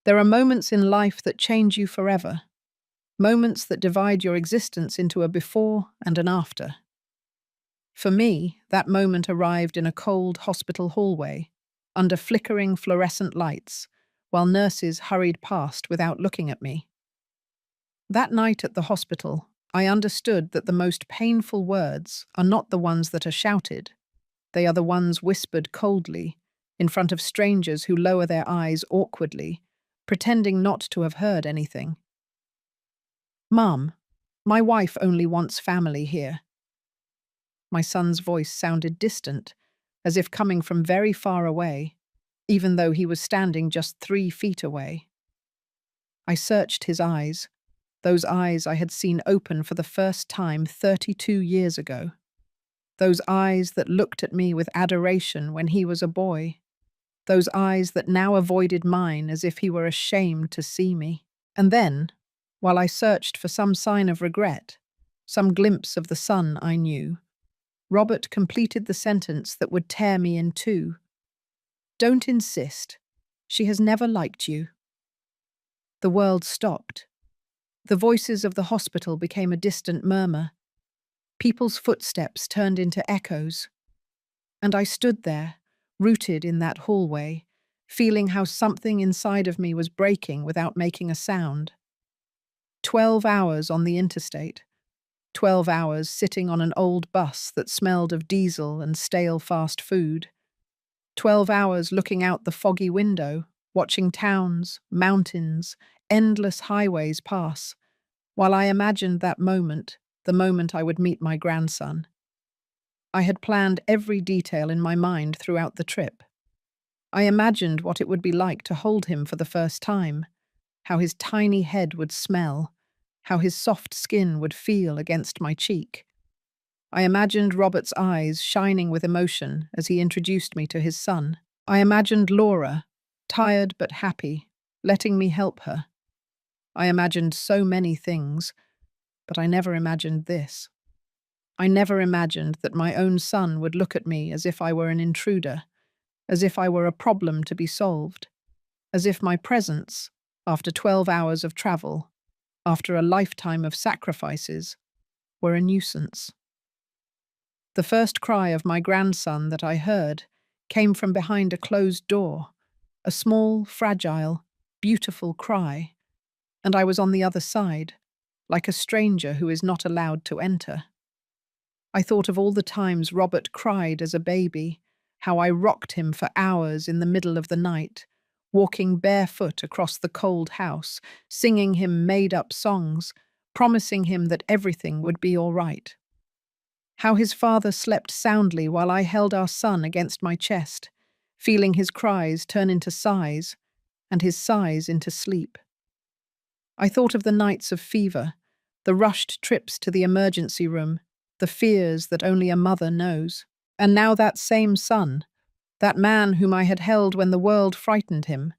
There are moments in life that change you forever, moments that divide your existence into a before and an after. For me, that moment arrived in a cold hospital hallway, under flickering fluorescent lights, while nurses hurried past without looking at me. That night at the hospital, I understood that the most painful words are not the ones that are shouted, they are the ones whispered coldly, in front of strangers who lower their eyes awkwardly, pretending not to have heard anything. "Mum, my wife only wants family here." My son's voice sounded distant, as if coming from very far away, even though he was standing just 3 feet away. I searched his eyes, those eyes I had seen open for the first time 32 years ago. Those eyes that looked at me with adoration when he was a boy. Those eyes that now avoided mine as if he were ashamed to see me. And then, while I searched for some sign of regret, some glimpse of the son I knew, Robert completed the sentence that would tear me in two. "Don't insist. She has never liked you." The world stopped. The voices of the hospital became a distant murmur. People's footsteps turned into echoes. And I stood there, rooted in that hallway, feeling how something inside of me was breaking without making a sound. 12 hours on the interstate. 12 hours sitting on an old bus that smelled of diesel and stale fast food. 12 hours looking out the foggy window, watching towns, mountains, endless highways pass, while I imagined that moment, the moment I would meet my grandson. I had planned every detail in my mind throughout the trip. I imagined what it would be like to hold him for the first time, how his tiny head would smell, how his soft skin would feel against my cheek. I imagined Robert's eyes shining with emotion as he introduced me to his son. I imagined Laura, tired but happy, letting me help her. I imagined so many things, but I never imagined this. I never imagined that my own son would look at me as if I were an intruder, as if I were a problem to be solved, as if my presence, after 12 hours of travel, after a lifetime of sacrifices, were a nuisance. The first cry of my grandson that I heard came from behind a closed door, a small, fragile, beautiful cry, and I was on the other side, like a stranger who is not allowed to enter. I thought of all the times Robert cried as a baby, how I rocked him for hours in the middle of the night, walking barefoot across the cold house, singing him made-up songs, promising him that everything would be all right. How his father slept soundly while I held our son against my chest, feeling his cries turn into sighs, and his sighs into sleep. I thought of the nights of fever, the rushed trips to the emergency room, the fears that only a mother knows. And now that same son, that man whom I had held when the world frightened him,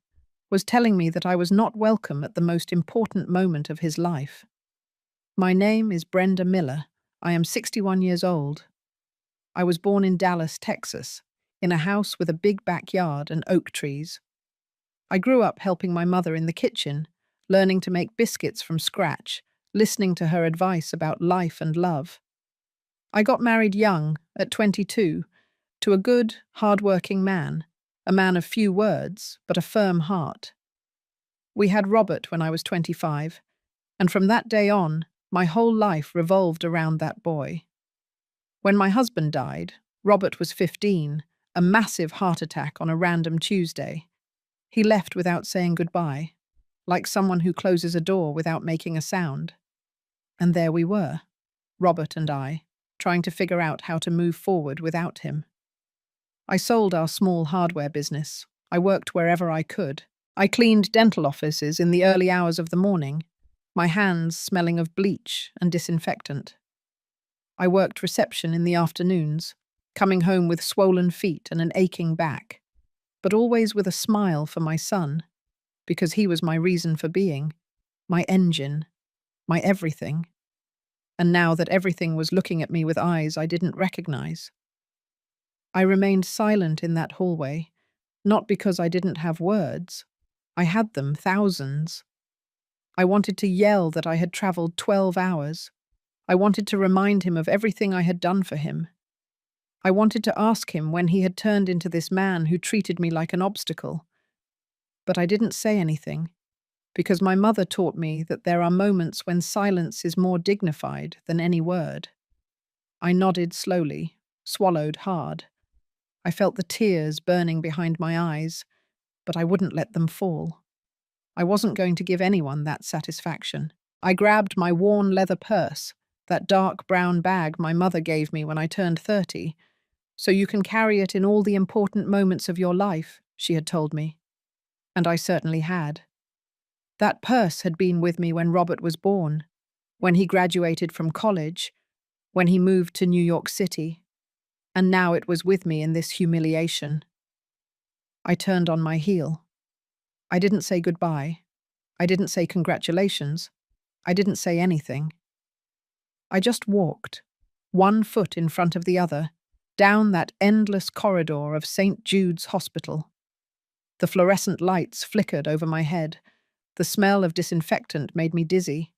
was telling me that I was not welcome at the most important moment of his life. My name is Brenda Miller. I am 61 years old. I was born in Dallas, Texas, in a house with a big backyard and oak trees. I grew up helping my mother in the kitchen, learning to make biscuits from scratch, listening to her advice about life and love. I got married young, at 22, to a good, hard-working man, a man of few words, but a firm heart. We had Robert when I was 25, and from that day on, my whole life revolved around that boy. When my husband died, Robert was 15, a massive heart attack on a random Tuesday. He left without saying goodbye, like someone who closes a door without making a sound. And there we were, Robert and I, trying to figure out how to move forward without him. I sold our small hardware business. I worked wherever I could. I cleaned dental offices in the early hours of the morning, my hands smelling of bleach and disinfectant. I worked reception in the afternoons, coming home with swollen feet and an aching back, but always with a smile for my son, because he was my reason for being, my engine, my everything. And now that everything was looking at me with eyes I didn't recognize. I remained silent in that hallway, not because I didn't have words, I had them, thousands. I wanted to yell that I had traveled 12 hours. I wanted to remind him of everything I had done for him. I wanted to ask him when he had turned into this man who treated me like an obstacle. But I didn't say anything, because my mother taught me that there are moments when silence is more dignified than any word. I nodded slowly, swallowed hard. I felt the tears burning behind my eyes, but I wouldn't let them fall. I wasn't going to give anyone that satisfaction. I grabbed my worn leather purse, that dark brown bag my mother gave me when I turned 30, so you can carry it in all the important moments of your life, she had told me. And I certainly had. That purse had been with me when Robert was born, when he graduated from college, when he moved to New York City, and now it was with me in this humiliation. I turned on my heel. I didn't say goodbye. I didn't say congratulations. I didn't say anything. I just walked, one foot in front of the other, down that endless corridor of St. Jude's Hospital. The fluorescent lights flickered over my head. The smell of disinfectant made me dizzy.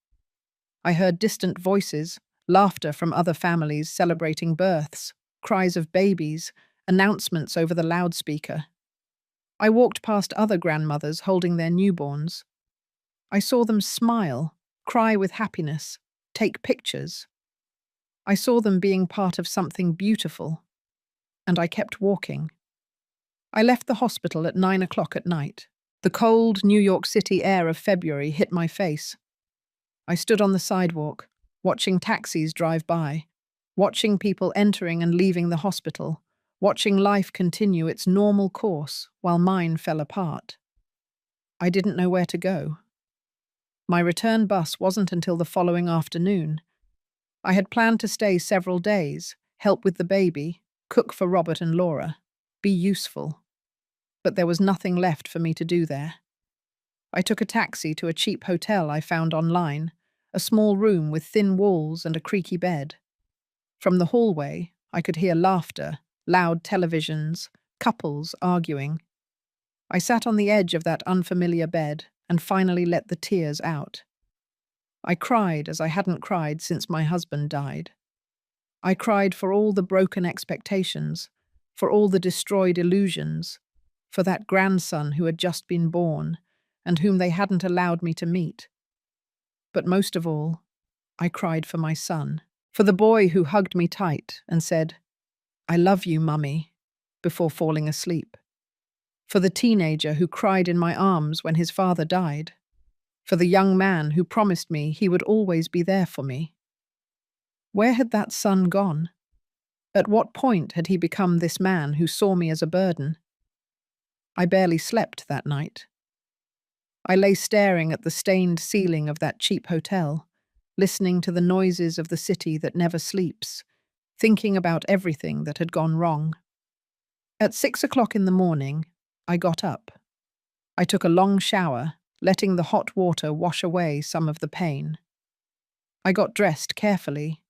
I heard distant voices, laughter from other families celebrating births, cries of babies, announcements over the loudspeaker. I walked past other grandmothers holding their newborns. I saw them smile, cry with happiness, take pictures. I saw them being part of something beautiful, and I kept walking. I left the hospital at 9 o'clock at night. The cold New York City air of February hit my face. I stood on the sidewalk, watching taxis drive by, watching people entering and leaving the hospital, watching life continue its normal course while mine fell apart. I didn't know where to go. My return bus wasn't until the following afternoon. I had planned to stay several days, help with the baby, cook for Robert and Laura, be useful. But there was nothing left for me to do there. I took a taxi to a cheap hotel I found online, a small room with thin walls and a creaky bed. From the hallway, I could hear laughter, loud televisions, couples arguing. I sat on the edge of that unfamiliar bed and finally let the tears out. I cried as I hadn't cried since my husband died. I cried for all the broken expectations, for all the destroyed illusions, for that grandson who had just been born and whom they hadn't allowed me to meet. But most of all, I cried for my son, for the boy who hugged me tight and said, "I love you, Mummy," before falling asleep, for the teenager who cried in my arms when his father died, for the young man who promised me he would always be there for me. Where had that son gone? At what point had he become this man who saw me as a burden? I barely slept that night. I lay staring at the stained ceiling of that cheap hotel, listening to the noises of the city that never sleeps, thinking about everything that had gone wrong. At 6 o'clock in the morning, I got up. I took a long shower, letting the hot water wash away some of the pain. I got dressed carefully.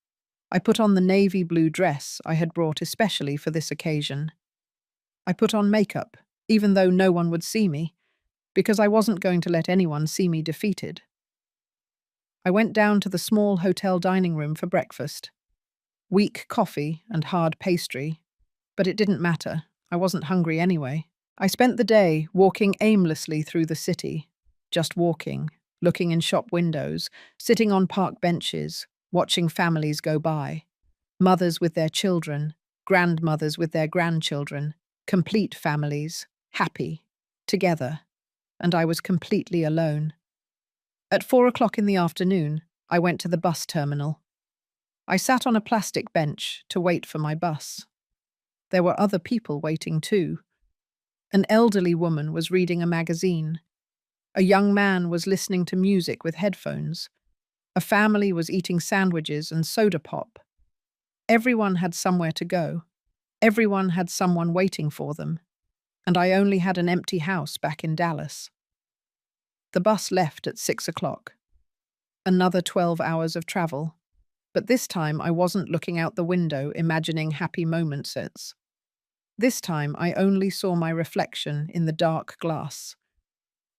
I put on the navy blue dress I had brought especially for this occasion. I put on makeup, even though no one would see me, because I wasn't going to let anyone see me defeated. I went down to the small hotel dining room for breakfast. Weak coffee and hard pastry, but it didn't matter. I wasn't hungry anyway. I spent the day walking aimlessly through the city, just walking, looking in shop windows, sitting on park benches, watching families go by. Mothers with their children, grandmothers with their grandchildren, complete families, happy, together, and I was completely alone. At 4 o'clock in the afternoon, I went to the bus terminal. I sat on a plastic bench to wait for my bus. There were other people waiting too. An elderly woman was reading a magazine. A young man was listening to music with headphones. A family was eating sandwiches and soda pop. Everyone had somewhere to go. Everyone had someone waiting for them. And I only had an empty house back in Dallas. The bus left at 6 o'clock. Another 12 hours of travel. But this time I wasn't looking out the window imagining happy moments. This time I only saw my reflection in the dark glass.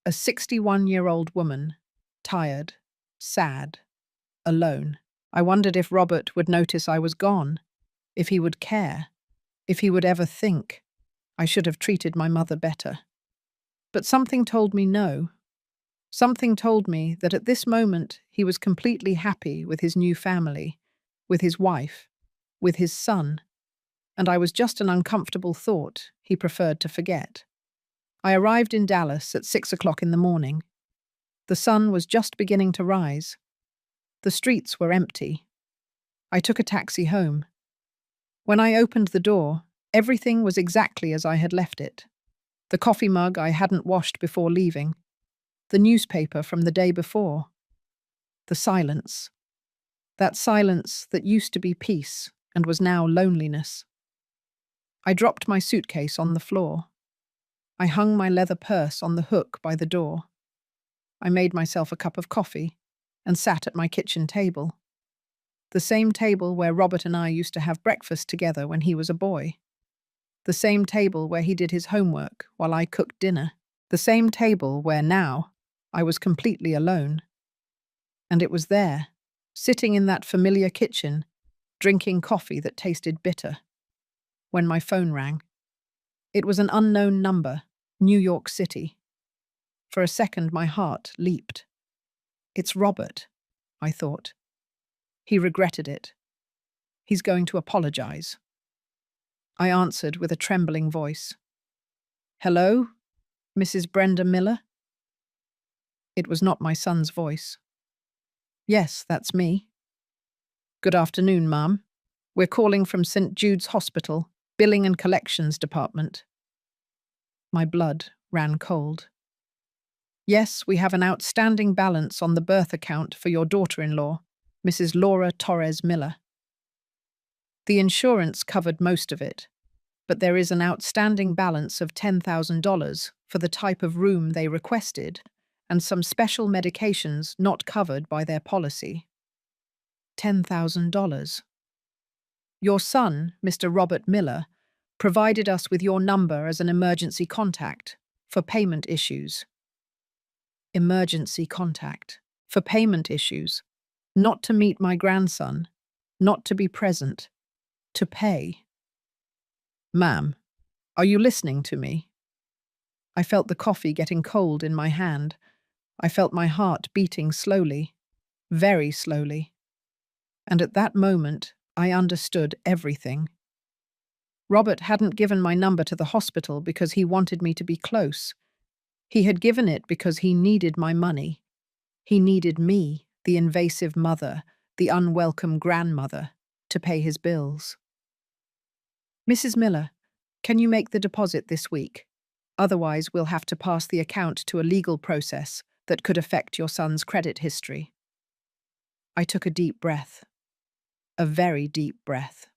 A 61-year-old woman, tired, sad, alone. I wondered if Robert would notice I was gone, if he would care, if he would ever think I should have treated my mother better. But something told me no. Something told me that at this moment he was completely happy with his new family, with his wife, with his son, and I was just an uncomfortable thought he preferred to forget. I arrived in Dallas at 6 o'clock in the morning. The sun was just beginning to rise. The streets were empty. I took a taxi home. When I opened the door, everything was exactly as I had left it. The coffee mug I hadn't washed before leaving, the newspaper from the day before, the silence. That silence that used to be peace and was now loneliness. I dropped my suitcase on the floor. I hung my leather purse on the hook by the door. I made myself a cup of coffee and sat at my kitchen table. The same table where Robert and I used to have breakfast together when he was a boy. The same table where he did his homework while I cooked dinner. The same table where now I was completely alone. And it was there, sitting in that familiar kitchen, drinking coffee that tasted bitter, when my phone rang. It was an unknown number, New York City. For a second, my heart leaped. It's Robert, I thought. He regretted it. He's going to apologize. I answered with a trembling voice. Hello, Mrs. Brenda Miller? It was not my son's voice. Yes, that's me. Good afternoon, Ma'am. We're calling from St. Jude's Hospital, Billing and Collections Department. My blood ran cold. Yes, we have an outstanding balance on the birth account for your daughter-in-law, Mrs. Laura Torres Miller. The insurance covered most of it, but there is an outstanding balance of $10,000 for the type of room they requested and some special medications not covered by their policy. $10,000. Your son, Mr. Robert Miller, provided us with your number as an emergency contact for payment issues. Emergency contact for payment issues. Not to meet my grandson, not to be present, to pay. Ma'am, are you listening to me? I felt the coffee getting cold in my hand. I felt my heart beating slowly, very slowly. And at that moment, I understood everything. Robert hadn't given my number to the hospital because he wanted me to be close. He had given it because he needed my money. He needed me, the invasive mother, the unwelcome grandmother, to pay his bills. Mrs. Miller, can you make the deposit this week? Otherwise, we'll have to pass the account to a legal process that could affect your son's credit history. I took a deep breath. A very deep breath.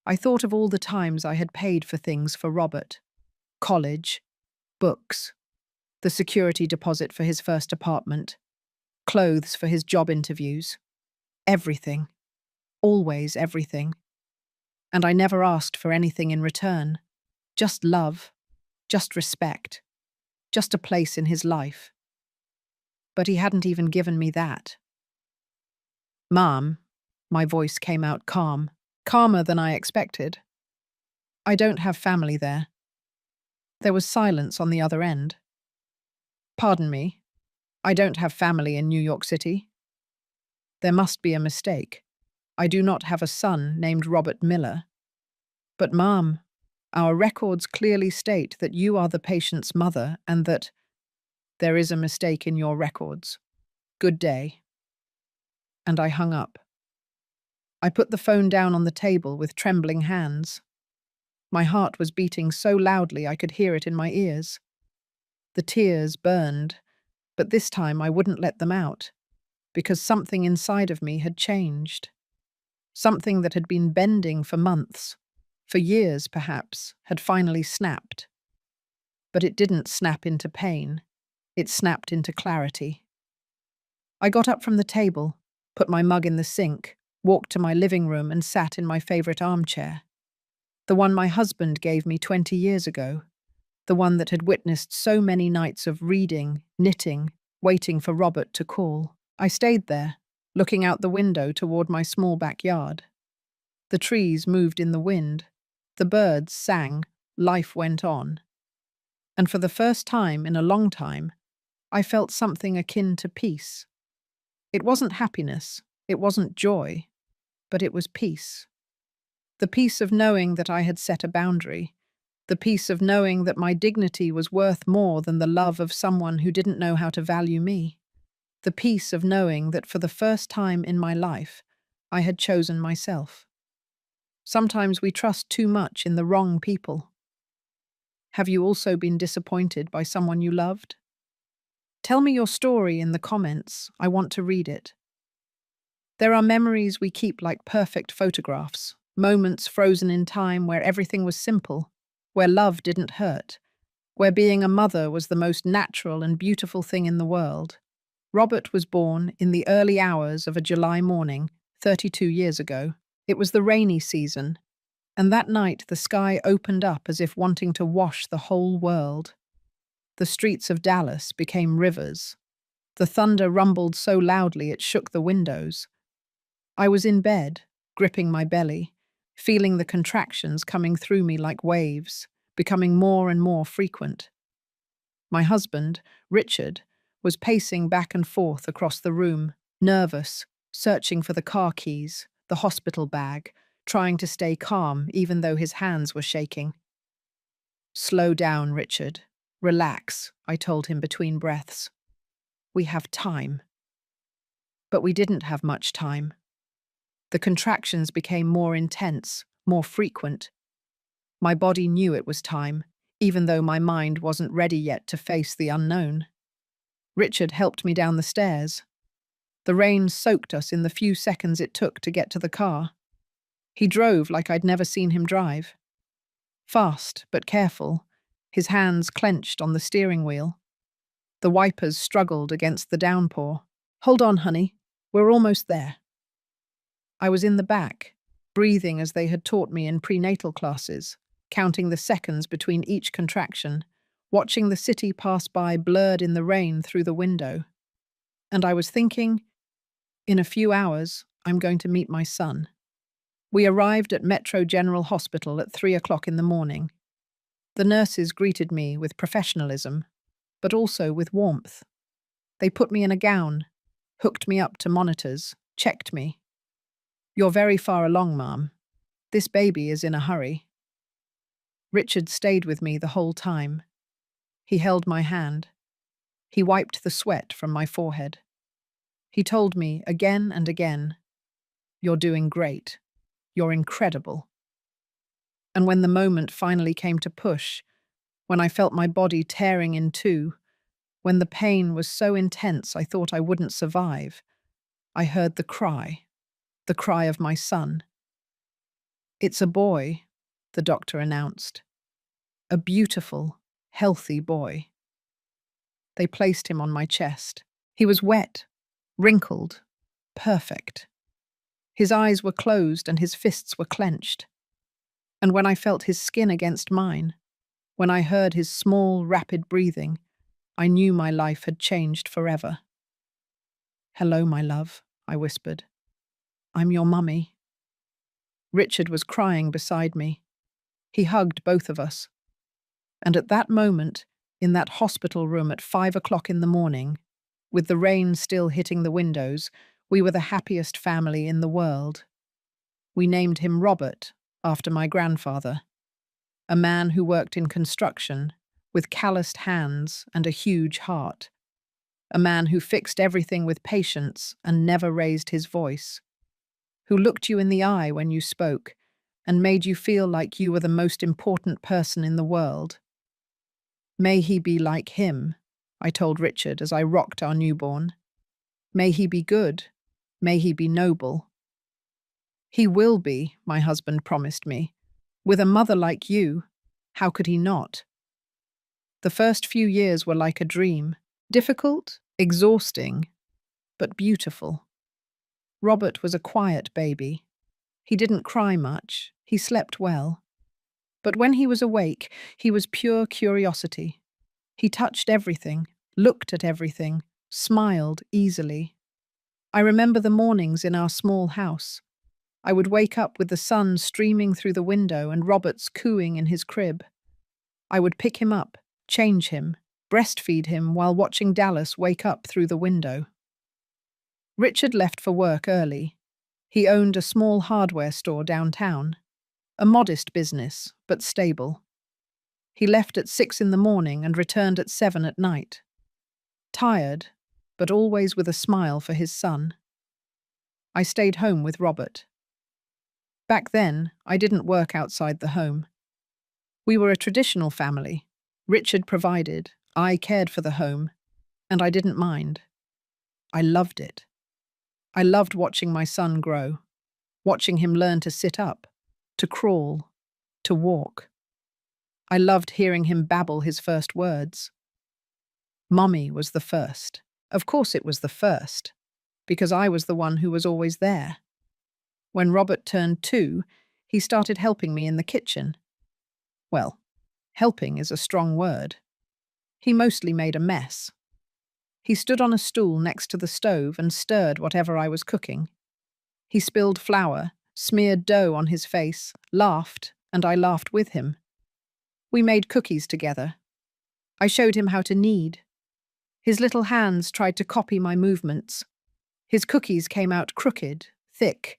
I thought of all the times I had paid for things for Robert. College, books, the security deposit for his first apartment, clothes for his job interviews. Everything. Always everything. And I never asked for anything in return. Just love, just respect, just a place in his life. But he hadn't even given me that. Ma'am, my voice came out calm, calmer than I expected. I don't have family there. There was silence on the other end. Pardon me, I don't have family in New York City. There must be a mistake. I do not have a son named Robert Miller. But, ma'am, our records clearly state that you are the patient's mother and that there is a mistake in your records. Good day. And I hung up. I put the phone down on the table with trembling hands. My heart was beating so loudly I could hear it in my ears. The tears burned, but this time I wouldn't let them out, because something inside of me had changed. Something that had been bending for months, for years perhaps, had finally snapped. But it didn't snap into pain. It snapped into clarity. I got up from the table, put my mug in the sink, walked to my living room and sat in my favorite armchair. The one my husband gave me 20 years ago. the one that had witnessed so many nights of reading, knitting, waiting for Robert to call. I stayed there, looking out the window toward my small backyard. The trees moved in the wind, the birds sang, life went on. And for the first time in a long time, I felt something akin to peace. It wasn't happiness, it wasn't joy, but it was peace. The peace of knowing that I had set a boundary, the peace of knowing that my dignity was worth more than the love of someone who didn't know how to value me, the peace of knowing that for the first time in my life, I had chosen myself. Sometimes we trust too much in the wrong people. Have you also been disappointed by someone you loved? Tell me your story in the comments. I want to read it. There are memories we keep like perfect photographs, moments frozen in time where everything was simple, where love didn't hurt, where being a mother was the most natural and beautiful thing in the world. Robert was born in the early hours of a July morning, 32 years ago. It was the rainy season, and that night the sky opened up as if wanting to wash the whole world. The streets of Dallas became rivers. The thunder rumbled so loudly it shook the windows. I was in bed, gripping my belly, feeling the contractions coming through me like waves, becoming more and more frequent. My husband, Richard, was pacing back and forth across the room, nervous, searching for the car keys, the hospital bag, trying to stay calm even though his hands were shaking. "Slow down, Richard. Relax," I told him between breaths. "We have time." But we didn't have much time. The contractions became more intense, more frequent. My body knew it was time, even though my mind wasn't ready yet to face the unknown. Richard helped me down the stairs. The rain soaked us in the few seconds it took to get to the car. He drove like I'd never seen him drive. Fast but careful, his hands clenched on the steering wheel. The wipers struggled against the downpour. "Hold on, honey. We're almost there." I was in the back, breathing as they had taught me in prenatal classes, counting the seconds between each contraction, watching the city pass by blurred in the rain through the window. And I was thinking, in a few hours, I'm going to meet my son. We arrived at Metro General Hospital at 3 o'clock in the morning. The nurses greeted me with professionalism, but also with warmth. They put me in a gown, hooked me up to monitors, checked me. "You're very far along, Ma'am. This baby is in a hurry." Richard stayed with me the whole time. He held my hand. He wiped the sweat from my forehead. He told me again and again, "You're doing great. You're incredible." And when the moment finally came to push, when I felt my body tearing in two, when the pain was so intense I thought I wouldn't survive, I heard the cry of my son. "It's a boy," the doctor announced. "A beautiful, healthy boy." They placed him on my chest. He was wet, wrinkled, perfect. His eyes were closed and his fists were clenched. And when I felt his skin against mine, when I heard his small, rapid breathing, I knew my life had changed forever. "Hello, my love," I whispered. "I'm your mummy." Richard was crying beside me. He hugged both of us. And at that moment, in that hospital room at 5 o'clock in the morning, with the rain still hitting the windows, we were the happiest family in the world. We named him Robert, after my grandfather, a man who worked in construction, with calloused hands and a huge heart, a man who fixed everything with patience and never raised his voice, who looked you in the eye when you spoke and made you feel like you were the most important person in the world. "May he be like him," I told Richard as I rocked our newborn. "May he be good. May he be noble." "He will be," my husband promised me. "With a mother like you, how could he not?" The first few years were like a dream, difficult, exhausting, but beautiful. Robert was a quiet baby. He didn't cry much. He slept well. But when he was awake, he was pure curiosity. He touched everything, looked at everything, smiled easily. I remember the mornings in our small house. I would wake up with the sun streaming through the window and Robert's cooing in his crib. I would pick him up, change him, breastfeed him while watching Dallas wake up through the window. Richard left for work early. He owned a small hardware store downtown. A modest business, but stable. He left at 6 in the morning and returned at 7 at night. Tired, but always with a smile for his son. I stayed home with Robert. Back then, I didn't work outside the home. We were a traditional family. Richard provided, I cared for the home, and I didn't mind. I loved it. I loved watching my son grow, watching him learn to sit up, to crawl, to walk. I loved hearing him babble his first words. Mommy was the first. Of course it was the first, because I was the one who was always there. When Robert turned 2, he started helping me in the kitchen. Well, helping is a strong word. He mostly made a mess. He stood on a stool next to the stove and stirred whatever I was cooking. He spilled flour, smeared dough on his face, laughed, and I laughed with him. We made cookies together. I showed him how to knead. His little hands tried to copy my movements. His cookies came out crooked, thick,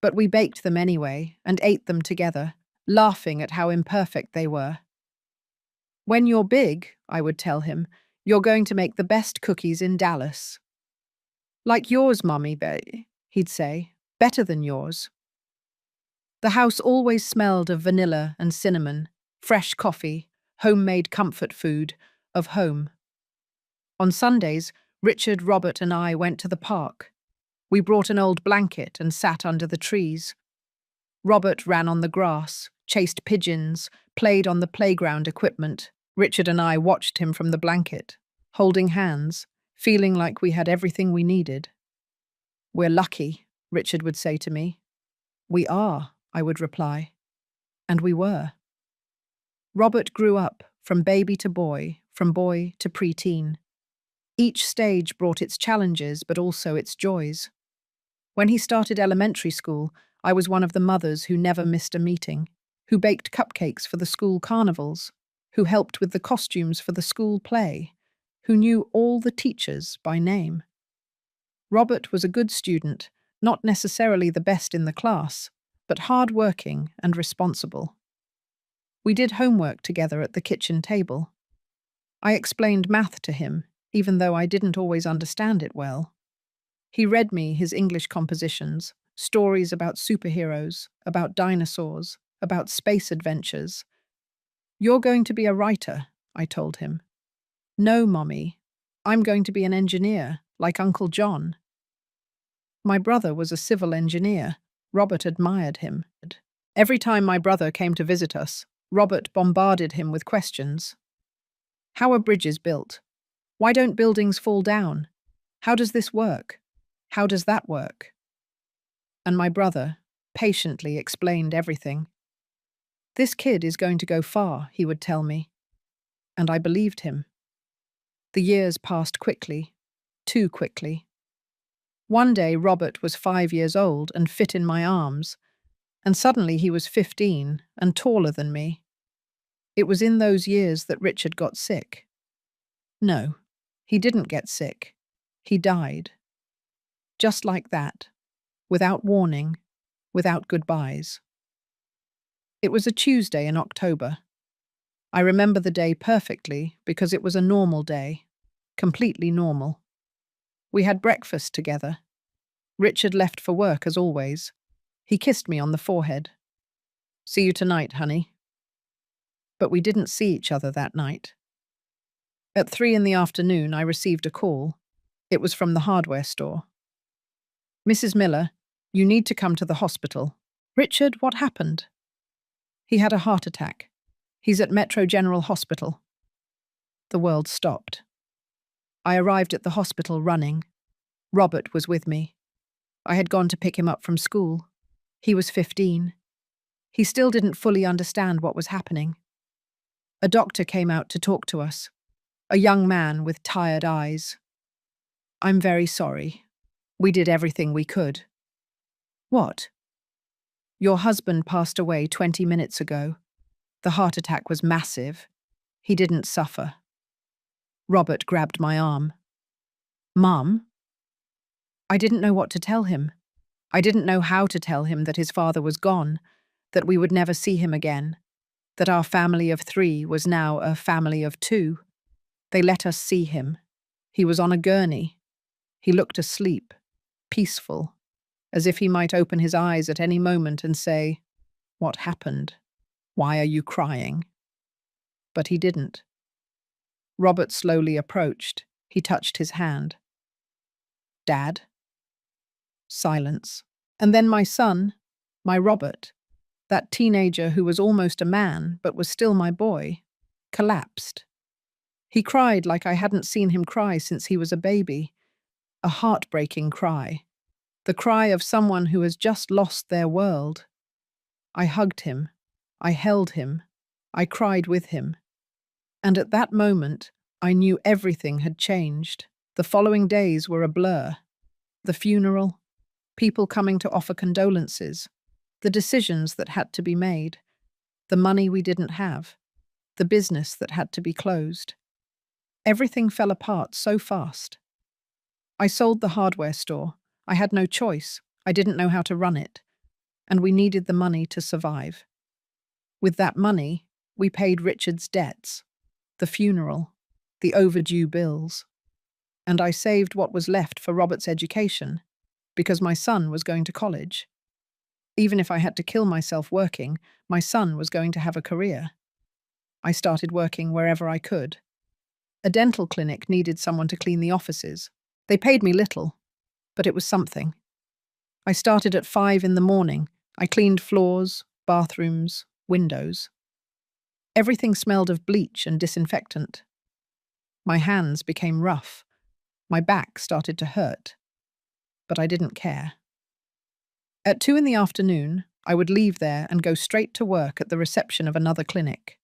but we baked them anyway and ate them together, laughing at how imperfect they were. When you're big, I would tell him, you're going to make the best cookies in Dallas. Like yours, Mummy, he'd say, better than yours. The house always smelled of vanilla and cinnamon, fresh coffee, homemade comfort food, of home. On Sundays, Richard, Robert, and I went to the park. We brought an old blanket and sat under the trees. Robert ran on the grass, chased pigeons, played on the playground equipment. Richard and I watched him from the blanket, holding hands, feeling like we had everything we needed. We're lucky, Richard would say to me. We are, I would reply. And we were. Robert grew up, from baby to boy, from boy to preteen. Each stage brought its challenges, but also its joys. When he started elementary school, I was one of the mothers who never missed a meeting, who baked cupcakes for the school carnivals, who helped with the costumes for the school play, who knew all the teachers by name. Robert was a good student, not necessarily the best in the class, but hard-working and responsible. We did homework together at the kitchen table. I explained math to him, even though I didn't always understand it well. He read me his English compositions, stories about superheroes, about dinosaurs, about space adventures. You're going to be a writer, I told him. No, Mommy, I'm going to be an engineer, like Uncle John. My brother was a civil engineer. Robert admired him. Every time my brother came to visit us, Robert bombarded him with questions. How are bridges built? Why don't buildings fall down? How does this work? How does that work? And my brother patiently explained everything. This kid is going to go far, he would tell me. And I believed him. The years passed quickly, too quickly. One day Robert was 5 years old and fit in my arms, and suddenly he was 15 and taller than me. It was in those years that Richard got sick. No, he didn't get sick. He died. Just like that, without warning, without goodbyes. It was a Tuesday in October. I remember the day perfectly because it was a normal day, completely normal. We had breakfast together. Richard left for work as always. He kissed me on the forehead. See you tonight, honey. But we didn't see each other that night. At 3 in the afternoon, I received a call. It was from the hardware store. Mrs. Miller, you need to come to the hospital. Richard, what happened? He had a heart attack. He's at Metro General Hospital. The world stopped. I arrived at the hospital running. Robert was with me. I had gone to pick him up from school. He was 15. He still didn't fully understand what was happening. A doctor came out to talk to us, a young man with tired eyes. "I'm very sorry. We did everything we could." "What?" "Your husband passed away 20 minutes ago. The heart attack was massive. He didn't suffer." Robert grabbed my arm. "Mum?" I didn't know what to tell him. I didn't know how to tell him that his father was gone, that we would never see him again, that our family of 3 was now a family of 2. They let us see him. He was on a gurney. He looked asleep, peaceful, as if he might open his eyes at any moment and say, "What happened? Why are you crying?" But he didn't. Robert slowly approached. He touched his hand. "Dad?" Silence. And then my son, my Robert, that teenager who was almost a man but was still my boy, collapsed. He cried like I hadn't seen him cry since he was a baby. A heartbreaking cry. The cry of someone who has just lost their world. I hugged him. I held him. I cried with him. And at that moment, I knew everything had changed. The following days were a blur. The funeral, people coming to offer condolences, the decisions that had to be made, the money we didn't have, the business that had to be closed. Everything fell apart so fast. I sold the hardware store. I had no choice. I didn't know how to run it. And we needed the money to survive. With that money, we paid Richard's debts, the funeral, the overdue bills. And I saved what was left for Robert's education, because my son was going to college. Even if I had to kill myself working, my son was going to have a career. I started working wherever I could. A dental clinic needed someone to clean the offices. They paid me little, but it was something. I started at 5 in the morning. I cleaned floors, bathrooms, windows. Everything smelled of bleach and disinfectant. My hands became rough. My back started to hurt. But I didn't care. At 2 in the afternoon, I would leave there and go straight to work at the reception of another clinic.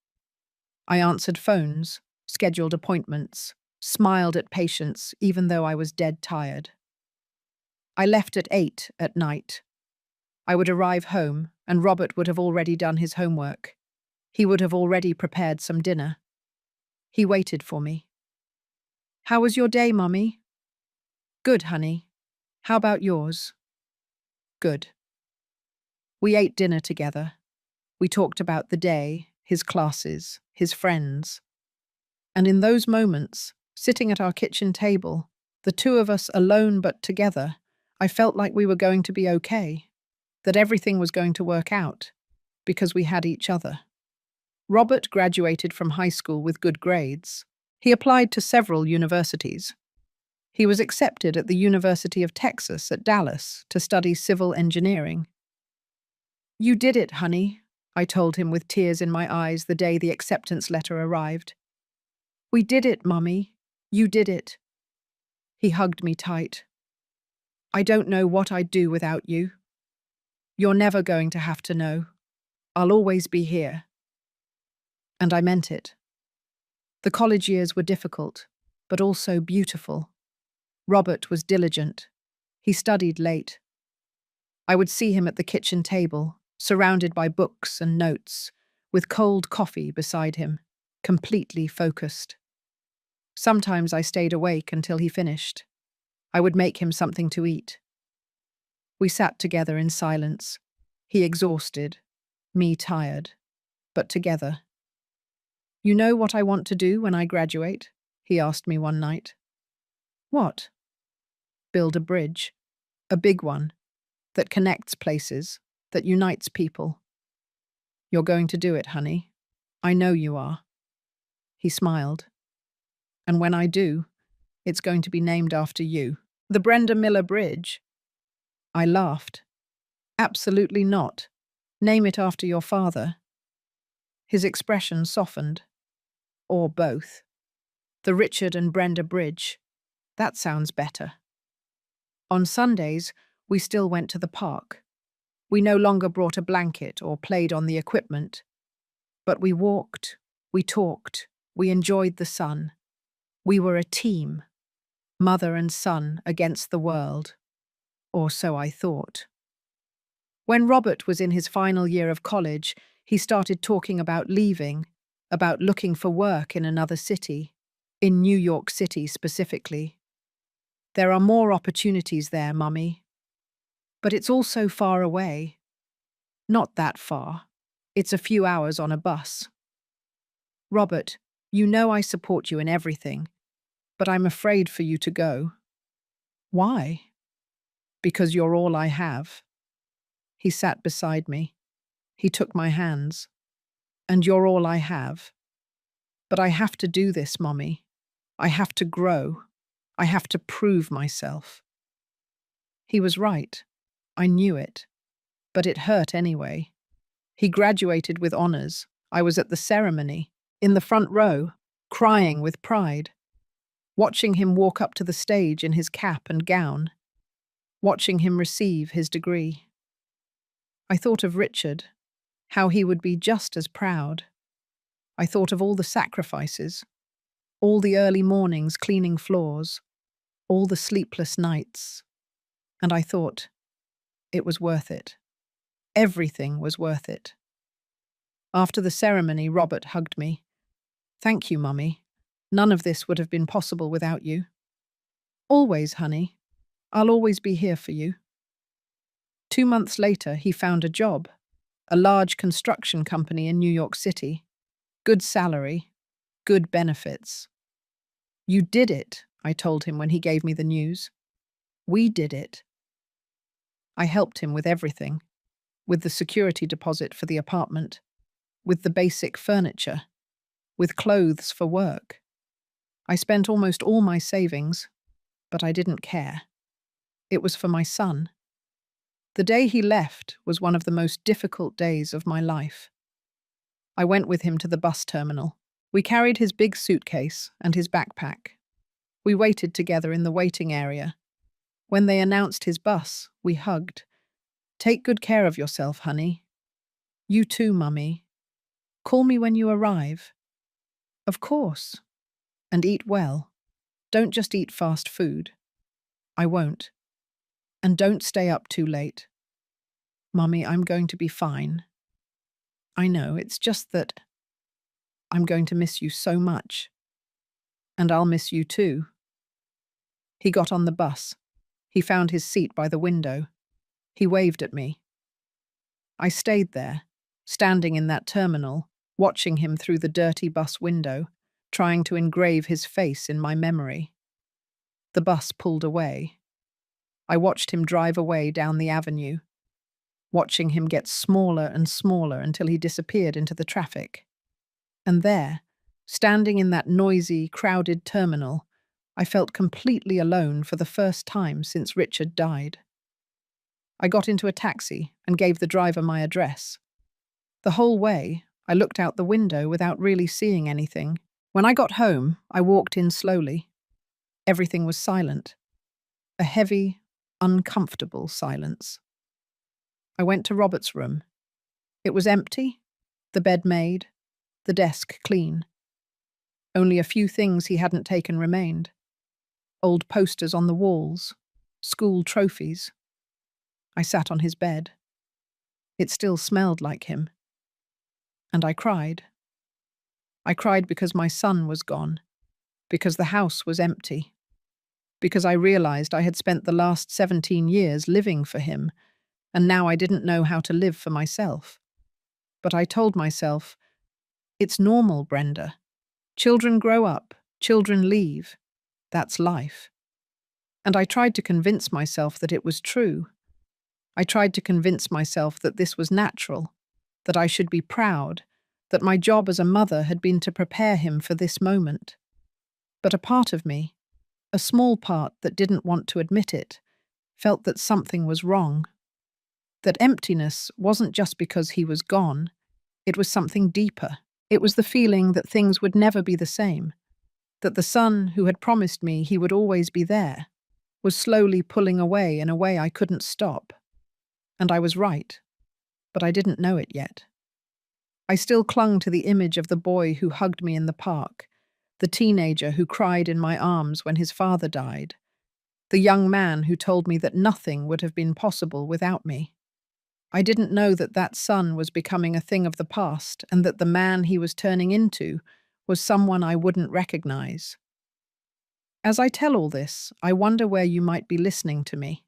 I answered phones, scheduled appointments, smiled at patients even though I was dead tired. I left at 8 at night. I would arrive home and Robert would have already done his homework. He would have already prepared some dinner. He waited for me. "How was your day, Mummy?" "Good, honey. How about yours?" "Good." We ate dinner together. We talked about the day, his classes, his friends. And in those moments, sitting at our kitchen table, the two of us alone but together, I felt like we were going to be okay, that everything was going to work out, because we had each other. Robert graduated from high school with good grades. He applied to several universities. He was accepted at the University of Texas at Dallas to study civil engineering. "You did it, honey," I told him with tears in my eyes the day the acceptance letter arrived. "We did it, Mummy. You did it." He hugged me tight. "I don't know what I'd do without you. You're never going to have to know. I'll always be here." And I meant it. The college years were difficult, but also beautiful. Robert was diligent. He studied late. I would see him at the kitchen table, surrounded by books and notes, with cold coffee beside him, completely focused. Sometimes I stayed awake until he finished. I would make him something to eat. We sat together in silence, he exhausted, me tired, but together. "You know what I want to do when I graduate?" he asked me one night. "What?" "Build a bridge. A big one. That connects places. That unites people." "You're going to do it, honey. I know you are." He smiled. "And when I do, it's going to be named after you. The Brenda Miller Bridge." I laughed. "Absolutely not. Name it after your father." His expression softened. "Or both. The Richard and Brenda Bridge. That sounds better." On Sundays, we still went to the park. We no longer brought a blanket or played on the equipment, but we walked, we talked, we enjoyed the sun. We were a team, mother and son against the world, or so I thought. When Robert was in his final year of college, he started talking about leaving, about looking for work in another city, in New York City specifically. There are more opportunities there, Mummy. But it's all so far away. Not that far. It's a few hours on a bus. Robert, you know I support you in everything, but I'm afraid for you to go. Why? Because you're all I have. He sat beside me. He took my hands. And you're all I have. But I have to do this, Mommy. I have to grow. I have to prove myself. He was right. I knew it. But it hurt anyway. He graduated with honors. I was at the ceremony, in the front row, crying with pride. Watching him walk up to the stage in his cap and gown. Watching him receive his degree. I thought of Richard, how he would be just as proud. I thought of all the sacrifices, all the early mornings cleaning floors, all the sleepless nights. And I thought, it was worth it. Everything was worth it. After the ceremony, Robert hugged me. Thank you, Mummy. None of this would have been possible without you. Always, honey. I'll always be here for you. 2 months later, he found a job, a large construction company in New York City. Good salary, good benefits. You did it, I told him when he gave me the news. We did it. I helped him with everything, with the security deposit for the apartment, with the basic furniture, with clothes for work. I spent almost all my savings, but I didn't care. It was for my son. The day he left was one of the most difficult days of my life. I went with him to the bus terminal. We carried his big suitcase and his backpack. We waited together in the waiting area. When they announced his bus, we hugged. Take good care of yourself, honey. You too, Mummy. Call me when you arrive. Of course. And eat well. Don't just eat fast food. I won't. And don't stay up too late. Mummy, I'm going to be fine. I know, it's just that I'm going to miss you so much. And I'll miss you too. He got on the bus. He found his seat by the window. He waved at me. I stayed there, standing in that terminal, watching him through the dirty bus window, trying to engrave his face in my memory. The bus pulled away. I watched him drive away down the avenue, watching him get smaller and smaller until he disappeared into the traffic. And there, standing in that noisy, crowded terminal, I felt completely alone for the first time since Richard died. I got into a taxi and gave the driver my address. The whole way, I looked out the window without really seeing anything. When I got home, I walked in slowly. Everything was silent. A heavy, uncomfortable silence. I went to Robert's room. It was empty, the bed made, the desk clean. Only a few things he hadn't taken remained. Old posters on the walls, school trophies. I sat on his bed. It still smelled like him. And I cried. I cried because my son was gone, because the house was empty, because I realized I had spent the last 17 years living for him, and now I didn't know how to live for myself. But I told myself, it's normal, Brenda. Children grow up, children leave. That's life. And I tried to convince myself that it was true. I tried to convince myself that this was natural, that I should be proud, that my job as a mother had been to prepare him for this moment. But a part of me, a small part that didn't want to admit it, felt that something was wrong. That emptiness wasn't just because he was gone, it was something deeper. It was the feeling that things would never be the same, that the son who had promised me he would always be there was slowly pulling away in a way I couldn't stop. And I was right, but I didn't know it yet. I still clung to the image of the boy who hugged me in the park, the teenager who cried in my arms when his father died, the young man who told me that nothing would have been possible without me. I didn't know that that son was becoming a thing of the past and that the man he was turning into was someone I wouldn't recognize. As I tell all this, I wonder where you might be listening to me.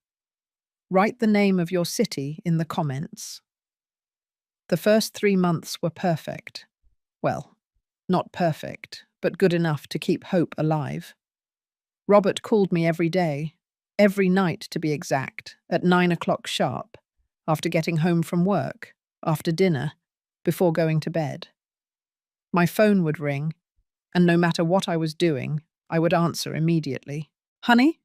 Write the name of your city in the comments. The first 3 months were perfect. Well, not perfect, but good enough to keep hope alive. Robert called me every day, every night to be exact, at 9 o'clock sharp, after getting home from work, after dinner, before going to bed. My phone would ring, and no matter what I was doing, I would answer immediately. Honey?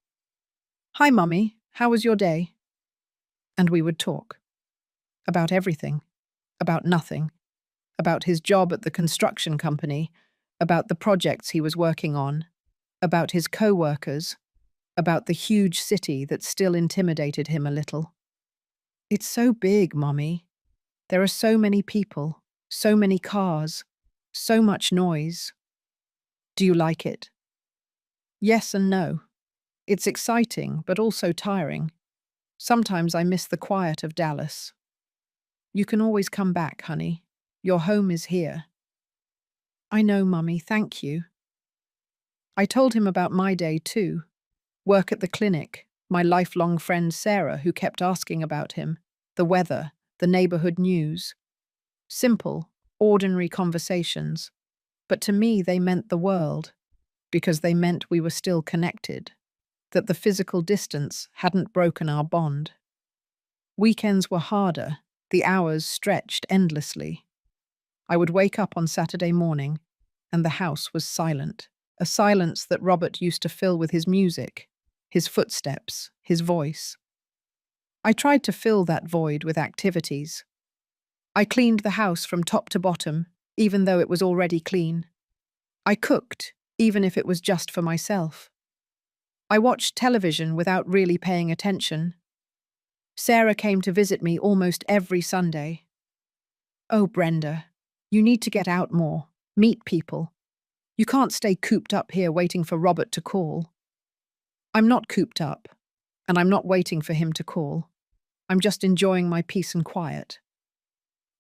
Hi, Mummy. How was your day? And we would talk. About everything. About nothing. About his job at the construction company. About the projects he was working on. About his co-workers. About the huge city that still intimidated him a little. It's so big, Mummy. There are so many people, so many cars, so much noise. Do you like it? Yes and no. It's exciting, but also tiring. Sometimes I miss the quiet of Dallas. You can always come back, honey. Your home is here. I know, Mummy, thank you. I told him about my day too. Work at the clinic, my lifelong friend Sarah who kept asking about him, the weather, the neighborhood news. Simple, ordinary conversations. But to me they meant the world, because they meant we were still connected, that the physical distance hadn't broken our bond. Weekends were harder, the hours stretched endlessly. I would wake up on Saturday morning, and the house was silent, a silence that Robert used to fill with his music, his footsteps, his voice. I tried to fill that void with activities. I cleaned the house from top to bottom, even though it was already clean. I cooked, even if it was just for myself. I watched television without really paying attention. Sarah came to visit me almost every Sunday. Oh, Brenda, you need to get out more, meet people. You can't stay cooped up here waiting for Robert to call. I'm not cooped up, and I'm not waiting for him to call. I'm just enjoying my peace and quiet.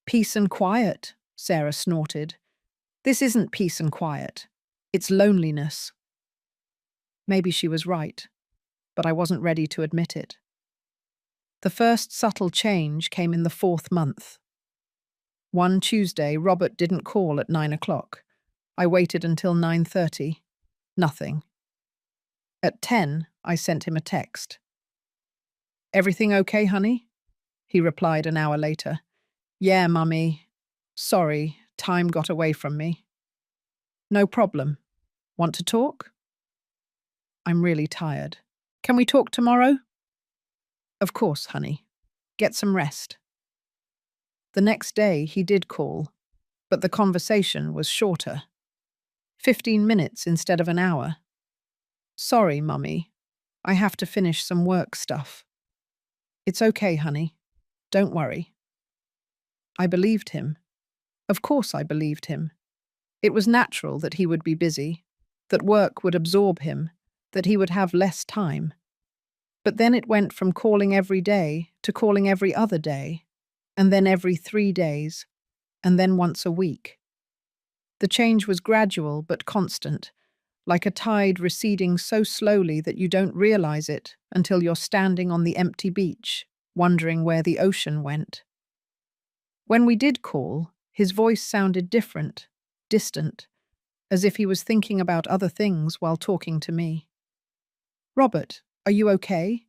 Peace and quiet, Sarah snorted. This isn't peace and quiet. It's loneliness. Maybe she was right, but I wasn't ready to admit it. The first subtle change came in the 4th month. One Tuesday, Robert didn't call at 9 o'clock. I waited until 9:30. Nothing. At 10, I sent him a text. Everything okay, honey? He replied an hour later. Yeah, Mummy. Sorry, time got away from me. No problem. Want to talk? I'm really tired. Can we talk tomorrow? Of course, honey. Get some rest. The next day he did call, but the conversation was shorter. 15 minutes instead of an hour. Sorry, Mummy. I have to finish some work stuff. It's okay, honey. Don't worry. I believed him. Of course I believed him. It was natural that he would be busy, that work would absorb him, that he would have less time. But then it went from calling every day to calling every other day, and then every 3 days, and then once a week. The change was gradual but constant, like a tide receding so slowly that you don't realize it until you're standing on the empty beach, wondering where the ocean went. When we did call, his voice sounded different, distant, as if he was thinking about other things while talking to me. Robert, are you okay?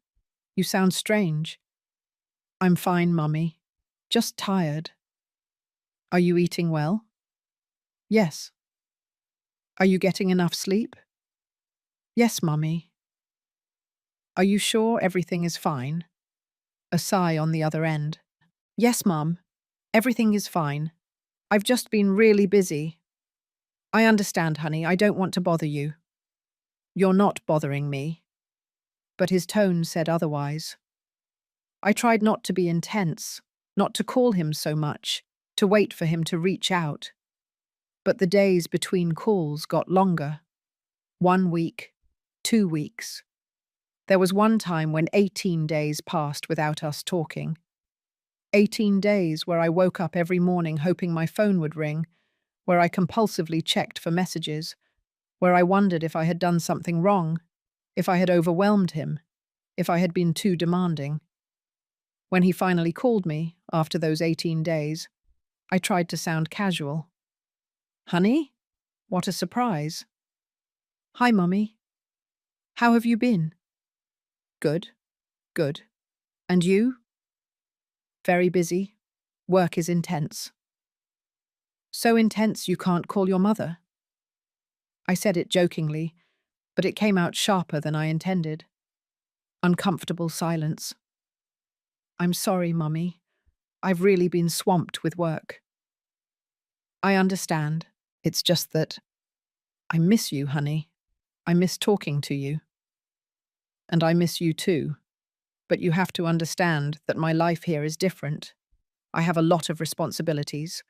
You sound strange. I'm fine, Mummy. Just tired. Are you eating well? Yes. Are you getting enough sleep? Yes, Mummy. Are you sure everything is fine? A sigh on the other end. Yes, Mum. Everything is fine. I've just been really busy. I understand, honey. I don't want to bother you. You're not bothering me. But his tone said otherwise. I tried not to be intense, not to call him so much, to wait for him to reach out. But the days between calls got longer. 1 week, 2 weeks. There was one time when 18 days passed without us talking. 18 days where I woke up every morning hoping my phone would ring, where I compulsively checked for messages, where I wondered if I had done something wrong, if I had overwhelmed him, if I had been too demanding. When he finally called me, after those 18 days, I tried to sound casual. "Honey? What a surprise." "Hi, Mummy. How have you been?" "Good, good. And you?" "Very busy. Work is intense." "So intense you can't call your mother?" I said it jokingly, but it came out sharper than I intended. Uncomfortable silence. "I'm sorry, Mummy. I've really been swamped with work." "I understand. It's just that I miss you, honey. I miss talking to you. And I miss you too. But you have to understand that my life here is different. I have a lot of responsibilities."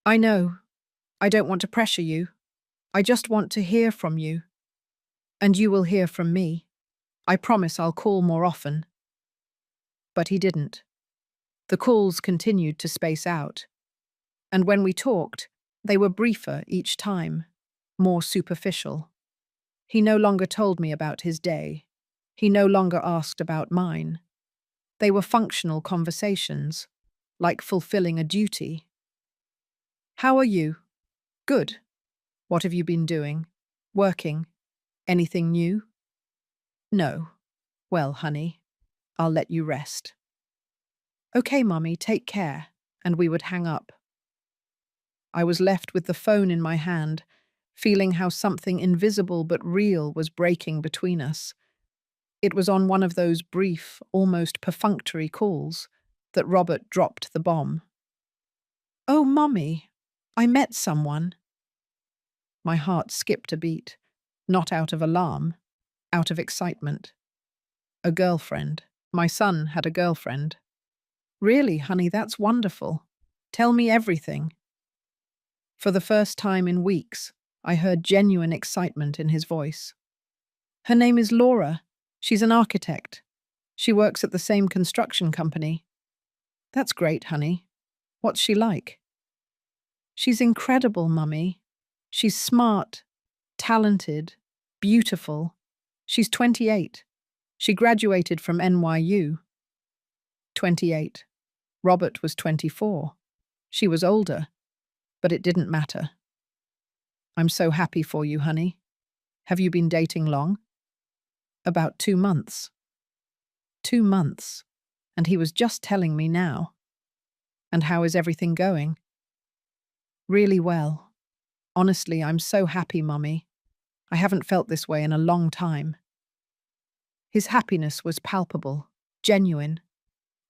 "I know. I don't want to pressure you. I just want to hear from you. And you will hear from me. I promise I'll call more often." But he didn't. The calls continued to space out. And when we talked, they were briefer each time, more superficial. He no longer told me about his day. He no longer asked about mine. They were functional conversations, like fulfilling a duty. "How are you?" "Good. What have you been doing?" "Working. Anything new?" "No." "Well, honey, I'll let you rest." "Okay, Mummy, take care," and we would hang up. I was left with the phone in my hand, feeling how something invisible but real was breaking between us. It was on one of those brief, almost perfunctory calls that Robert dropped the bomb. "Oh, Mummy, I met someone." My heart skipped a beat, not out of alarm, out of excitement. A girlfriend. My son had a girlfriend. "Really, honey, that's wonderful. Tell me everything." For the first time in weeks, I heard genuine excitement in his voice. "Her name is Laura. She's an architect. She works at the same construction company." "That's great, honey. What's she like?" "She's incredible, Mummy. She's smart, talented, beautiful. She's 28. She graduated from NYU." 28. Robert was 24. She was older, but it didn't matter. "I'm so happy for you, honey. Have you been dating long?" "About 2 months." 2 months. And he was just telling me now. "And how is everything going?" "Really well. Honestly, I'm so happy, Mummy. I haven't felt this way in a long time." His happiness was palpable, genuine,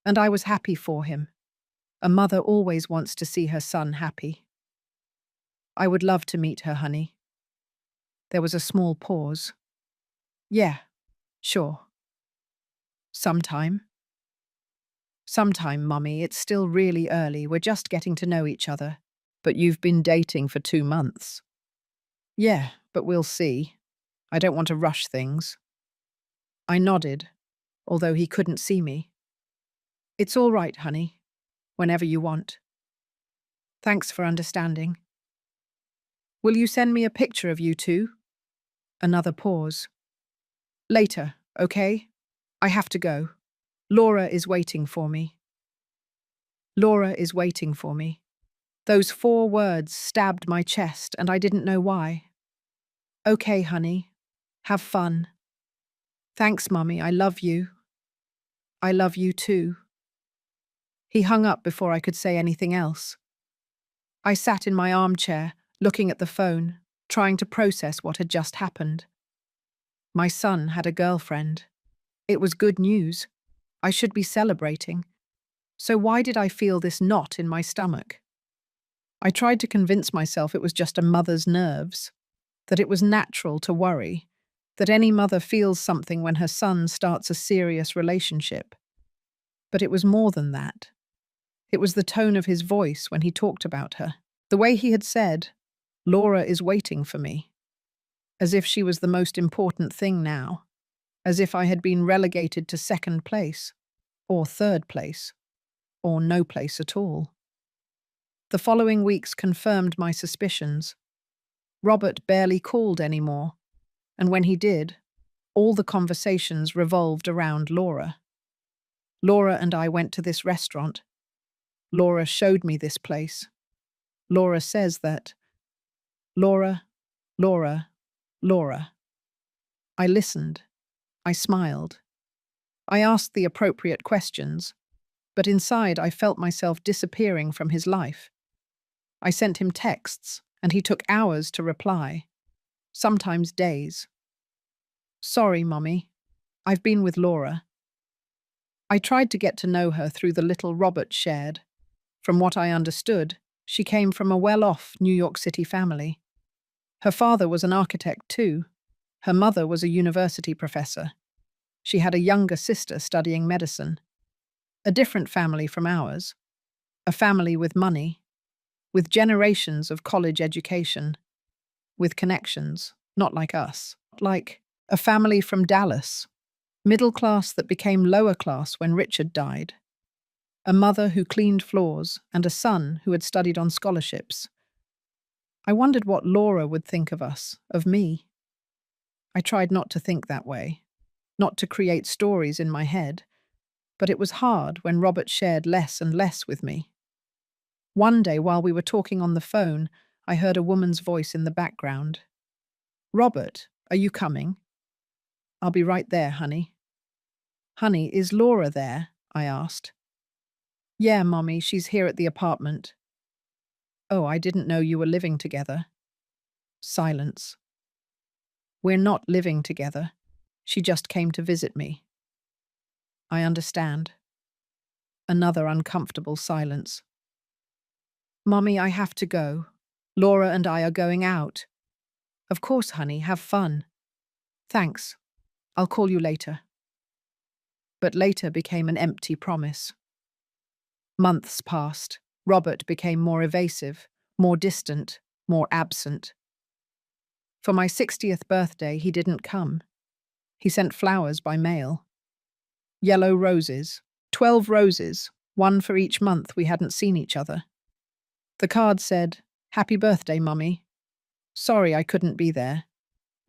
and I was happy for him. A mother always wants to see her son happy. "I would love to meet her, honey." There was a small pause. "Yeah, sure. Sometime." "Sometime, Mummy. It's still really early. We're just getting to know each other." "But you've been dating for 2 months." "Yeah, but we'll see. I don't want to rush things." I nodded, although he couldn't see me. "It's all right, honey. Whenever you want." "Thanks for understanding." "Will you send me a picture of you two?" Another pause. "Later, okay? I have to go. Laura is waiting for me." Laura is waiting for me. Those 4 words stabbed my chest, and I didn't know why. "Okay, honey. Have fun." "Thanks, Mummy. I love you." "I love you too." He hung up before I could say anything else. I sat in my armchair, looking at the phone, trying to process what had just happened. My son had a girlfriend. It was good news. I should be celebrating. So why did I feel this knot in my stomach? I tried to convince myself it was just a mother's nerves, that it was natural to worry, that any mother feels something when her son starts a serious relationship. But it was more than that. It was the tone of his voice when he talked about her. The way he had said, "Laura is waiting for me," as if she was the most important thing now, as if I had been relegated to second place, or third place, or no place at all. The following weeks confirmed my suspicions. Robert barely called anymore, and when he did, all the conversations revolved around Laura. Laura and I went to this restaurant. Laura showed me this place. Laura says that. Laura, Laura, Laura. I listened. I smiled. I asked the appropriate questions, but inside I felt myself disappearing from his life. I sent him texts, and he took hours to reply, sometimes days. "Sorry, Mummy. I've been with Laura." I tried to get to know her through the little Robert shared. From what I understood, she came from a well-off New York City family. Her father was an architect too. Her mother was a university professor. She had a younger sister studying medicine. A different family from ours. A family with money, with generations of college education, with connections, not like us. Like a family from Dallas, middle class that became lower class when Richard died. A mother who cleaned floors and a son who had studied on scholarships. I wondered what Laura would think of us, of me. I tried not to think that way, not to create stories in my head, but it was hard when Robert shared less and less with me. One day while we were talking on the phone, I heard a woman's voice in the background. "Robert, are you coming?" "I'll be right there, honey." "Honey, is Laura there?" I asked. "Yeah, Mommy, she's here at the apartment." "Oh, I didn't know you were living together." Silence. "We're not living together. She just came to visit me." "I understand." Another uncomfortable silence. "Mommy, I have to go. Laura and I are going out." "Of course, honey, have fun." "Thanks. I'll call you later." But later became an empty promise. Months passed. Robert became more evasive, more distant, more absent. For my 60th birthday, he didn't come. He sent flowers by mail. Yellow roses, 12 roses, one for each month we hadn't seen each other. The card said, "Happy birthday, Mummy. Sorry I couldn't be there.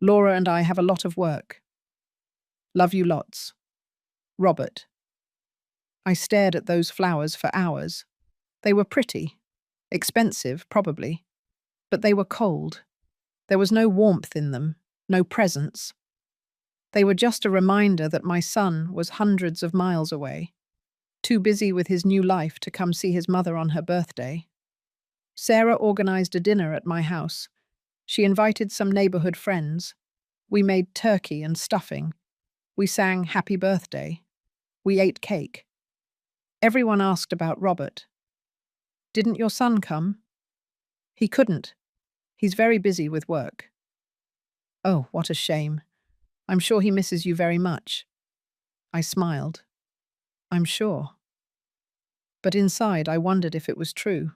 Laura and I have a lot of work. Love you lots. Robert." I stared at those flowers for hours. They were pretty. Expensive, probably. But they were cold. There was no warmth in them, no presence. They were just a reminder that my son was hundreds of miles away, too busy with his new life to come see his mother on her birthday. Sarah organized a dinner at my house. She invited some neighborhood friends. We made turkey and stuffing. We sang Happy Birthday. We ate cake. Everyone asked about Robert. "Didn't your son come?" "He couldn't. He's very busy with work." "Oh, what a shame. I'm sure he misses you very much." I smiled. I'm sure. But inside I wondered if it was true.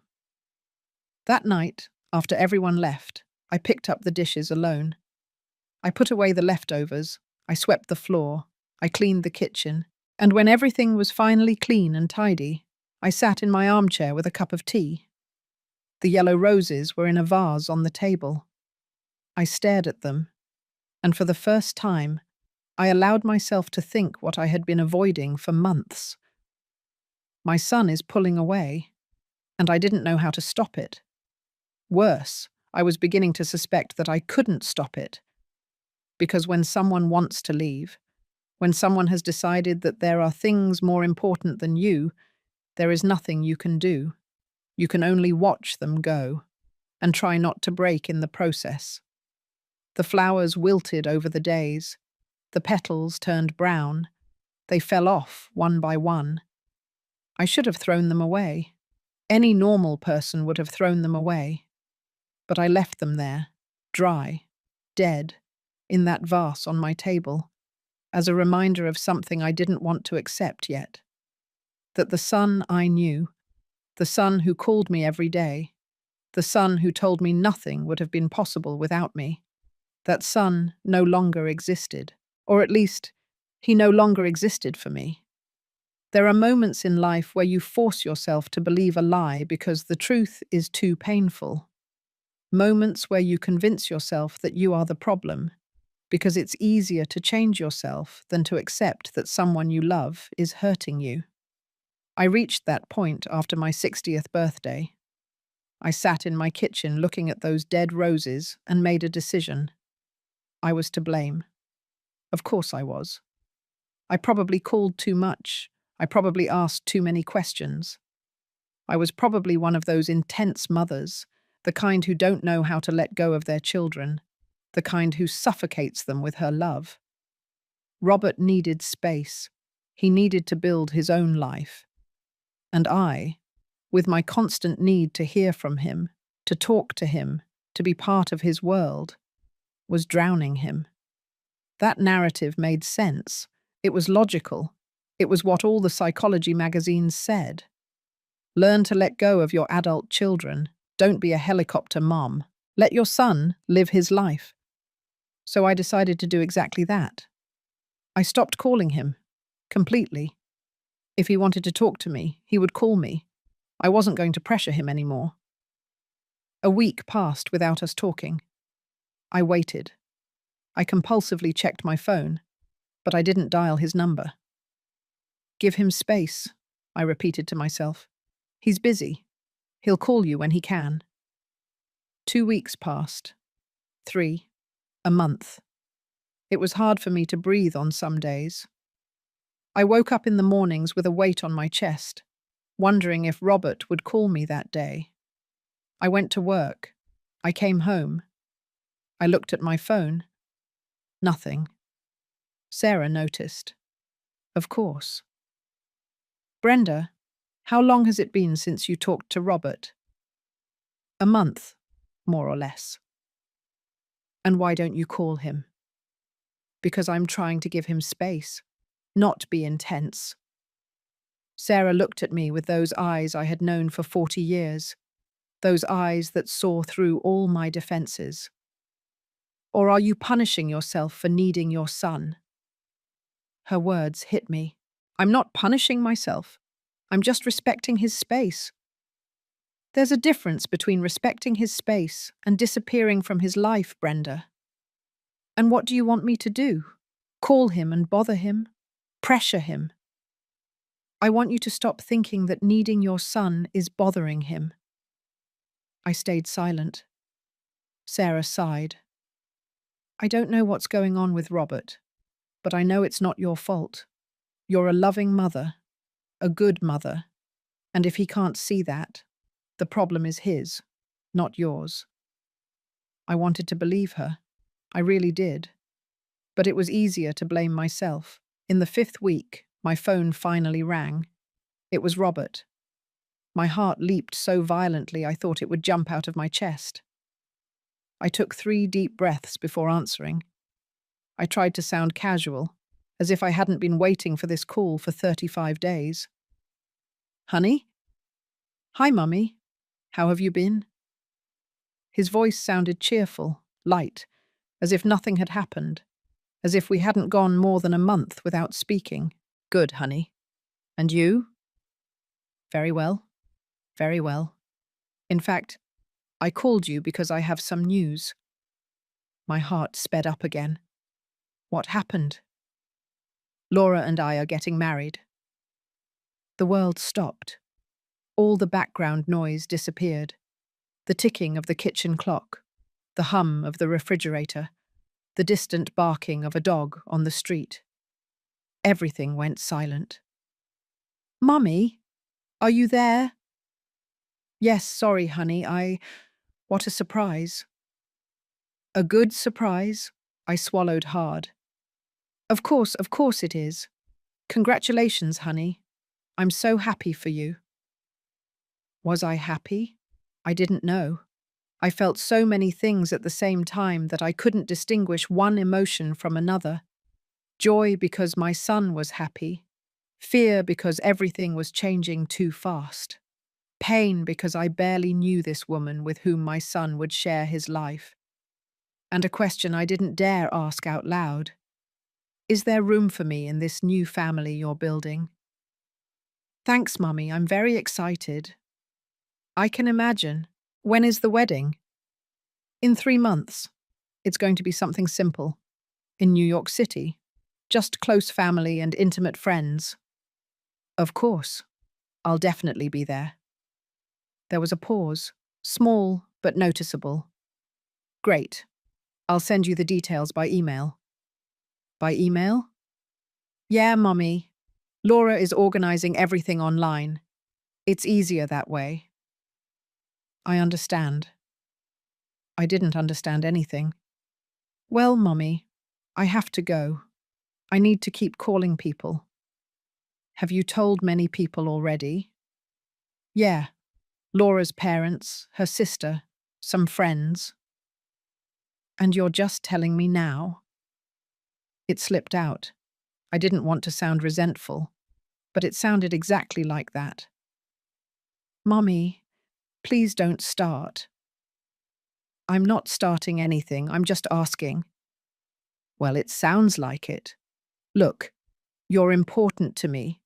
That night, after everyone left, I picked up the dishes alone. I put away the leftovers, I swept the floor, I cleaned the kitchen, and when everything was finally clean and tidy, I sat in my armchair with a cup of tea. The yellow roses were in a vase on the table. I stared at them, and for the first time, I allowed myself to think what I had been avoiding for months. My son is pulling away, and I didn't know how to stop it. Worse, I was beginning to suspect that I couldn't stop it. Because when someone wants to leave, when someone has decided that there are things more important than you, there is nothing you can do. You can only watch them go, and try not to break in the process. The flowers wilted over the days. The petals turned brown. They fell off one by one. I should have thrown them away. Any normal person would have thrown them away. But I left them there, dry, dead, in that vase on my table, as a reminder of something I didn't want to accept yet. That the son I knew, the son who called me every day, the son who told me nothing would have been possible without me, that son no longer existed, or at least, he no longer existed for me. There are moments in life where you force yourself to believe a lie because the truth is too painful. Moments where you convince yourself that you are the problem, because it's easier to change yourself than to accept that someone you love is hurting you. I reached that point after my 60th birthday. I sat in my kitchen looking at those dead roses and made a decision. I was to blame. Of course I was. I probably called too much. I probably asked too many questions. I was probably one of those intense mothers, the kind who don't know how to let go of their children, the kind who suffocates them with her love. Robert needed space. He needed to build his own life. And I, with my constant need to hear from him, to talk to him, to be part of his world, was drowning him. That narrative made sense. It was logical. It was what all the psychology magazines said. Learn to let go of your adult children. Don't be a helicopter mom. Let your son live his life. So I decided to do exactly that. I stopped calling him. Completely. If he wanted to talk to me, he would call me. I wasn't going to pressure him anymore. A week passed without us talking. I waited. I compulsively checked my phone, but I didn't dial his number. Give him space, I repeated to myself. He's busy. He'll call you when he can. 2 weeks passed. 3. A month. It was hard for me to breathe on some days. I woke up in the mornings with a weight on my chest, wondering if Robert would call me that day. I went to work. I came home. I looked at my phone. Nothing. Sarah noticed. Of course. Brenda, how long has it been since you talked to Robert? A month, more or less. And why don't you call him? Because I'm trying to give him space, not be intense. Sarah looked at me with those eyes I had known for 40 years, those eyes that saw through all my defenses. Or are you punishing yourself for needing your son? Her words hit me. I'm not punishing myself. I'm just respecting his space. There's a difference between respecting his space and disappearing from his life, Brenda. And what do you want me to do? Call him and bother him? Pressure him? I want you to stop thinking that needing your son is bothering him. I stayed silent. Sarah sighed. I don't know what's going on with Robert, but I know it's not your fault. You're a loving mother, a good mother, and if he can't see that, the problem is his, not yours. I wanted to believe her. I really did. But it was easier to blame myself. In the 5th week, my phone finally rang. It was Robert. My heart leaped so violently I thought it would jump out of my chest. I took 3 deep breaths before answering. I tried to sound casual, as if I hadn't been waiting for this call for 35 days. Honey? Hi, Mummy. How have you been? His voice sounded cheerful, light, as if nothing had happened, as if we hadn't gone more than a month without speaking. Good, honey. And you? Very well. Very well. In fact, I called you because I have some news. My heart sped up again. What happened? Laura and I are getting married. The world stopped. All the background noise disappeared. The ticking of the kitchen clock, the hum of the refrigerator, the distant barking of a dog on the street. Everything went silent. Mummy, are you there? Yes, sorry, honey, What a surprise. A good surprise? I swallowed hard. Of course it is. Congratulations, honey. I'm so happy for you. Was I happy? I didn't know. I felt so many things at the same time that I couldn't distinguish one emotion from another. Joy because my son was happy. Fear because everything was changing too fast. Pain because I barely knew this woman with whom my son would share his life. And a question I didn't dare ask out loud. Is there room for me in this new family you're building? Thanks, Mummy. I'm very excited. I can imagine. When is the wedding? In 3 months. It's going to be something simple. In New York City. Just close family and intimate friends. Of course. I'll definitely be there. There was a pause. Small, but noticeable. Great. I'll send you the details by email. By email? Yeah, Mummy. Laura is organizing everything online. It's easier that way. I understand. I didn't understand anything. Well, Mummy, I have to go. I need to keep calling people. Have you told many people already? Yeah. Laura's parents, her sister, some friends. And you're just telling me now? It slipped out. I didn't want to sound resentful, but it sounded exactly like that. Mummy, please don't start. I'm not starting anything, I'm just asking. Well, it sounds like it. Look, you're important to me,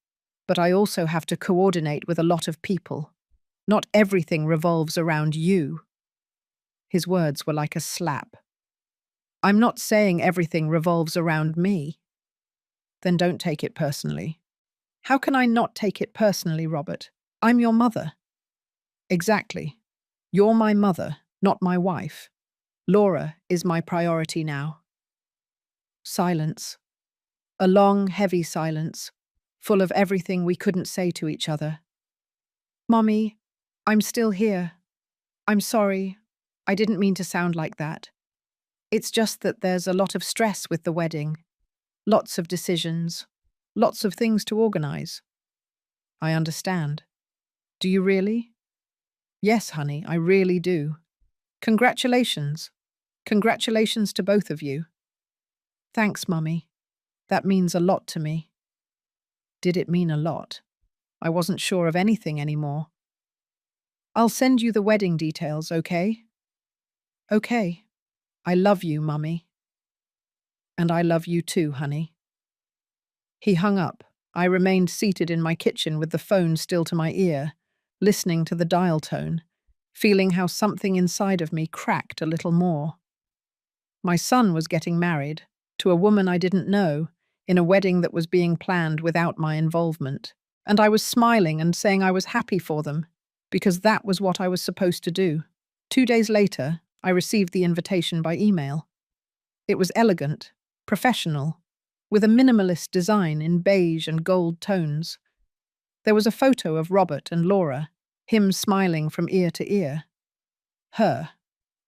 but I also have to coordinate with a lot of people. Not everything revolves around you. His words were like a slap. I'm not saying everything revolves around me. Then don't take it personally. How can I not take it personally, Robert? I'm your mother. Exactly. You're my mother, not my wife. Laura is my priority now. Silence. A long, heavy silence, full of everything we couldn't say to each other. Mommy, I'm still here. I'm sorry. I didn't mean to sound like that. It's just that there's a lot of stress with the wedding. Lots of decisions. Lots of things to organize. I understand. Do you really? Yes, honey, I really do. Congratulations. Congratulations to both of you. Thanks, Mummy. That means a lot to me. Did it mean a lot? I wasn't sure of anything anymore. I'll send you the wedding details, okay? Okay. I love you, Mummy. And I love you too, honey. He hung up. I remained seated in my kitchen with the phone still to my ear, listening to the dial tone, feeling how something inside of me cracked a little more. My son was getting married, to a woman I didn't know, in a wedding that was being planned without my involvement. And I was smiling and saying I was happy for them, because that was what I was supposed to do. 2 days later, I received the invitation by email. It was elegant, professional, with a minimalist design in beige and gold tones. There was a photo of Robert and Laura, him smiling from ear to ear. Her,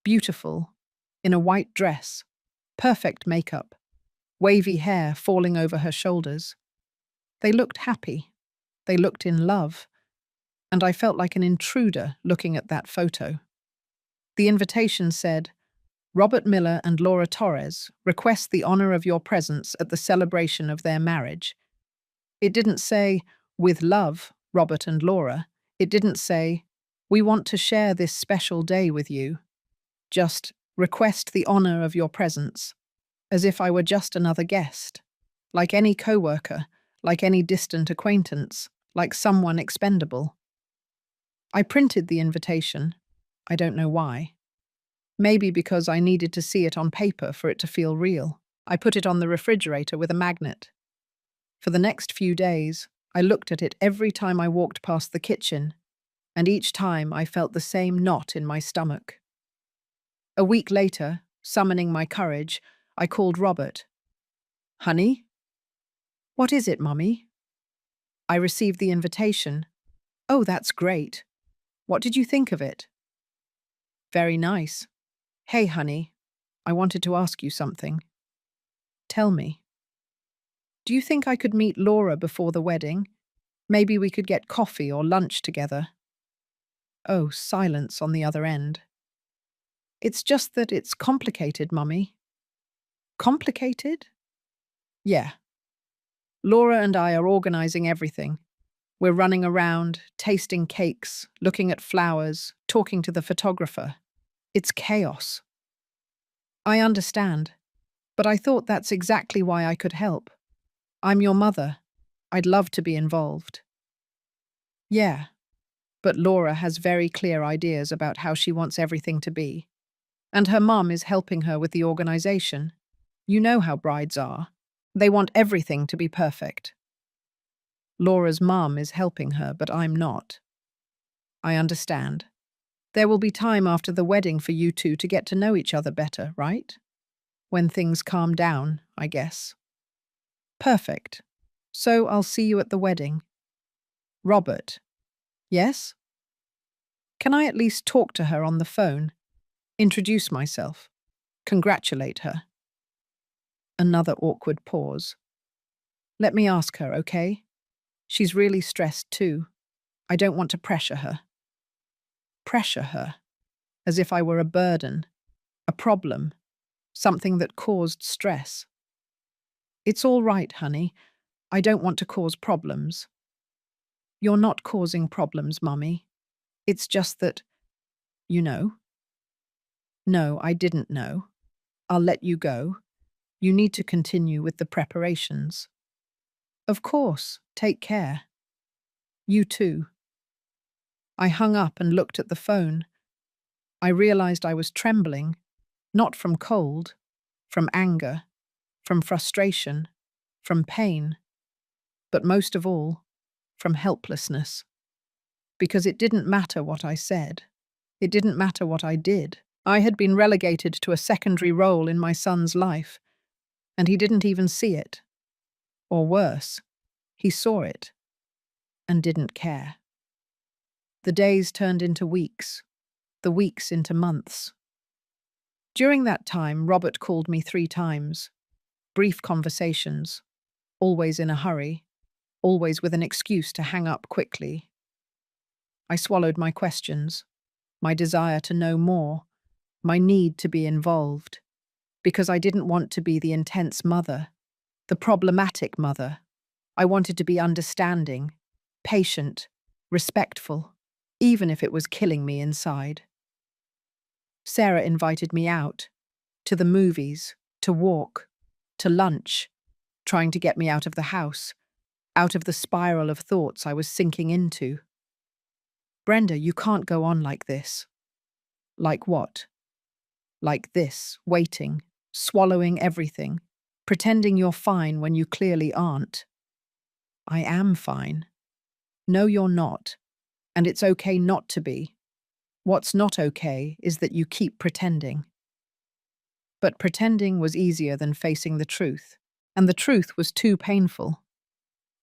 beautiful, in a white dress, perfect makeup, wavy hair falling over her shoulders. They looked happy. They looked in love. And I felt like an intruder looking at that photo. The invitation said, Robert Miller and Laura Torres request the honor of your presence at the celebration of their marriage. It didn't say, with love, Robert and Laura. It didn't say, we want to share this special day with you. Just, request the honor of your presence. As if I were just another guest. Like any co-worker, like any distant acquaintance, like someone expendable. I printed the invitation. I don't know why. Maybe because I needed to see it on paper for it to feel real. I put it on the refrigerator with a magnet. For the next few days, I looked at it every time I walked past the kitchen, and each time I felt the same knot in my stomach. A week later, summoning my courage, I called Robert. Honey? What is it, Mummy? I received the invitation. Oh, that's great. What did you think of it? Very nice. Hey, honey, I wanted to ask you something. Tell me. Do you think I could meet Laura before the wedding? Maybe we could get coffee or lunch together. Oh, silence on the other end. It's just that it's complicated, Mummy. Complicated? Yeah. Laura and I are organizing everything. We're running around, tasting cakes, looking at flowers, talking to the photographer. It's chaos. I understand, but I thought that's exactly why I could help. I'm your mother. I'd love to be involved. Yeah, but Laura has very clear ideas about how she wants everything to be. And her mum is helping her with the organization. You know how brides are. They want everything to be perfect. Laura's mum is helping her, but I'm not. I understand. There will be time after the wedding for you two to get to know each other better, right? When things calm down, I guess. Perfect. So I'll see you at the wedding. Robert. Yes? Can I at least talk to her on the phone? Introduce myself. Congratulate her. Another awkward pause. Let me ask her, okay? She's really stressed too. I don't want to pressure her. Pressure her? As if I were a burden, a problem, something that caused stress. It's all right, honey. I don't want to cause problems. You're not causing problems, Mummy. It's just that, you know. No, I didn't know. I'll let you go. You need to continue with the preparations. Of course, take care. You too. I hung up and looked at the phone. I realized I was trembling, not from cold, from anger, from frustration, from pain, but most of all, from helplessness. Because it didn't matter what I said. It didn't matter what I did. I had been relegated to a secondary role in my son's life, and he didn't even see it. Or worse, he saw it and didn't care. The days turned into weeks, the weeks into months. During that time, Robert called me 3 times. Brief conversations, always in a hurry, always with an excuse to hang up quickly. I swallowed my questions, my desire to know more, my need to be involved, because I didn't want to be the intense mother, the problematic mother. I wanted to be understanding, patient, respectful, even if it was killing me inside. Sarah invited me out, to the movies, to walk, to lunch, trying to get me out of the house, out of the spiral of thoughts I was sinking into. Brenda, you can't go on like this. Like what? Like this, waiting, swallowing everything, pretending you're fine when you clearly aren't. I am fine. No, you're not. And it's okay not to be. What's not okay is that you keep pretending. But pretending was easier than facing the truth, and the truth was too painful.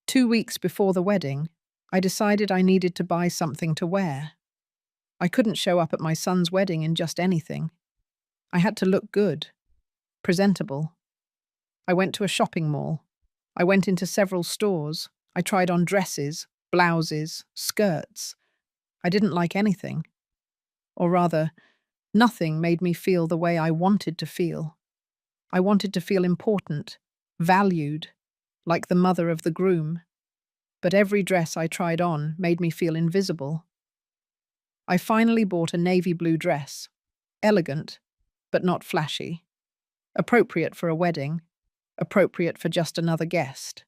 2 weeks before the wedding, I decided I needed to buy something to wear. I couldn't show up at my son's wedding in just anything. I had to look good, presentable. I went to a shopping mall. I went into several stores. I tried on dresses, blouses, skirts. I didn't like anything. Or rather, nothing made me feel the way I wanted to feel. I wanted to feel important, valued, like the mother of the groom. But every dress I tried on made me feel invisible. I finally bought a navy blue dress, elegant, but not flashy, appropriate for a wedding, appropriate for just another guest.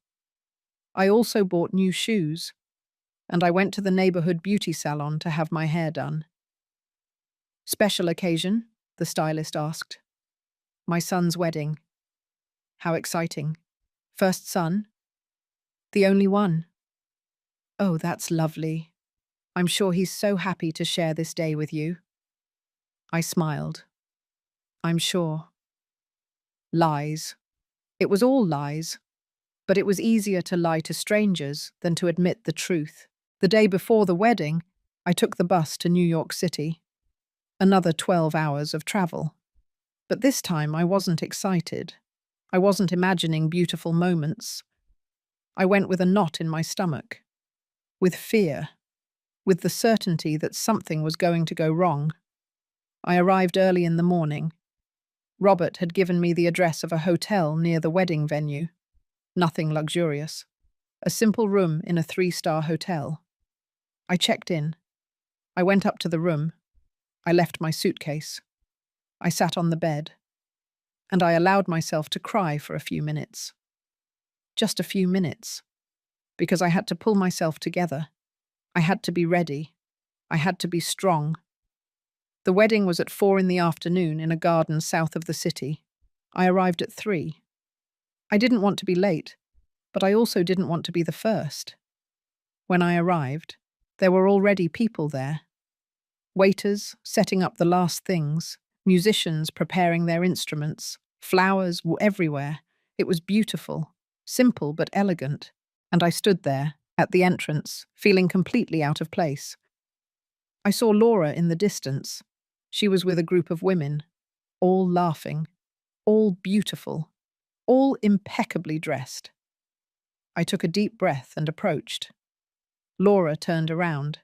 I also bought new shoes, and I went to the neighborhood beauty salon to have my hair done. Special occasion? The stylist asked. My son's wedding. How exciting. First son? The only one. Oh, that's lovely. I'm sure he's so happy to share this day with you. I smiled. I'm sure. Lies. It was all lies, but it was easier to lie to strangers than to admit the truth. The day before the wedding, I took the bus to New York City. Another 12 hours of travel. But this time I wasn't excited. I wasn't imagining beautiful moments. I went with a knot in my stomach. With fear. With the certainty that something was going to go wrong. I arrived early in the morning. Robert had given me the address of a hotel near the wedding venue. nothing luxurious. A simple room in a 3-star hotel. I checked in. I went up to the room. I left my suitcase. I sat on the bed. And I allowed myself to cry for a few minutes. Just a few minutes. Because I had to pull myself together. I had to be ready. I had to be strong. The wedding was at 4 in the afternoon in a garden south of the city. I arrived at 3. I didn't want to be late, but I also didn't want to be the first. When I arrived, there were already people there. Waiters setting up the last things, musicians preparing their instruments, flowers everywhere. It was beautiful, simple but elegant, and I stood there, at the entrance, feeling completely out of place. I saw Laura in the distance. She was with a group of women, all laughing, all beautiful, all impeccably dressed. I took a deep breath and approached. Laura turned around.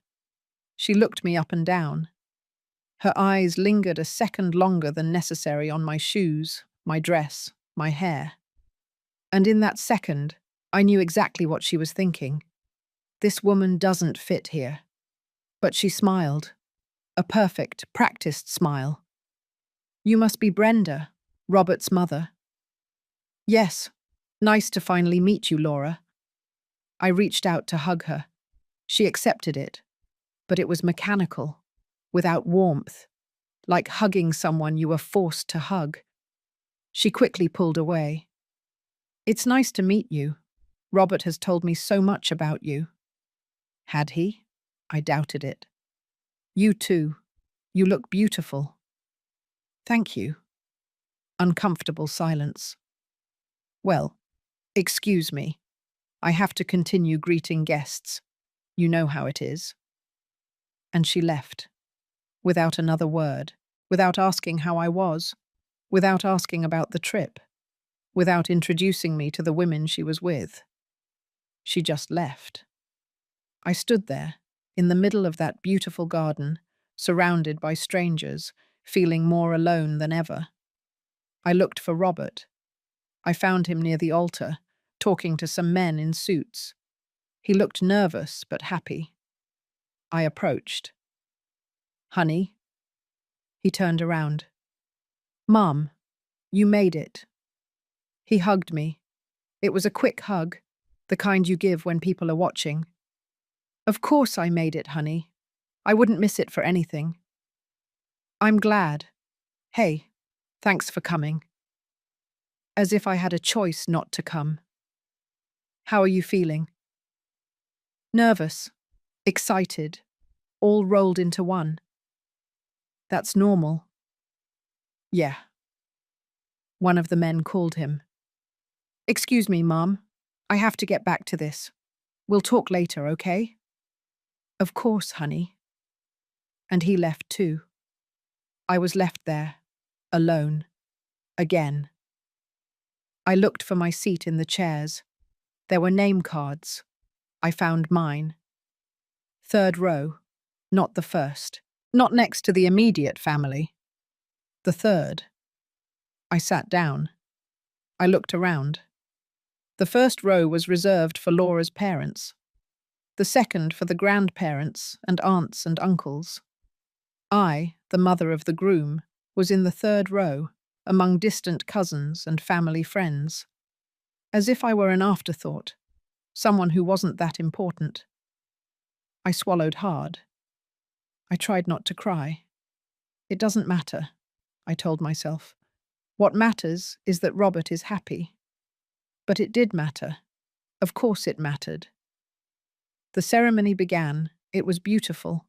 She looked me up and down. Her eyes lingered a second longer than necessary on my shoes, my dress, my hair. And in that second, I knew exactly what she was thinking. This woman doesn't fit here. But she smiled. A perfect, practiced smile. You must be Brenda, Robert's mother. Yes, nice to finally meet you, Laura. I reached out to hug her. She accepted it, but it was mechanical, without warmth, like hugging someone you were forced to hug. She quickly pulled away. It's nice to meet you. Robert has told me so much about you. Had he? I doubted it. You too. You look beautiful. Thank you. Uncomfortable silence. Well, excuse me. I have to continue greeting guests. You know how it is. And she left, without another word, without asking how I was, without asking about the trip, without introducing me to the women she was with. She just left. I stood there, in the middle of that beautiful garden, surrounded by strangers, feeling more alone than ever. I looked for Robert. I found him near the altar, talking to some men in suits. He looked nervous but happy. I approached. Honey? He turned around. Mom, you made it. He hugged me. It was a quick hug, the kind you give when people are watching. Of course I made it, honey. I wouldn't miss it for anything. I'm glad. Hey, thanks for coming. As if I had a choice not to come. How are you feeling? Nervous, excited, all rolled into one. That's normal. Yeah. One of the men called him. Excuse me, Mom. I have to get back to this. We'll talk later, okay? Of course, honey. And he left too. I was left there, alone, again. I looked for my seat in the chairs. There were name cards. I found mine. 3rd row, not the first. Not next to the immediate family. The 3rd. I sat down. I looked around. The 1st row was reserved for Laura's parents. The 2nd for the grandparents and aunts and uncles. I, the mother of the groom, was in the 3rd row, among distant cousins and family friends. As if I were an afterthought, someone who wasn't that important. I swallowed hard. I tried not to cry. It doesn't matter, I told myself. What matters is that Robert is happy. But it did matter. Of course it mattered. The ceremony began. It was beautiful.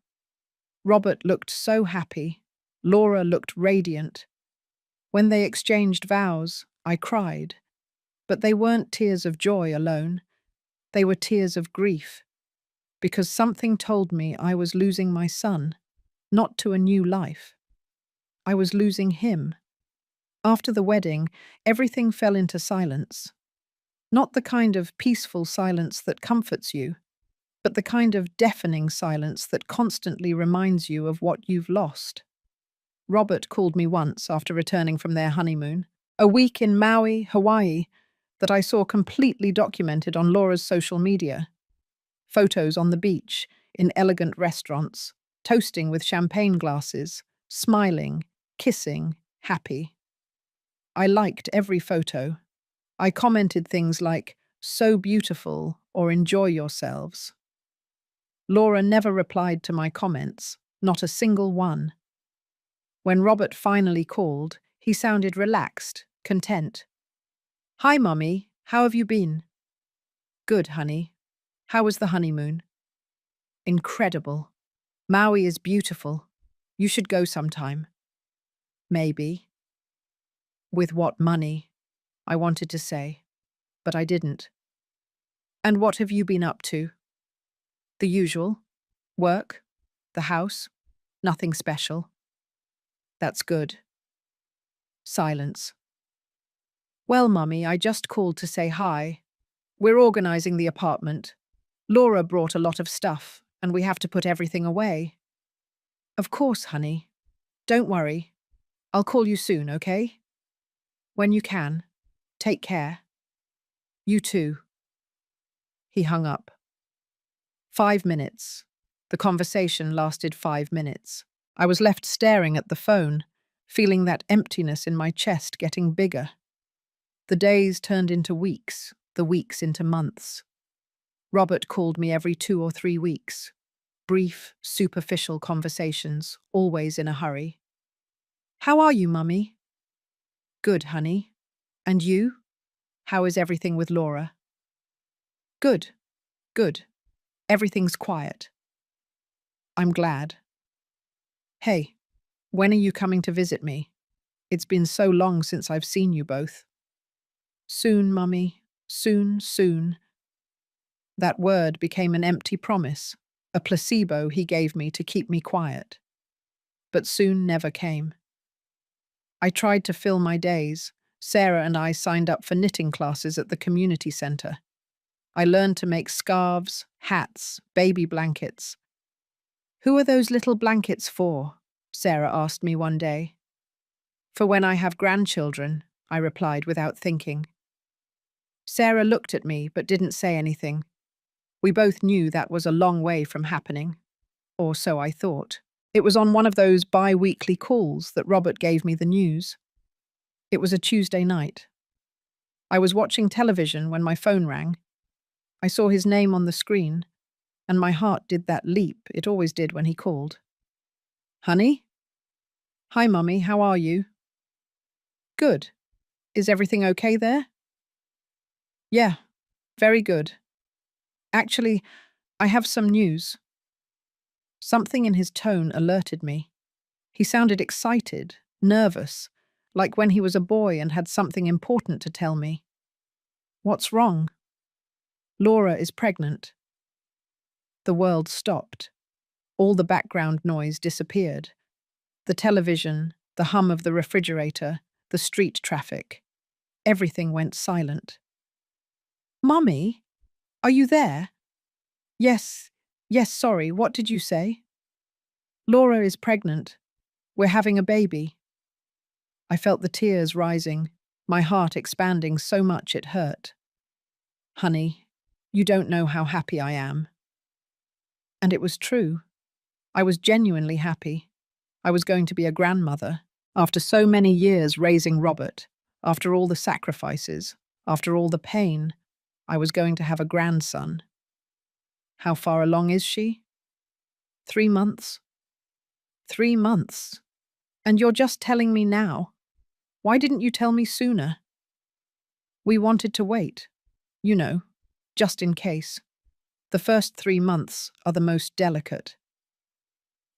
Robert looked so happy. Laura looked radiant. When they exchanged vows, I cried. But they weren't tears of joy alone. They were tears of grief. Because something told me I was losing my son, not to a new life. I was losing him. After the wedding, everything fell into silence. Not the kind of peaceful silence that comforts you, but the kind of deafening silence that constantly reminds you of what you've lost. Robert called me once after returning from their honeymoon, a week in Maui, Hawaii, that I saw completely documented on Laura's social media. Photos on the beach, in elegant restaurants, toasting with champagne glasses, smiling, kissing, happy. I liked every photo. I commented things like, "So beautiful," or "Enjoy yourselves." Laura never replied to my comments, not a single one. When Robert finally called, he sounded relaxed, content. "Hi, Mummy. How have you been?" "Good, honey. How was the honeymoon?" "Incredible. Maui is beautiful. You should go sometime." "Maybe." "With what money?" I wanted to say, but I didn't. "And what have you been up to?" "The usual. Work. The house. Nothing special." "That's good." Silence. "Well, Mummy, I just called to say hi. We're organizing the apartment. Laura brought a lot of stuff, and we have to put everything away." "Of course, honey. Don't worry. I'll call you soon, okay?" "When you can. Take care." "You too." He hung up. 5 minutes. The conversation lasted 5 minutes. I was left staring at the phone, feeling that emptiness in my chest getting bigger. The days turned into weeks, the weeks into months. Robert called me every 2 or 3 weeks. Brief, superficial conversations, always in a hurry. "How are you, Mummy?" "Good, honey. And you? How is everything with Laura?" "Good, good. Everything's quiet." "I'm glad." "Hey, when are you coming to visit me? It's been so long since I've seen you both." "Soon, Mummy. Soon, soon." That word became an empty promise, a placebo he gave me to keep me quiet. But soon never came. I tried to fill my days. Sarah and I signed up for knitting classes at the community centre. I learned to make scarves, hats, baby blankets. "Who are those little blankets for?" Sarah asked me one day. "For when I have grandchildren," I replied without thinking. Sarah looked at me but didn't say anything. We both knew that was a long way from happening. Or so I thought. It was on one of those bi-weekly calls that Robert gave me the news. It was a Tuesday night. I was watching television when my phone rang. I saw his name on the screen, and my heart did that leap it always did when he called. "Honey?" "Hi, Mummy, how are you?" "Good. Is everything okay there?" "Yeah, very good. Actually, I have some news." Something in his tone alerted me. He sounded excited, nervous, like when he was a boy and had something important to tell me. "What's wrong?" "Laura is pregnant." The world stopped. All the background noise disappeared. The television, the hum of the refrigerator, the street traffic. Everything went silent. "Mummy, are you there?" Yes, yes, sorry, what did you say?" "Laura is pregnant. We're having a baby." I felt the tears rising, my heart expanding so much it hurt. "Honey, you don't know how happy I am." And it was true. I was genuinely happy. I was going to be a grandmother. After so many years raising Robert, after all the sacrifices, after all the pain, I was going to have a grandson. How far along is she? 3 months. 3 months. And you're just telling me now? Why didn't you tell me sooner? We wanted to wait. You know, just in case. The first 3 months are the most delicate.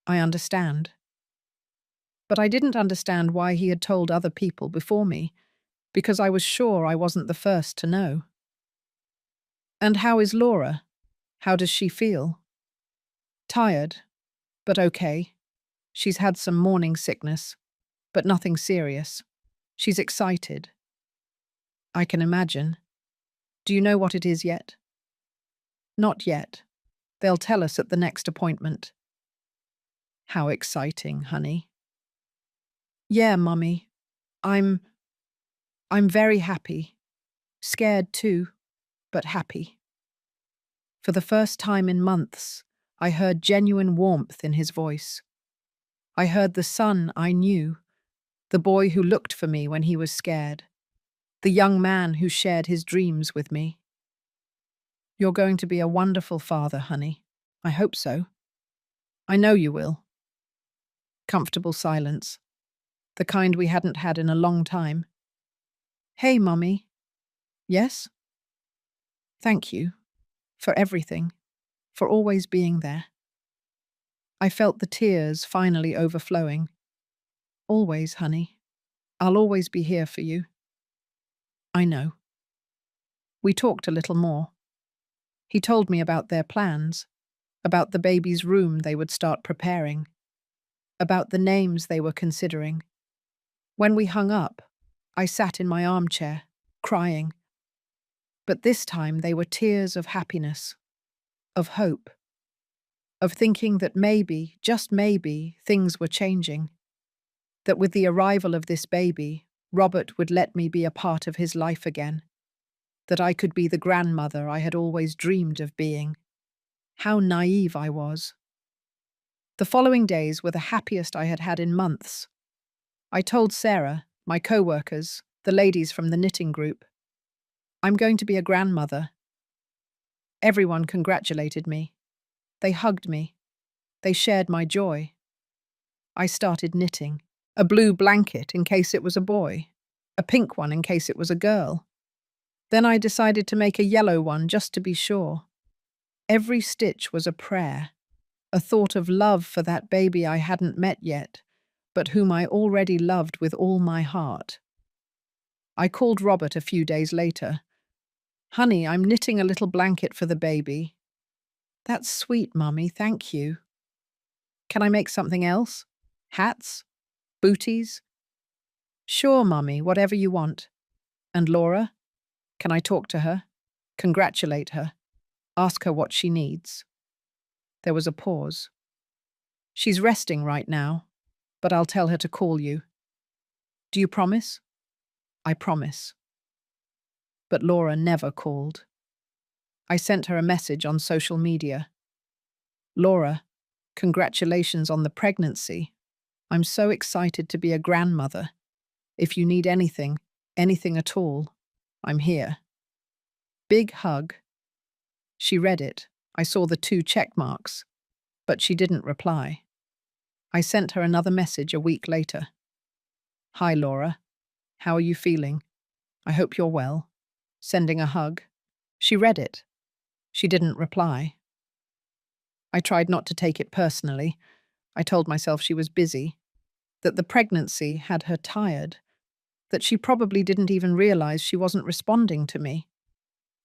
I understand. But I didn't understand why he had told other people before me, because I was sure I wasn't the first to know. "And how is Laura? How does she feel?" "Tired, but okay. She's had some morning sickness, but nothing serious. She's excited." "I can imagine. Do you know what it is yet?" "Not yet. They'll tell us at the next appointment." "How exciting, honey." "Yeah, Mummy. I'm very happy." Scared too, but happy. For the first time in months, I heard genuine warmth in his voice. I heard the son I knew, the boy who looked for me when he was scared, the young man who shared his dreams with me. You're going to be a wonderful father, honey. I hope so. I know you will. Comfortable silence, the kind we hadn't had in a long time. Hey, Mummy. Yes? Thank you. For everything. For always being there. I felt the tears finally overflowing. Always, honey. I'll always be here for you. I know. We talked a little more. He told me about their plans, about the baby's room they would start preparing, about the names they were considering. When we hung up, I sat in my armchair, crying. But this time they were tears of happiness, of hope, of thinking that maybe, just maybe, things were changing. That with the arrival of this baby, Robert would let me be a part of his life again. That I could be the grandmother I had always dreamed of being. How naive I was. The following days were the happiest I had had in months. I told Sarah, my co-workers, the ladies from the knitting group, I'm going to be a grandmother. Everyone congratulated me. They hugged me. They shared my joy. I started knitting. A blue blanket in case it was a boy. A pink one in case it was a girl. Then I decided to make a yellow one just to be sure. Every stitch was a prayer, a thought of love for that baby I hadn't met yet, but whom I already loved with all my heart. I called Robert a few days later. Honey, I'm knitting a little blanket for the baby. That's sweet, Mummy, thank you. Can I make something else? Hats? Booties? Sure, Mummy, whatever you want. And Laura? Can I talk to her? Congratulate her? Ask her what she needs? There was a pause. She's resting right now, but I'll tell her to call you. Do you promise? I promise. But Laura never called. I sent her a message on social media. Laura, congratulations on the pregnancy. I'm so excited to be a grandmother. If you need anything, anything at all, I'm here. Big hug. She read it. I saw the 2 check marks, but she didn't reply. I sent her another message a week later. Hi, Laura. How are you feeling? I hope you're well. Sending a hug. She read it. She didn't reply. I tried not to take it personally. I told myself she was busy, that the pregnancy had her tired, that she probably didn't even realize she wasn't responding to me.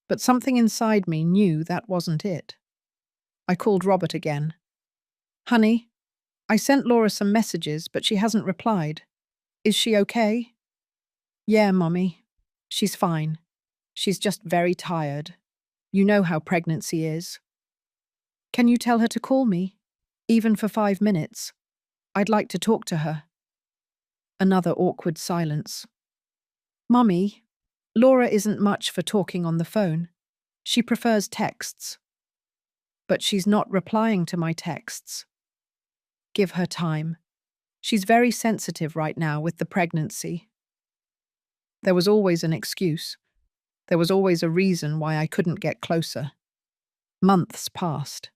But something inside me knew that wasn't it. I called Robert again. Honey, I sent Laura some messages, but she hasn't replied. Is she okay? Yeah, Mummy. She's fine. She's just very tired. You know how pregnancy is. Can you tell her to call me? Even for 5 minutes. I'd like to talk to her. Another awkward silence. Mummy, Laura isn't much for talking on the phone. She prefers texts. But she's not replying to my texts. Give her time. She's very sensitive right now with the pregnancy. There was always an excuse. There was always a reason why I couldn't get closer. Months passed.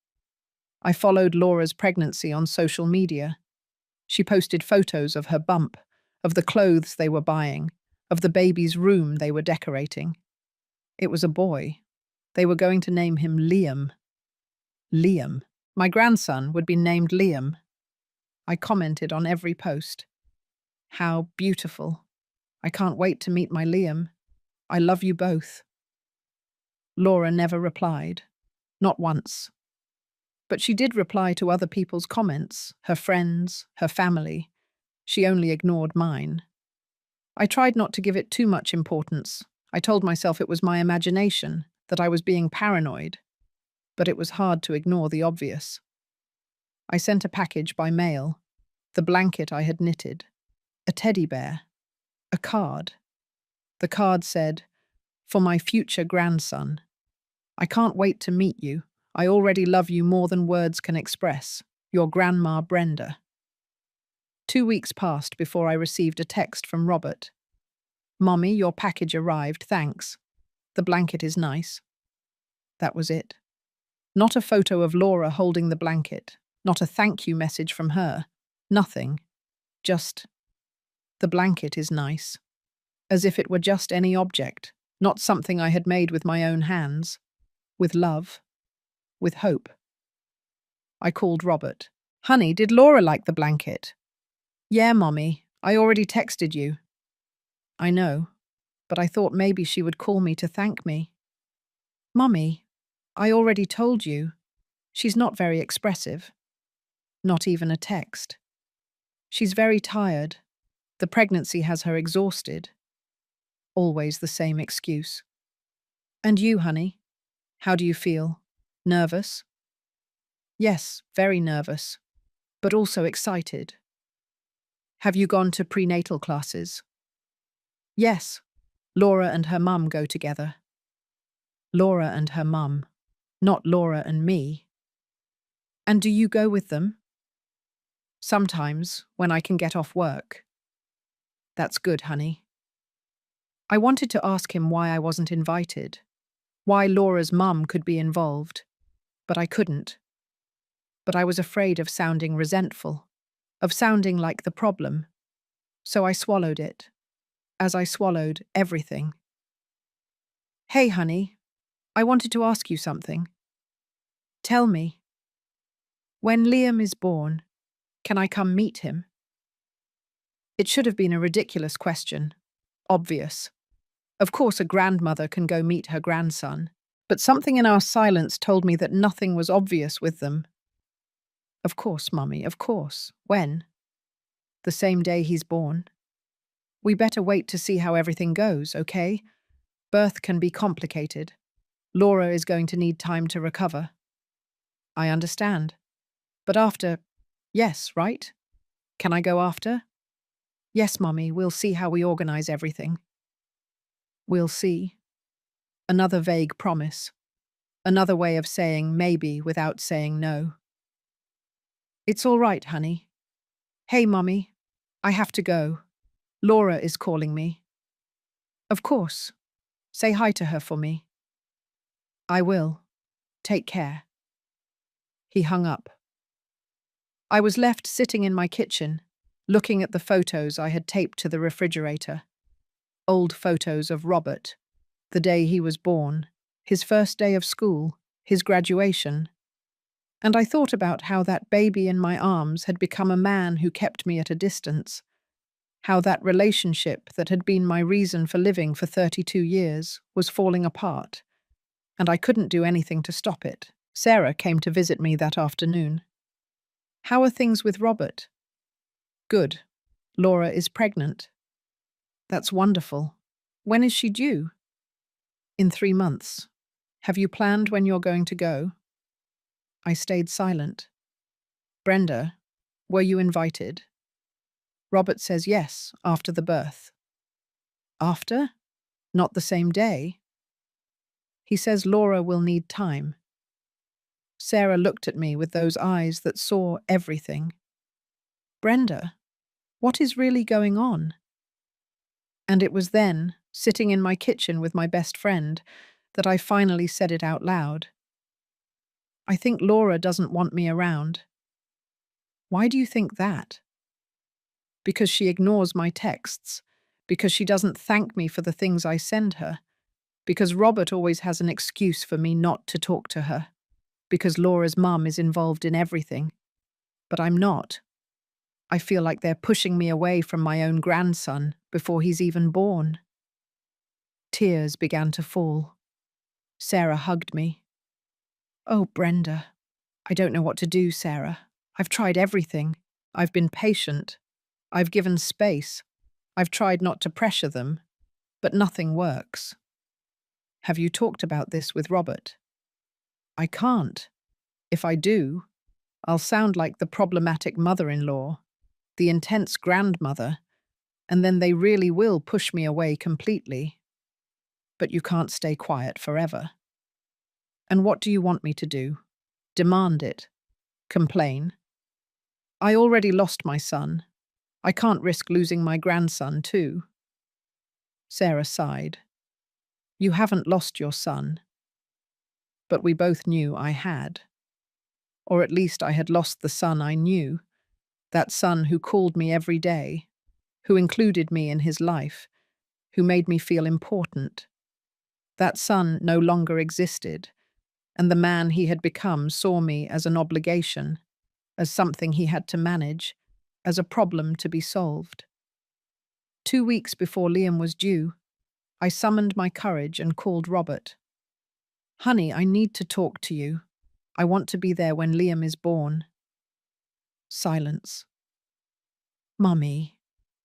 I followed Laura's pregnancy on social media. She posted photos of her bump, of the clothes they were buying, of the baby's room they were decorating. It was a boy. They were going to name him Liam. Liam. My grandson would be named Liam. I commented on every post. How beautiful. I can't wait to meet my Liam. I love you both. Laura never replied. Not once. But she did reply to other people's comments, her friends, her family. She only ignored mine. I tried not to give it too much importance. I told myself it was my imagination, that I was being paranoid. But it was hard to ignore the obvious. I sent a package by mail, the blanket I had knitted, a teddy bear, a card. The card said, For my future grandson. I can't wait to meet you. I already love you more than words can express. Your Grandma Brenda. 2 weeks passed before I received a text from Robert. Mommy, your package arrived, thanks. The blanket is nice. That was it. Not a photo of Laura holding the blanket. Not a thank you message from her. Nothing. Just, the blanket is nice. As if it were just any object, not something I had made with my own hands. With love. With hope. I called Robert. Honey, did Laura like the blanket? Yeah, Mommy. I already texted you. I know, but I thought maybe she would call me to thank me. Mummy, I already told you. She's not very expressive. Not even a text. She's very tired. The pregnancy has her exhausted. Always the same excuse. And you, honey? How do you feel? Nervous? Yes, very nervous, but also excited. Have you gone to prenatal classes? Yes, Laura and her mum go together. Laura and her mum, not Laura and me. And do you go with them? Sometimes, when I can get off work. That's good, honey. I wanted to ask him why I wasn't invited, why Laura's mum could be involved, but I couldn't. But I was afraid of sounding resentful, of sounding like the problem. So I swallowed it, as I swallowed everything. Hey, honey, I wanted to ask you something. Tell me, when Liam is born, can I come meet him? It should have been a ridiculous question. Obvious. Of course, a grandmother can go meet her grandson, but something in our silence told me that nothing was obvious with them. Of course, Mummy, of course. When? The same day he's born. We better wait to see how everything goes, okay? Birth can be complicated. Laura is going to need time to recover. I understand. But after, yes, right? Can I go after? Yes, Mummy, we'll see how we organize everything. We'll see. Another vague promise. Another way of saying maybe without saying no. It's all right, honey. Hey, Mummy, I have to go. Laura is calling me. Of course. Say hi to her for me. I will. Take care. He hung up. I was left sitting in my kitchen, looking at the photos I had taped to the refrigerator. Old photos of Robert, the day he was born, his first day of school, his graduation. And I thought about how that baby in my arms had become a man who kept me at a distance, how that relationship that had been my reason for living for 32 years was falling apart, and I couldn't do anything to stop it. Sarah came to visit me that afternoon. How are things with Robert? Good. Laura is pregnant. That's wonderful. When is she due? In 3 months. Have you planned when you're going to go? I stayed silent. Brenda, were you invited? Robert says yes, after the birth. After? Not the same day? He says Laura will need time. Sarah looked at me with those eyes that saw everything. Brenda, what is really going on? And it was then, sitting in my kitchen with my best friend, that I finally said it out loud. I think Laura doesn't want me around. Why do you think that? Because she ignores my texts, because she doesn't thank me for the things I send her, because Robert always has an excuse for me not to talk to her, because Laura's mum is involved in everything. But I'm not. I feel like they're pushing me away from my own grandson before he's even born. Tears began to fall. Sarah hugged me. Oh, Brenda. I don't know what to do, Sarah. I've tried everything. I've been patient. I've given space. I've tried not to pressure them. But nothing works. Have you talked about this with Robert? I can't. If I do, I'll sound like the problematic mother-in-law, the intense grandmother, and then they really will push me away completely. but you can't stay quiet forever. And what do you want me to do? Demand it? Complain? I already lost my son. I can't risk losing my grandson, too. Sarah sighed. You haven't lost your son. But we both knew I had. Or at least I had lost the son I knew, that son who called me every day, who included me in his life, who made me feel important. That son no longer existed, and the man he had become saw me as an obligation, as something he had to manage, as a problem to be solved. 2 weeks before Liam was due, I summoned my courage and called Robert. Honey, I need to talk to you. I want to be there when Liam is born. Silence. Mummy,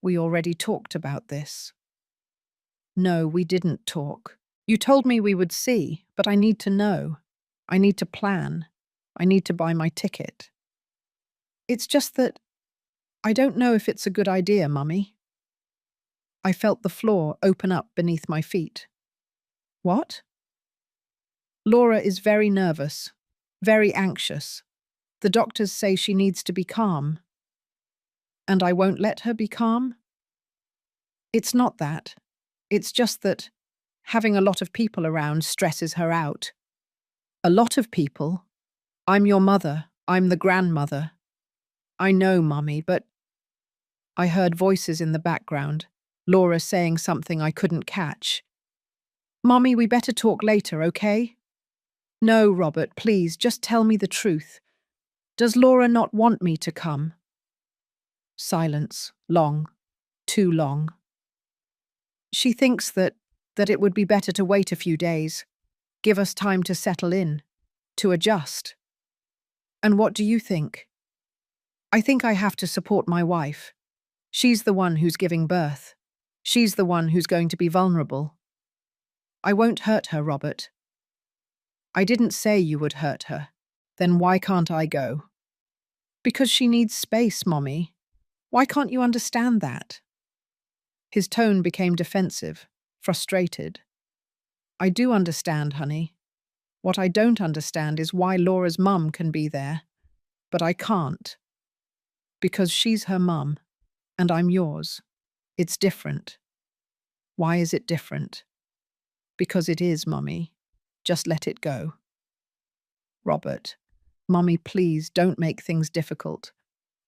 we already talked about this. No, we didn't talk. You told me we would see, but I need to know. I need to plan. I need to buy my ticket. It's just that I don't know if it's a good idea, Mummy. I felt the floor open up beneath my feet. What? Laura is very nervous, very anxious. The doctors say she needs to be calm. And I won't let her be calm? It's not that. It's just that having a lot of people around stresses her out. A lot of people? I'm your mother. I'm the grandmother. I know, Mummy, but… I heard voices in the background, Laura saying something I couldn't catch. Mummy, we better talk later, okay? No, Robert, please, just tell me the truth. Does Laura not want me to come? Silence, long, too long. She thinks that it would be better to wait a few days, give us time to settle in, to adjust. And what do you think? I think I have to support my wife. She's the one who's giving birth. She's the one who's going to be vulnerable. I won't hurt her, Robert. I didn't say you would hurt her. Then why can't I go? Because she needs space, Mommy. Why can't you understand that? His tone became defensive, frustrated. I do understand, honey. What I don't understand is why Laura's mum can be there, but I can't. Because she's her mum, and I'm yours. It's different. Why is it different? Because it is, Mummy. Just let it go. Robert, Mummy, please don't make things difficult.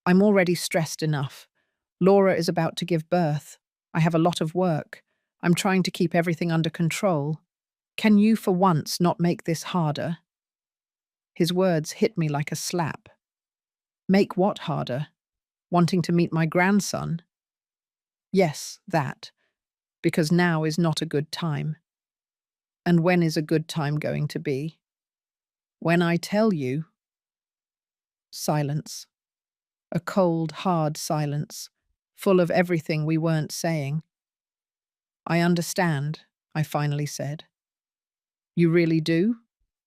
I'm already stressed enough. Laura is about to give birth. I have a lot of work. I'm trying to keep everything under control. Can you, for once, not make this harder? His words hit me like a slap. Make what harder? Wanting to meet my grandson? Yes, that. Because now is not a good time. And when is a good time going to be? When I tell you. Silence. A cold, hard silence, full of everything we weren't saying. I understand, I finally said. You really do?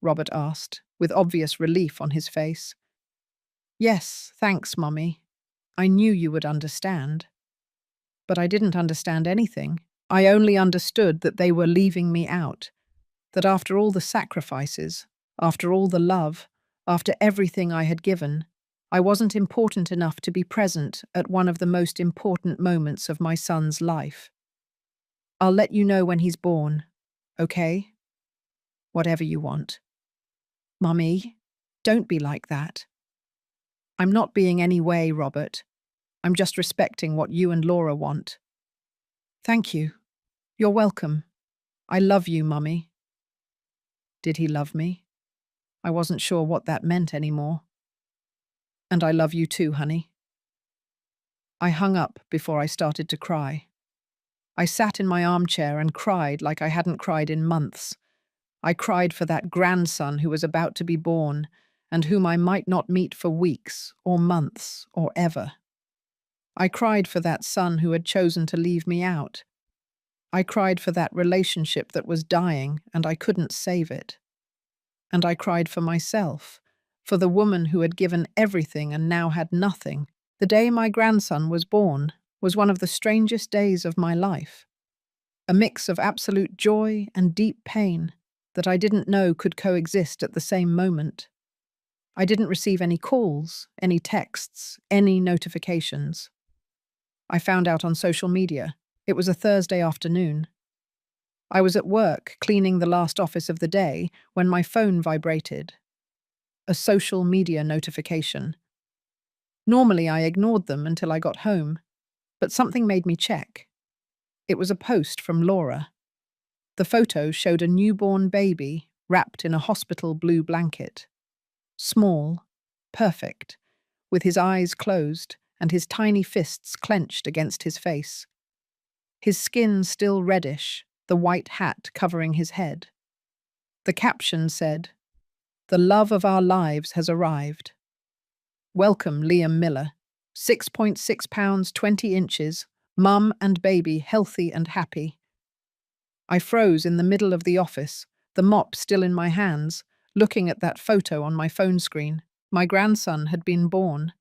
Robert asked, with obvious relief on his face. Yes, thanks, Mummy. I knew you would understand. But I didn't understand anything. I only understood that they were leaving me out, that after all the sacrifices, after all the love, after everything I had given, I wasn't important enough to be present at one of the most important moments of my son's life. I'll let you know when he's born, okay? Whatever you want. Mummy, don't be like that. I'm not being any way, Robert. I'm just respecting what you and Laura want. Thank you. You're welcome. I love you, Mummy. Did he love me? I wasn't sure what that meant anymore. And I love you too, honey. I hung up before I started to cry. I sat in my armchair and cried like I hadn't cried in months. I cried for that grandson who was about to be born and whom I might not meet for weeks or months or ever. I cried for that son who had chosen to leave me out. I cried for that relationship that was dying and I couldn't save it. And I cried for myself, for the woman who had given everything and now had nothing. The day my grandson was born was one of the strangest days of my life. a mix of absolute joy and deep pain that I didn't know could coexist at the same moment. I didn't receive any calls, any texts, any notifications. I found out on social media. It was a Thursday afternoon. I was at work, cleaning the last office of the day, when my phone vibrated. A social media notification. Normally, I ignored them until I got home, but something made me check. It was a post from Laura. The photo showed a newborn baby wrapped in a hospital blue blanket. Small, perfect, with his eyes closed and his tiny fists clenched against his face. His skin still reddish, the white hat covering his head. The caption said, "The love of our lives has arrived. Welcome, Liam Miller. 6.6 pounds, 20 inches, mum and baby healthy and happy." I froze in the middle of the office, the mop still in my hands, looking at that photo on my phone screen. My grandson had been born,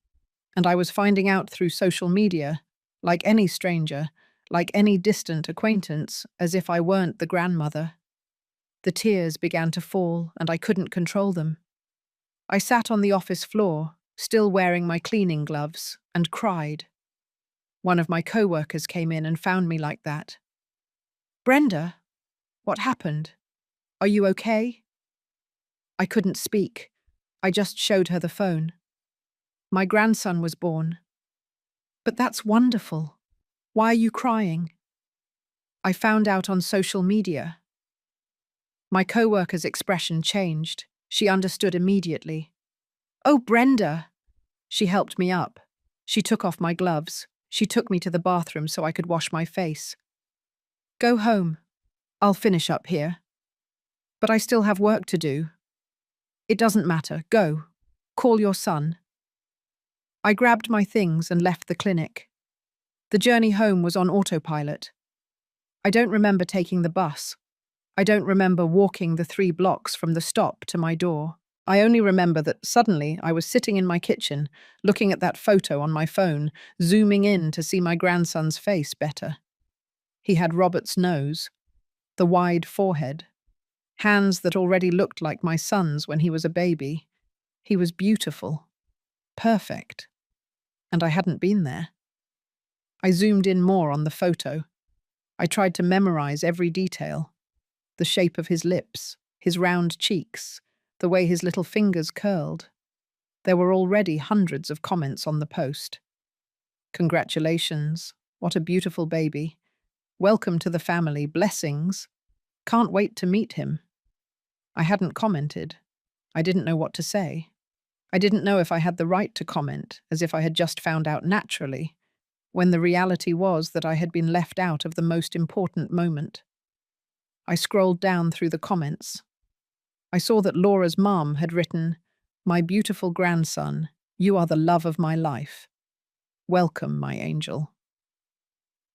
and I was finding out through social media, like any stranger, like any distant acquaintance, as if I weren't the grandmother. The tears began to fall, and I couldn't control them. I sat on the office floor, still wearing my cleaning gloves, and cried. One of my co-workers came in and found me like that. "Brenda, what happened? Are you okay?" I couldn't speak. I just showed her the phone. My grandson was born. "But that's wonderful. Why are you crying?" I found out on social media. My co-worker's expression changed. She understood immediately. "Oh, Brenda!" She helped me up. She took off my gloves. She took me to the bathroom so I could wash my face. "Go home. I'll finish up here. But I still have work to do." "It doesn't matter. Go. Call your son." I grabbed my things and left the clinic. The journey home was on autopilot. I don't remember taking the bus. I don't remember walking the 3 blocks from the stop to my door. I only remember that suddenly I was sitting in my kitchen, looking at that photo on my phone, zooming in to see my grandson's face better. He had Robert's nose, the wide forehead, hands that already looked like my son's when he was a baby. He was beautiful, perfect, and I hadn't been there. I zoomed in more on the photo. I tried to memorize every detail. The shape of his lips, his round cheeks, the way his little fingers curled. There were already hundreds of comments on the post. "Congratulations. What a beautiful baby. Welcome to the family. Blessings. Can't wait to meet him." I hadn't commented. I didn't know what to say. I didn't know if I had the right to comment, as if I had just found out naturally, when the reality was that I had been left out of the most important moment. I scrolled down through the comments. I saw that Laura's mom had written, "My beautiful grandson, you are the love of my life. Welcome, my angel."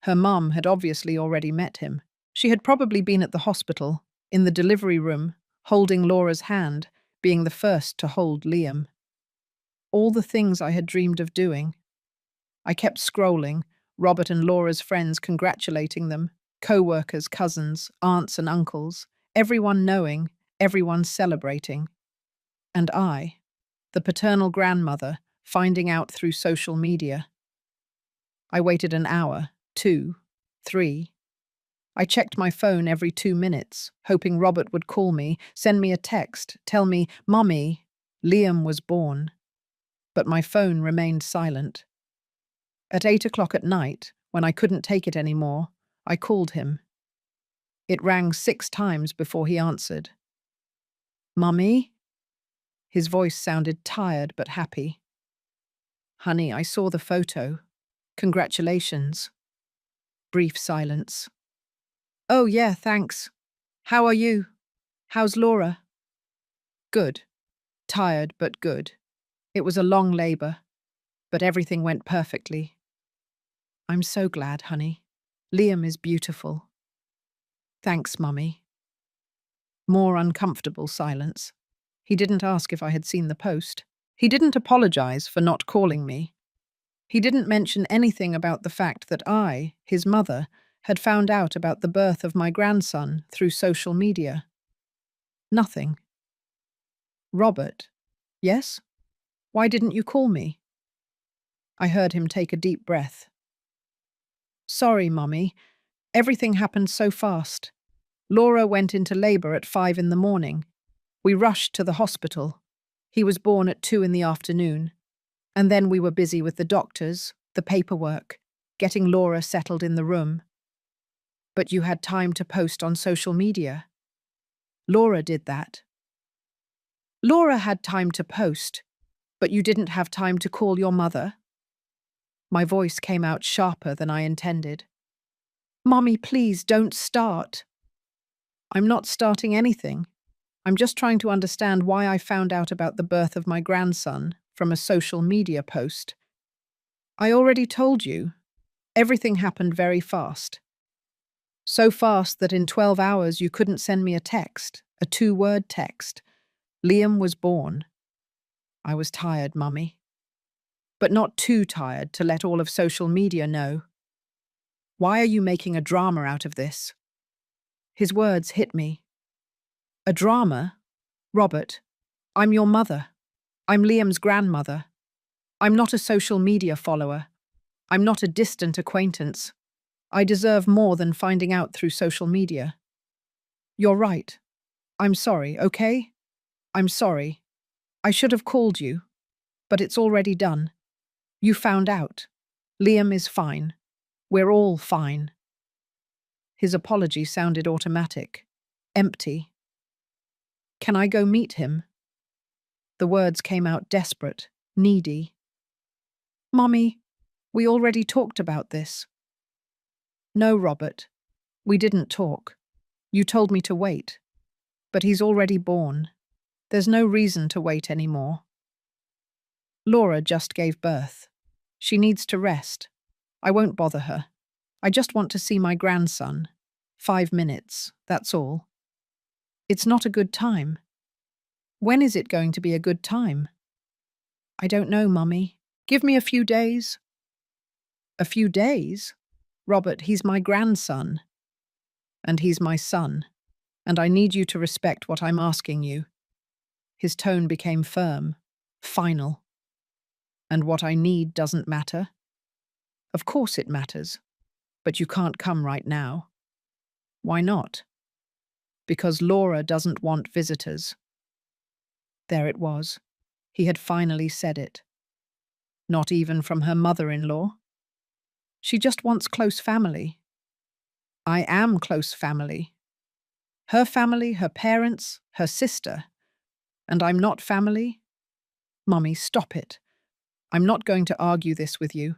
Her mom had obviously already met him. She had probably been at the hospital, in the delivery room, holding Laura's hand, being the first to hold Liam. All the things I had dreamed of doing. I kept scrolling, Robert and Laura's friends congratulating them, co-workers, cousins, aunts and uncles, everyone knowing, everyone celebrating. And I, the paternal grandmother, finding out through social media. I waited an hour, 2, 3. I checked my phone every 2 minutes, hoping Robert would call me, send me a text, tell me, "Mummy, Liam was born." But my phone remained silent. At 8 o'clock at night, when I couldn't take it anymore, I called him. It rang 6 times before he answered. "Mummy?" His voice sounded tired but happy. "Honey, I saw the photo. Congratulations." Brief silence. "Oh yeah, thanks. How are you? How's Laura?" "Good. Tired but good. It was a long labor, but everything went perfectly." "I'm so glad, honey. Liam is beautiful." "Thanks, Mummy." More uncomfortable silence. He didn't ask if I had seen the post. He didn't apologize for not calling me. He didn't mention anything about the fact that I, his mother, had found out about the birth of my grandson through social media? Nothing. Robert. Yes? Why didn't you call me? I heard him take a deep breath. Sorry, Mummy. Everything happened so fast. Laura went into labor at 5 in the morning. We rushed to the hospital. He was born at 2 in the afternoon. And then we were busy with the doctors, the paperwork, getting Laura settled in the room. But you had time to post on social media. Laura did that. Laura had time to post, but you didn't have time to call your mother? My voice came out sharper than I intended. Mummy, please don't start. I'm not starting anything. I'm just trying to understand why I found out about the birth of my grandson from a social media post. I already told you. Everything happened very fast. So fast that in 12 hours you couldn't send me a text, a 2-word text. Liam was born. I was tired, Mummy. But not too tired to let all of social media know. Why are you making a drama out of this? His words hit me. A drama? Robert, I'm your mother. I'm Liam's grandmother. I'm not a social media follower. I'm not a distant acquaintance. I deserve more than finding out through social media. You're right. I'm sorry, okay? I'm sorry. I should have called you. But it's already done. You found out. Liam is fine. We're all fine. His apology sounded automatic, empty. Can I go meet him? The words came out desperate, needy. Mummy, we already talked about this. No, Robert. We didn't talk. You told me to wait. But he's already born. There's no reason to wait anymore. Laura just gave birth. She needs to rest. I won't bother her. I just want to see my grandson. 5 minutes, that's all. It's not a good time. When is it going to be a good time? I don't know, Mummy. Give me a few days. A few days? Robert, he's my grandson. And he's my son. And I need you to respect what I'm asking you. His tone became firm, final. And what I need doesn't matter? Of course it matters. But you can't come right now. Why not? Because Laura doesn't want visitors. There it was. He had finally said it. Not even from her mother-in-law. She just wants close family. I am close family. Her family, her parents, her sister. And I'm not family? Mummy, stop it. I'm not going to argue this with you.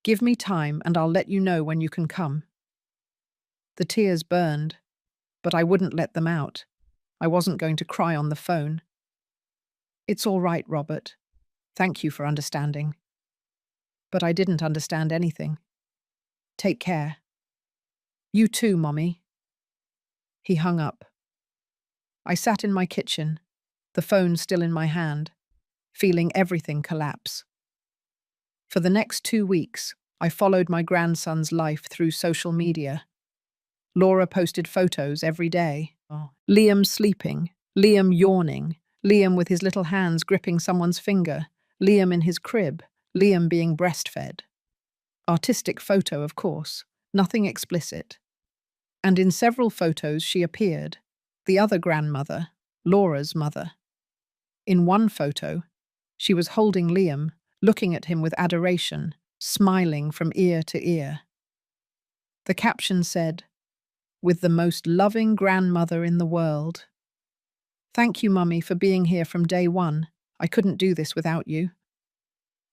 Give me time and I'll let you know when you can come. The tears burned, but I wouldn't let them out. I wasn't going to cry on the phone. It's all right, Robert. Thank you for understanding. But I didn't understand anything. Take care. You too, Mommy. He hung up. I sat in my kitchen, the phone still in my hand, feeling everything collapse. For the next 2 weeks, I followed my grandson's life through social media. Laura posted photos every day. Liam sleeping, Liam yawning, Liam with his little hands gripping someone's finger, Liam in his crib, Liam being breastfed. Artistic photo, of course, nothing explicit. And in several photos she appeared, the other grandmother, Laura's mother. In one photo, she was holding Liam, looking at him with adoration, smiling from ear to ear. The caption said, "With the most loving grandmother in the world. Thank you, Mummy, for being here from day one. I couldn't do this without you."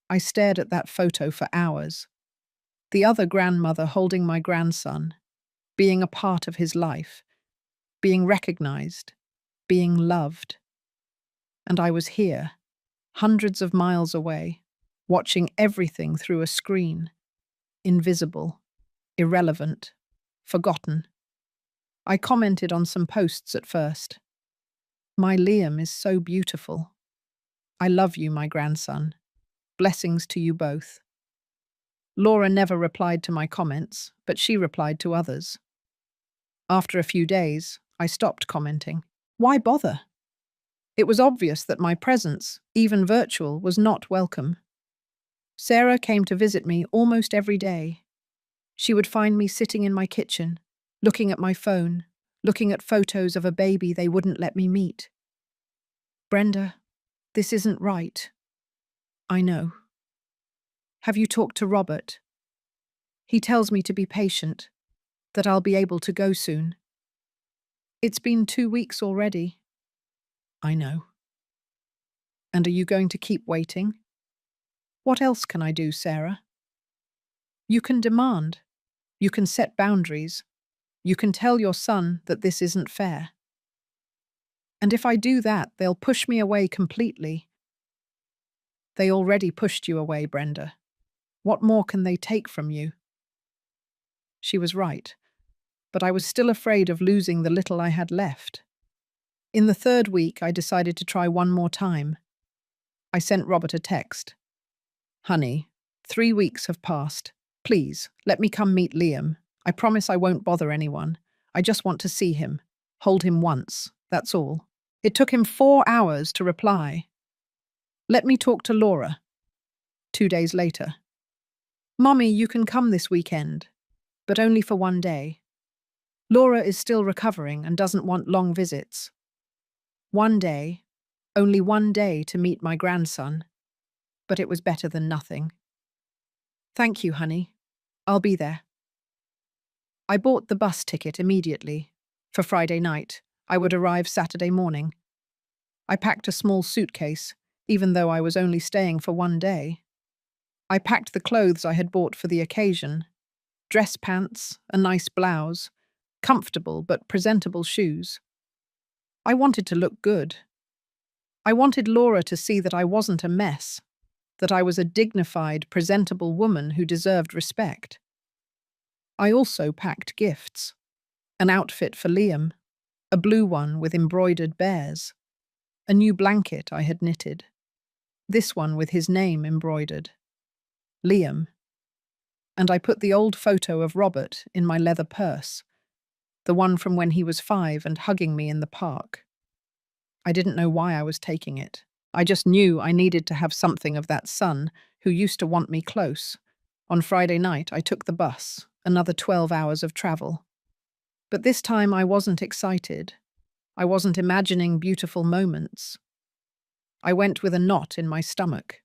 I stared at that photo for hours. The other grandmother holding my grandson, being a part of his life, being recognized, being loved. And I was here, hundreds of miles away, watching everything through a screen, invisible, irrelevant, forgotten. I commented on some posts at first. My Liam is so beautiful. I love you, my grandson. Blessings to you both. Laura never replied to my comments, but she replied to others. After a few days, I stopped commenting. Why bother? It was obvious that my presence, even virtual, was not welcome. Sarah came to visit me almost every day. She would find me sitting in my kitchen, looking at my phone, looking at photos of a baby they wouldn't let me meet. Brenda, this isn't right. I know. Have you talked to Robert? He tells me to be patient, that I'll be able to go soon. It's been 2 weeks already. I know. And are you going to keep waiting? What else can I do, Sarah? You can demand. You can set boundaries. You can tell your son that this isn't fair. And if I do that, they'll push me away completely. They already pushed you away, Brenda. What more can they take from you? She was right, but I was still afraid of losing the little I had left. In the 3rd week, I decided to try one more time. I sent Robert a text. Honey, 3 weeks have passed. Please, let me come meet Liam. I promise I won't bother anyone. I just want to see him. Hold him once, that's all. It took him 4 hours to reply. Let me talk to Laura. 2 days later. Mommy, you can come this weekend, but only for 1 day. Laura is still recovering and doesn't want long visits. 1 day, only 1 day to meet my grandson, but it was better than nothing. Thank you, honey. I'll be there. I bought the bus ticket immediately. For Friday night, I would arrive Saturday morning. I packed a small suitcase, even though I was only staying for 1 day. I packed the clothes I had bought for the occasion: dress pants, a nice blouse, comfortable but presentable shoes. I wanted to look good. I wanted Laura to see that I wasn't a mess, that I was a dignified, presentable woman who deserved respect. I also packed gifts: an outfit for Liam, a blue one with embroidered bears, a new blanket I had knitted, this one with his name embroidered, Liam. And I put the old photo of Robert in my leather purse, the one from when he was 5 and hugging me in the park. I didn't know why I was taking it. I just knew I needed to have something of that son who used to want me close. On Friday night, I took the bus, another 12 hours of travel. But this time I wasn't excited. I wasn't imagining beautiful moments. I went with a knot in my stomach,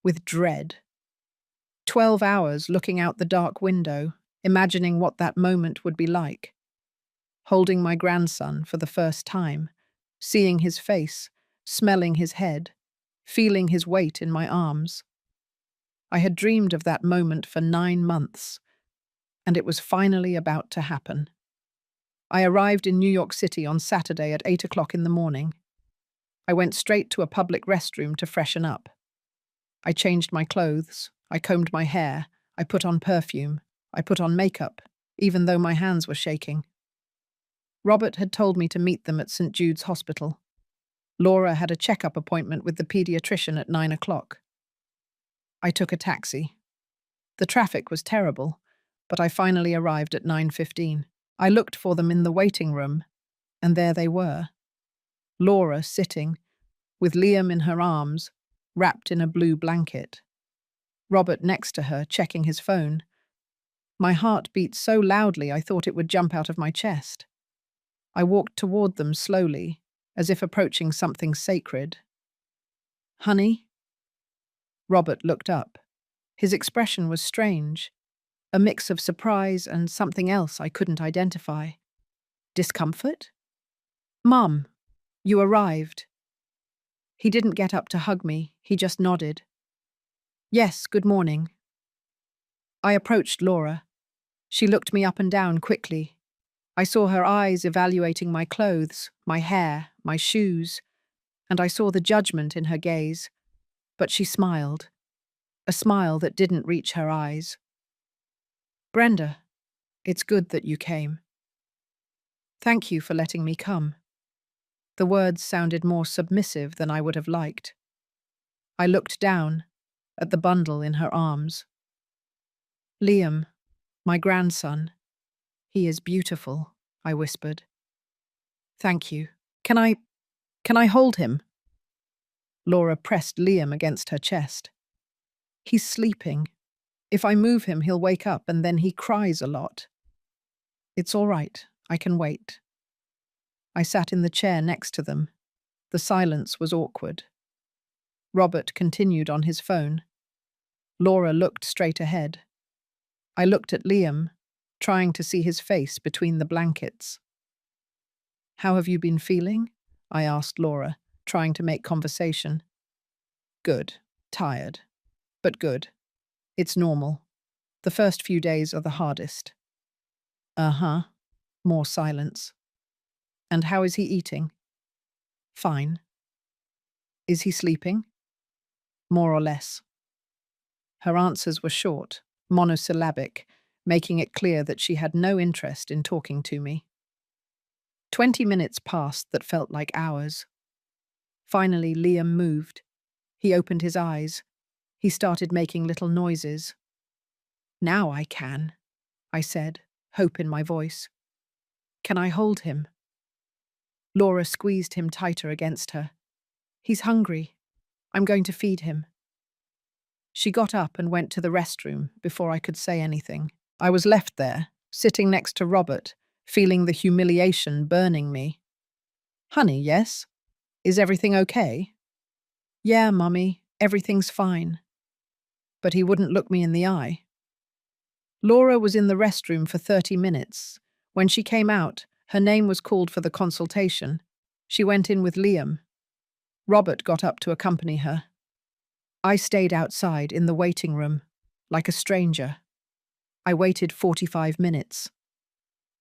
with dread. 12 hours looking out the dark window, imagining what that moment would be like. Holding my grandson for the first time, seeing his face, smelling his head, feeling his weight in my arms. I had dreamed of that moment for 9 months, and it was finally about to happen. I arrived in New York City on Saturday at 8 o'clock in the morning. I went straight to a public restroom to freshen up. I changed my clothes, I combed my hair, I put on perfume, I put on makeup, even though my hands were shaking. Robert had told me to meet them at St. Jude's Hospital. Laura had a checkup appointment with the pediatrician at 9 o'clock. I took a taxi. The traffic was terrible, but I finally arrived at 9:15. I looked for them in the waiting room, and there they were. Laura sitting, with Liam in her arms, wrapped in a blue blanket. Robert next to her, checking his phone. My heart beat so loudly I thought it would jump out of my chest. I walked toward them slowly, as if approaching something sacred. Honey? Robert looked up. His expression was strange, a mix of surprise and something else I couldn't identify. Discomfort? Mum, you arrived. He didn't get up to hug me, he just nodded. Yes, good morning. I approached Laura. She looked me up and down quickly. I saw her eyes evaluating my clothes, my hair, my shoes, and I saw the judgment in her gaze. But she smiled, a smile that didn't reach her eyes. Brenda, it's good that you came. Thank you for letting me come. The words sounded more submissive than I would have liked. I looked down at the bundle in her arms. Liam, my grandson. He is beautiful, I whispered. Thank you. Can I can I hold him? Laura pressed Liam against her chest. He's sleeping. If I move him, he'll wake up and then he cries a lot. It's all right. I can wait. I sat in the chair next to them. The silence was awkward. Robert continued on his phone. Laura looked straight ahead. I looked at Liam, trying to see his face between the blankets. How have you been feeling? I asked Laura, trying to make conversation. Good. Tired. But good. It's normal. The first few days are the hardest. Uh-huh. More silence. And how is he eating? Fine. Is he sleeping? More or less. Her answers were short, monosyllabic, making it clear that she had no interest in talking to me. 20 minutes passed that felt like hours. Finally, Liam moved. He opened his eyes. He started making little noises. Now I can, I said, hope in my voice. Can I hold him? Laura squeezed him tighter against her. He's hungry. I'm going to feed him. She got up and went to the restroom before I could say anything. I was left there, sitting next to Robert, feeling the humiliation burning me. Honey, yes? Is everything okay? Yeah, Mummy, everything's fine. But he wouldn't look me in the eye. Laura was in the restroom for 30 minutes. When she came out, her name was called for the consultation. She went in with Liam. Robert got up to accompany her. I stayed outside in the waiting room, like a stranger. I waited 45 minutes.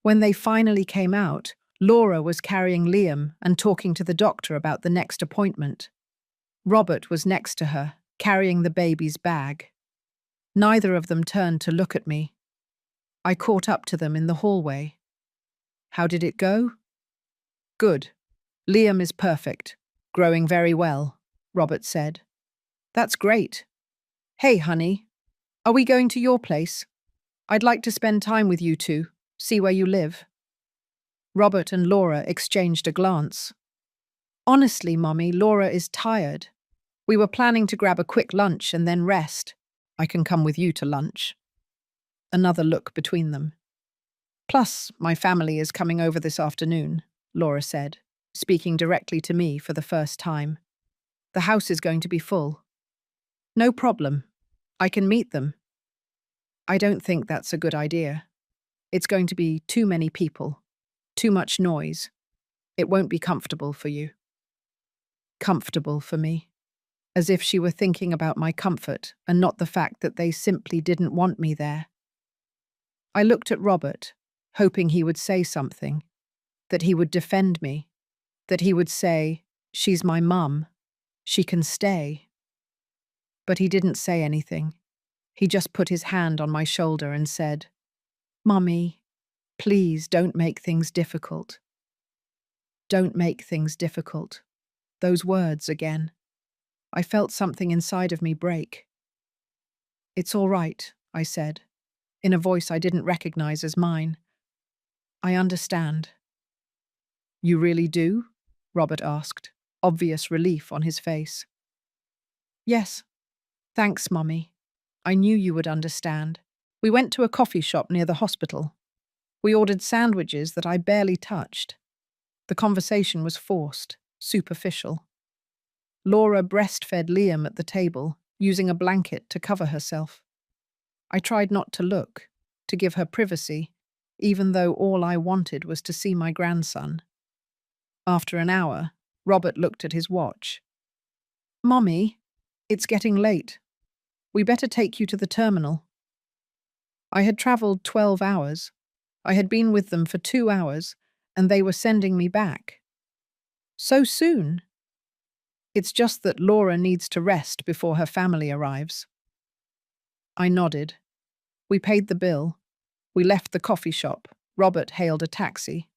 When they finally came out, Laura was carrying Liam and talking to the doctor about the next appointment. Robert was next to her, carrying the baby's bag. Neither of them turned to look at me. I caught up to them in the hallway. How did it go? Good. Liam is perfect, growing very well, Robert said. That's great. Hey, honey, are we going to your place? I'd like to spend time with you two, see where you live. Robert and Laura exchanged a glance. Honestly, Mommy, Laura is tired. We were planning to grab a quick lunch and then rest. I can come with you to lunch. Another look between them. Plus, my family is coming over this afternoon, Laura said, speaking directly to me for the first time. The house is going to be full. No problem. I can meet them. I don't think that's a good idea. It's going to be too many people, too much noise. It won't be comfortable for you. Comfortable for me. As if she were thinking about my comfort and not the fact that they simply didn't want me there. I looked at Robert, hoping he would say something, that he would defend me, that he would say, she's my mum, she can stay. But he didn't say anything. He just put his hand on my shoulder and said, Mummy, please don't make things difficult. Don't make things difficult. Those words again. I felt something inside of me break. It's all right, I said, in a voice I didn't recognize as mine. I understand. You really do? Robert asked, obvious relief on his face. Yes. Thanks, Mummy. I knew you would understand. We went to a coffee shop near the hospital. We ordered sandwiches that I barely touched. The conversation was forced, superficial. Laura breastfed Liam at the table, using a blanket to cover herself. I tried not to look, to give her privacy, even though all I wanted was to see my grandson. After an hour, Robert looked at his watch. Mommy, it's getting late. We better take you to the terminal. I had travelled 12 hours. I had been with them for 2 hours, and they were sending me back. So soon? It's just that Laura needs to rest before her family arrives. I nodded. We paid the bill. We left the coffee shop. Robert hailed a taxi.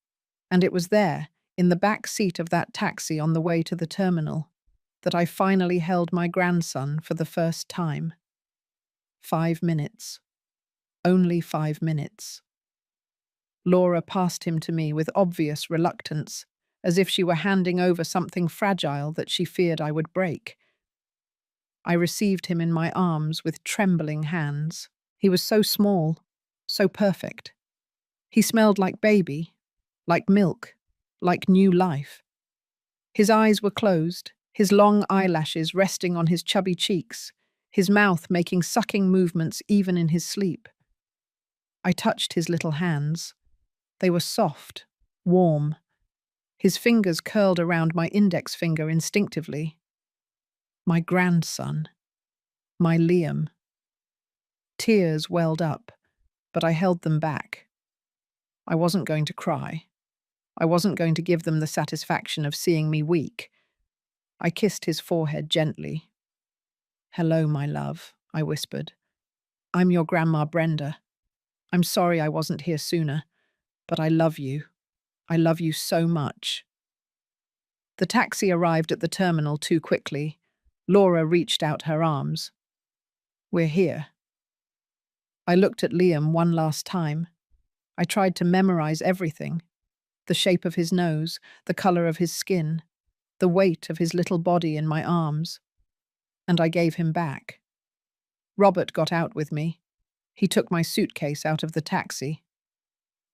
And it was there, in the back seat of that taxi on the way to the terminal, that I finally held my grandson for the first time. 5 minutes. Only 5 minutes. Laura passed him to me with obvious reluctance, as if she were handing over something fragile that she feared I would break. I received him in my arms with trembling hands. He was so small, so perfect. He smelled like baby, like milk, like new life. His eyes were closed, his long eyelashes resting on his chubby cheeks, his mouth making sucking movements even in his sleep. I touched his little hands. They were soft, warm. His fingers curled around my index finger instinctively. My grandson. My Liam. Tears welled up, but I held them back. I wasn't going to cry. I wasn't going to give them the satisfaction of seeing me weak. I kissed his forehead gently. "Hello, my love," I whispered. "I'm your Grandma Brenda. I'm sorry I wasn't here sooner, but I love you. I love you so much." The taxi arrived at the terminal too quickly. Laura reached out her arms. "We're here." I looked at Liam one last time. I tried to memorize everything. The shape of his nose, the color of his skin, the weight of his little body in my arms. And I gave him back. Robert got out with me. He took my suitcase out of the taxi.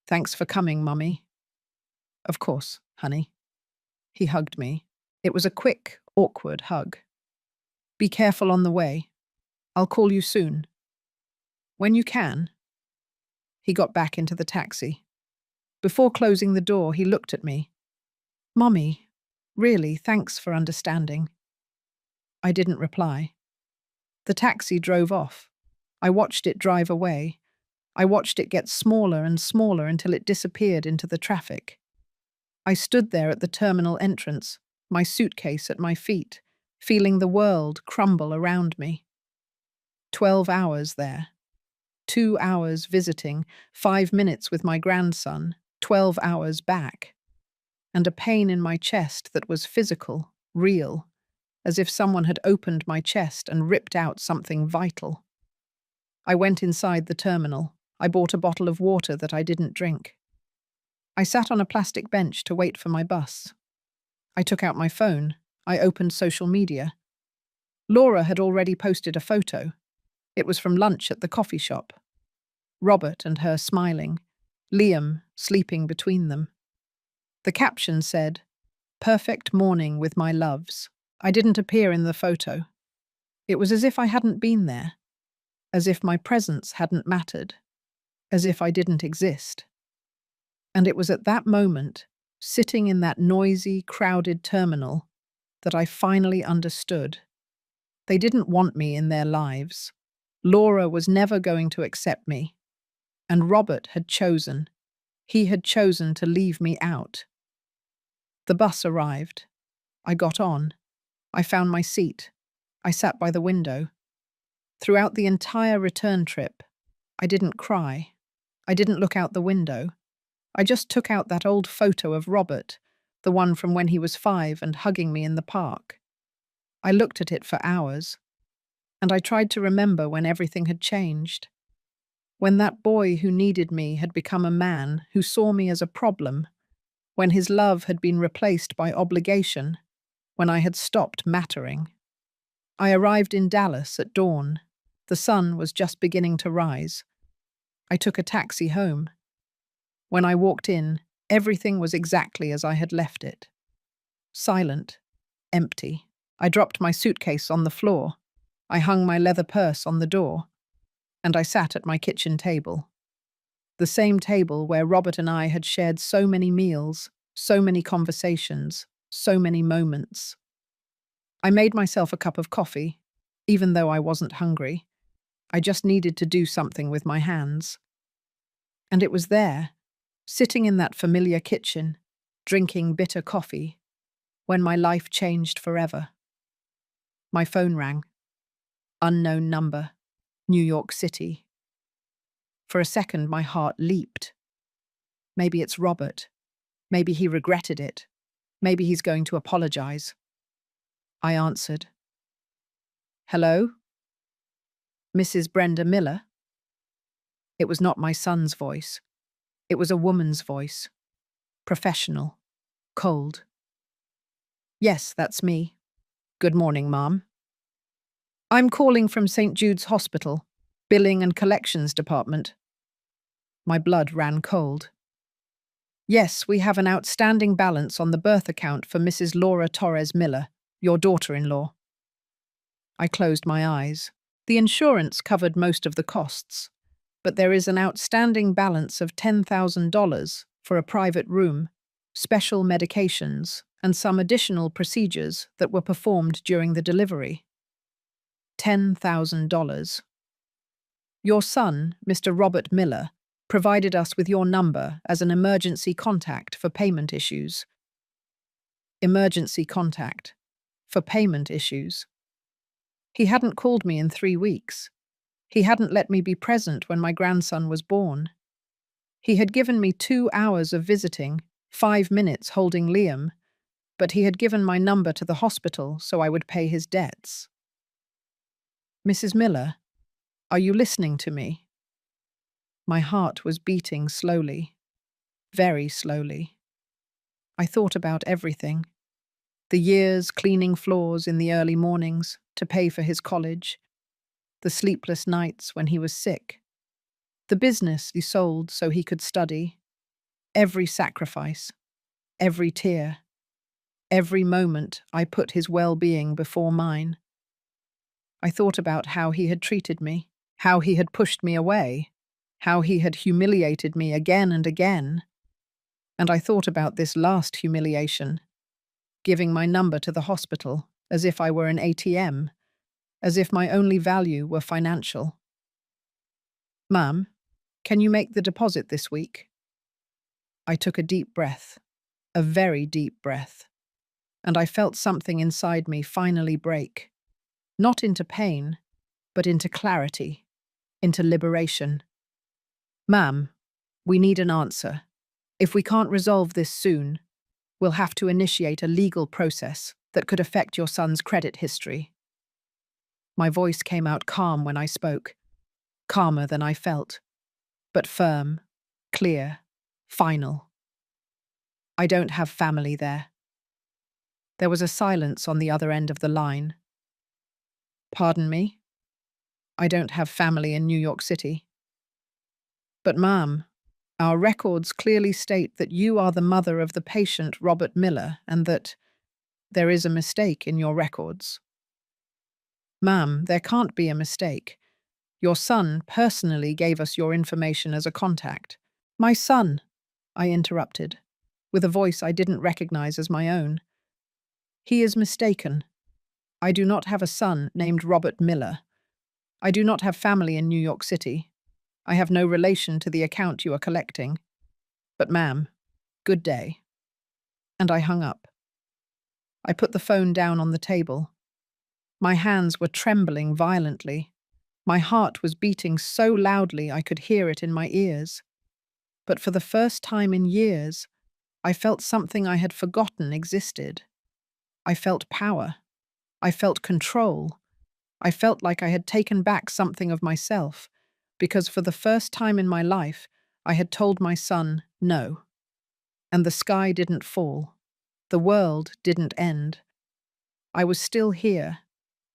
"Thanks for coming, Mummy." "Of course, honey." He hugged me. It was a quick, awkward hug. "Be careful on the way. I'll call you soon." "When you can." He got back into the taxi. Before closing the door, he looked at me. "Mummy, really, thanks for understanding." I didn't reply. The taxi drove off. I watched it drive away. I watched it get smaller and smaller until it disappeared into the traffic. I stood there at the terminal entrance, my suitcase at my feet, feeling the world crumble around me. 12 hours there. 2 hours visiting, 5 minutes with my grandson, 12 hours back. And a pain in my chest that was physical, real, as if someone had opened my chest and ripped out something vital. I went inside the terminal. I bought a bottle of water that I didn't drink. I sat on a plastic bench to wait for my bus. I took out my phone. I opened social media. Laura had already posted a photo. It was from lunch at the coffee shop. Robert and her smiling. Liam sleeping between them. The caption said, "Perfect morning with my loves." I didn't appear in the photo. It was as if I hadn't been there. As if my presence hadn't mattered. As if I didn't exist. And it was at that moment, sitting in that noisy, crowded terminal, that I finally understood. They didn't want me in their lives. Laura was never going to accept me. And Robert had chosen. He had chosen to leave me out. The bus arrived. I got on. I found my seat. I sat by the window. Throughout the entire return trip, I didn't cry. I didn't look out the window. I just took out that old photo of Robert, the one from when he was 5 and hugging me in the park. I looked at it for hours, and I tried to remember when everything had changed. When that boy who needed me had become a man who saw me as a problem, when his love had been replaced by obligation, when I had stopped mattering. I arrived in Dallas at dawn. The sun was just beginning to rise. I took a taxi home. When I walked in, everything was exactly as I had left it. Silent, empty. I dropped my suitcase on the floor. I hung my leather purse on the door. And I sat at my kitchen table. The same table where Robert and I had shared so many meals, so many conversations, so many moments. I made myself a cup of coffee, even though I wasn't hungry. I just needed to do something with my hands. And it was there, sitting in that familiar kitchen, drinking bitter coffee, when my life changed forever. My phone rang. Unknown number, New York City. For a second, my heart leaped. Maybe it's Robert. Maybe he regretted it. Maybe he's going to apologize. I answered. "Hello? Mrs. Brenda Miller?" It was not my son's voice. It was a woman's voice. Professional. Cold. Yes, that's me. Good morning, Mom. I'm calling from St. Jude's Hospital, Billing and Collections Department. My blood ran cold. Yes, we have an outstanding balance on the birth account for Mrs. Laura Torres Miller, your daughter-in-law. I closed my eyes. The insurance covered most of the costs, but there is an outstanding balance of $10,000 for a private room, special medications, and some additional procedures that were performed during the delivery. $10,000. Your son, Mr. Robert Miller, provided us with your number as an emergency contact for payment issues. Emergency contact. For payment issues. He hadn't called me in 3 weeks. He hadn't let me be present when my grandson was born. He had given me 2 hours of visiting, 5 minutes holding Liam, but he had given my number to the hospital so I would pay his debts. Mrs. Miller, are you listening to me? My heart was beating slowly, very slowly. I thought about everything. The years cleaning floors in the early mornings to pay for his college, the sleepless nights when he was sick, the business he sold so he could study, every sacrifice, every tear, every moment I put his well-being before mine. I thought about how he had treated me, how he had pushed me away, how he had humiliated me again and again. And I thought about this last humiliation, giving my number to the hospital as if I were an ATM, as if my only value were financial. Ma'am, can you make the deposit this week? I took a deep breath, a very deep breath, and I felt something inside me finally break, not into pain, but into clarity, into liberation. Ma'am, we need an answer. If we can't resolve this soon, we'll have to initiate a legal process that could affect your son's credit history. My voice came out calm when I spoke, calmer than I felt, but firm, clear, final. I don't have family there. There was a silence on the other end of the line. Pardon me? I don't have family in New York City. But ma'am, our records clearly state that you are the mother of the patient Robert Miller and that there is a mistake in your records. Ma'am, there can't be a mistake. Your son personally gave us your information as a contact. My son, I interrupted, with a voice I didn't recognize as my own. He is mistaken. I do not have a son named Robert Miller. I do not have family in New York City. I have no relation to the account you are collecting. But ma'am, good day. And I hung up. I put the phone down on the table. My hands were trembling violently. My heart was beating so loudly I could hear it in my ears. But for the first time in years, I felt something I had forgotten existed. I felt power. I felt control. I felt like I had taken back something of myself, because for the first time in my life, I had told my son no. And the sky didn't fall. The world didn't end. I was still here,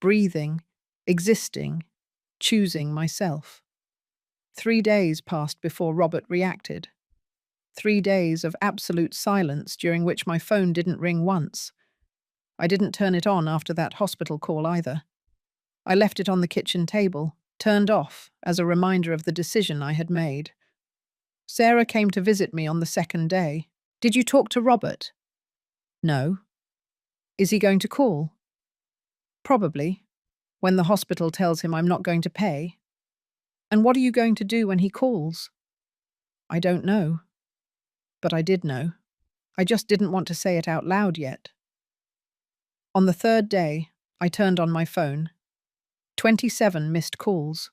breathing, existing, choosing myself. 3 days passed before Robert reacted. 3 days of absolute silence during which my phone didn't ring once. I didn't turn it on after that hospital call either. I left it on the kitchen table, turned off as a reminder of the decision I had made. Sarah came to visit me on the 2nd day. Did you talk to Robert? No. Is he going to call? Probably, when the hospital tells him I'm not going to pay. And what are you going to do when he calls? I don't know. But I did know. I just didn't want to say it out loud yet. On the 3rd day, I turned on my phone. 27 missed calls,